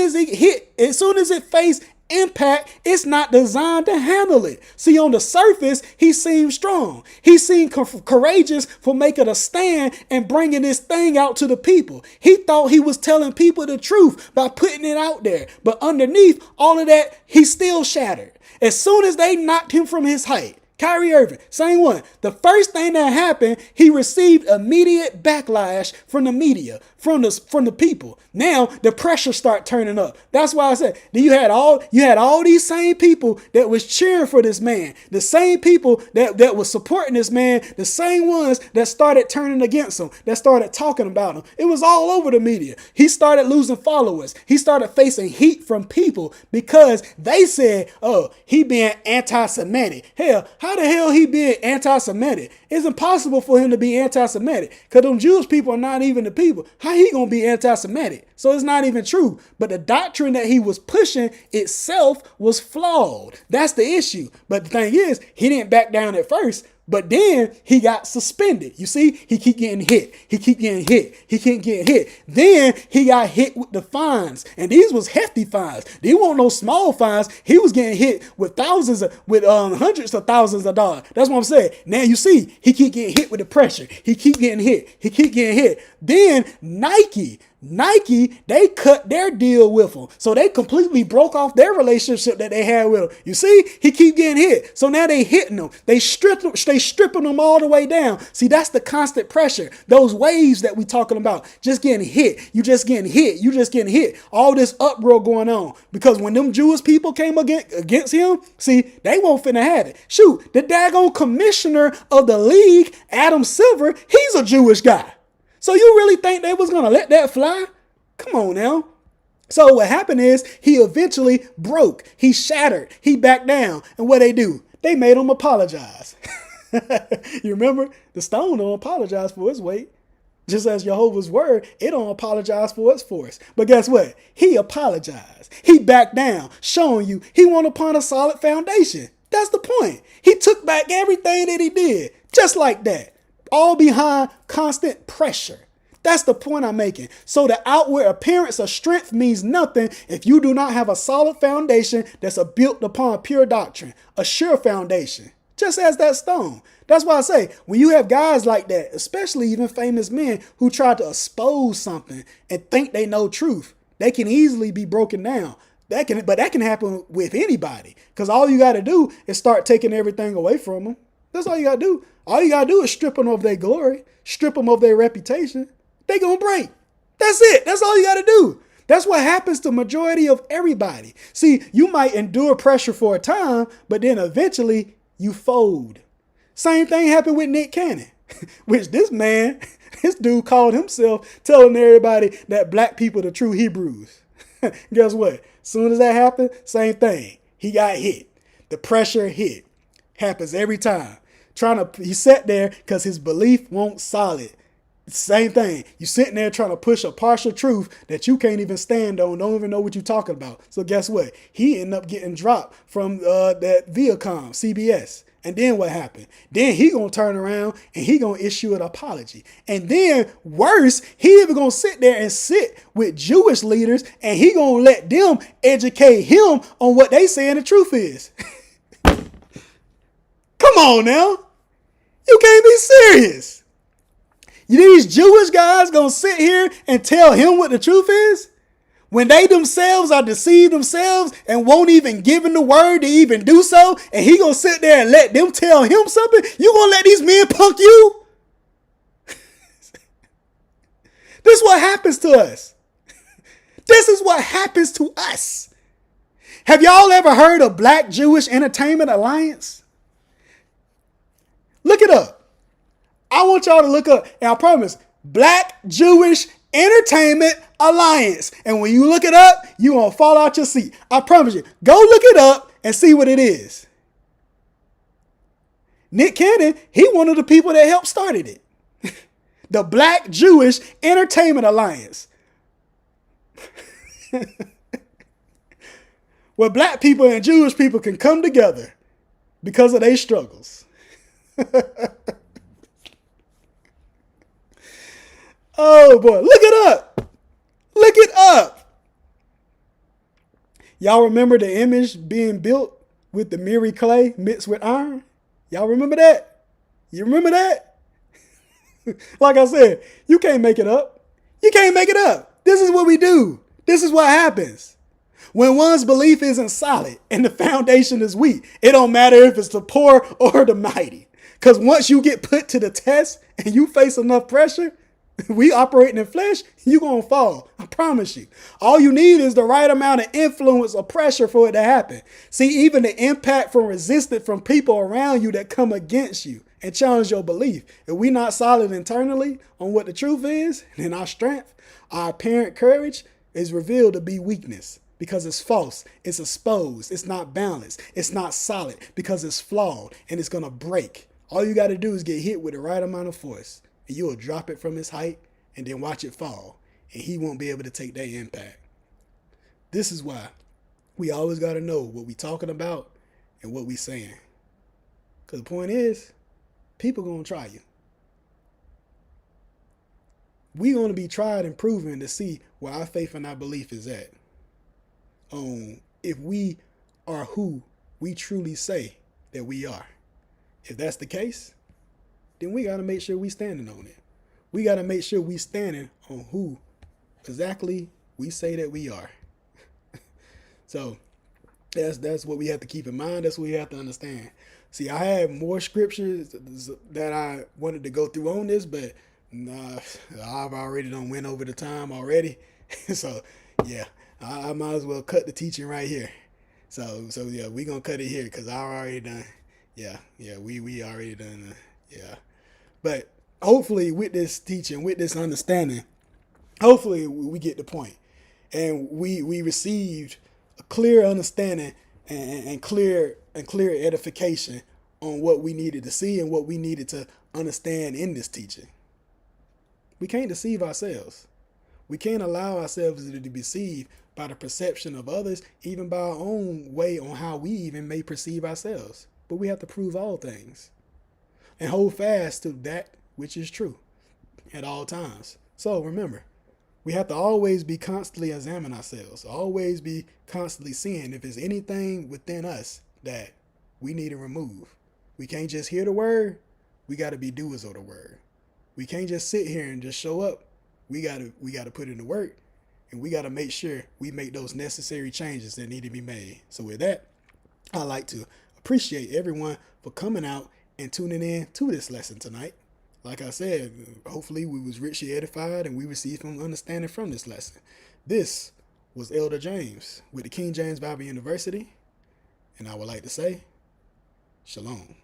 as it faced impact, it's not designed to handle it. See, on the surface, he seemed strong. He seemed courageous for making a stand and bringing this thing out to the people. He thought he was telling people the truth by putting it out there. But underneath all of that, he still shattered. As soon as they knocked him from his height, Kyrie Irving, same one. The first thing that happened, he received immediate backlash from the media, from the people. Now the pressure start turning up. That's why I said you had all these same people that was cheering for this man, the same people that was supporting this man, the same ones that started turning against him, that started talking about him. It was all over the media. He started losing followers. He started facing heat from people because they said, "Oh, he being anti-Semitic." Hell, how the hell he being anti-Semitic? It's impossible for him to be anti-Semitic because them Jewish people are not even the people. How he gonna be anti-Semitic? So it's not even true. But the doctrine that he was pushing itself was flawed. That's the issue. But the thing is, he didn't back down at first. But then he got suspended. You see, he keep getting hit. He keep getting hit. He keep getting hit. Then he got hit with the fines. And these was hefty fines. These weren't no small fines. He was getting hit with hundreds of thousands of dollars. That's what I'm saying. Now you see, he keep getting hit with the pressure. He keep getting hit. He keep getting hit. Then Nike, they cut their deal with him. So they completely broke off their relationship that they had with him. You see, he keep getting hit. So now they hitting him. They stripping him all the way down. See, that's the constant pressure. Those waves that we talking about, just getting hit. You just getting hit. You just getting hit. All this uproar going on. Because when them Jewish people came against him, see, they won't finna have it. Shoot, the daggone commissioner of the league, Adam Silver, he's a Jewish guy. So you really think they was going to let that fly? Come on now. So what happened is he eventually broke. He shattered. He backed down. And what they do? They made him apologize. You remember? The stone don't apologize for its weight. Just as Jehovah's word, it don't apologize for its force. But guess what? He apologized. He backed down, showing you he went upon a solid foundation. That's the point. He took back everything that he did. Just like that. All behind constant pressure. That's the point I'm making. So the outward appearance of strength means nothing if you do not have a solid foundation that's built upon pure doctrine, a sure foundation. just as that stone. That's why I say, when you have guys like that, especially even famous men who try to expose something and think they know truth, they can easily be broken down. But that can happen with anybody, because all you got to do is start taking everything away from them. That's all you got to do. All you got to do is strip them of their glory, strip them of their reputation. They going to break. That's it. That's all you got to do. That's what happens to majority of everybody. See, you might endure pressure for a time, but then eventually you fold. Same thing happened with Nick Cannon, which this dude called himself telling everybody that black people are the true Hebrews. Guess what? As soon as that happened, same thing. He got hit. The pressure hit. Happens every time. He sat there because his belief won't solid. Same thing. You sitting there trying to push a partial truth that you can't even stand on, don't even know what you're talking about. So guess what? He ended up getting dropped from that Viacom, CBS. And then what happened? Then he gonna turn around and he gonna issue an apology. And then worse, he even gonna sit there and sit with Jewish leaders and he gonna let them educate him on what they saying the truth is. Come on now. You can't be serious. These Jewish guys gonna sit here and tell him what the truth is? When they themselves are deceived themselves and won't even give him the word to even do so, and he gonna sit there and let them tell him something? You gonna let these men punk you? This is what happens to us. This is what happens to us. Have y'all ever heard of Black Jewish Entertainment Alliance? Look it up. I want y'all to look up, and I promise, Black Jewish Entertainment Alliance. And when you look it up, you're going to fall out your seat. I promise you. Go look it up and see what it is. Nick Cannon, he one of the people that helped started it. The Black Jewish Entertainment Alliance. Where black people and Jewish people can come together because of their struggles. Oh boy, look it up. Look it up. Y'all remember the image being built with the mirror clay mixed with iron? Y'all remember that? You remember that? Like I said, you can't make it up. You can't make it up. This is what we do. This is what happens. When one's belief isn't solid and the foundation is weak, it don't matter if it's the poor or the mighty. Because once you get put to the test and you face enough pressure, we operating in flesh, you're going to fall. I promise you. All you need is the right amount of influence or pressure for it to happen. See, even the impact from resistance from people around you that come against you and challenge your belief. If we not solid internally on what the truth is, then our strength, our apparent courage is revealed to be weakness because it's false. It's exposed. It's not balanced. It's not solid because it's flawed and it's going to break. All you got to do is get hit with the right amount of force. And you'll drop it from his height and then watch it fall. And he won't be able to take that impact. This is why we always got to know what we talking about and what we saying. Because the point is, people going to try you. We going to be tried and proven to see where our faith and our belief is at. If we are who we truly say that we are. If that's the case, then we got to make sure we standing on it. We got to make sure we standing on who exactly we say that we are. So that's what we have to keep in mind. That's what we have to understand. See, I have more scriptures that I wanted to go through on this, but I've already done went over the time already. So yeah, I might as well cut the teaching right here. So yeah, we gonna cut it here because I already done. Yeah, we already done. Yeah. But hopefully with this teaching, with this understanding, hopefully we get the point. And we received a clear understanding and clear edification on what we needed to see and what we needed to understand in this teaching. We can't deceive ourselves. We can't allow ourselves to be deceived by the perception of others, even by our own way on how we even may perceive ourselves. But we have to prove all things and hold fast to that which is true at all times. So remember, we have to always be constantly examine ourselves, always be constantly seeing if there's anything within us that we need to remove. We can't just hear the word. We got to be doers of the word. We can't just sit here and just show up. We gotta put in the work, and we gotta make sure we make those necessary changes that need to be made. So with that, I'd like to appreciate everyone for coming out and tuning in to this lesson tonight. Like I said, hopefully we was richly edified and we received some understanding from this lesson. This was Elder James with the King James Bible University, and I would like to say, Shalom.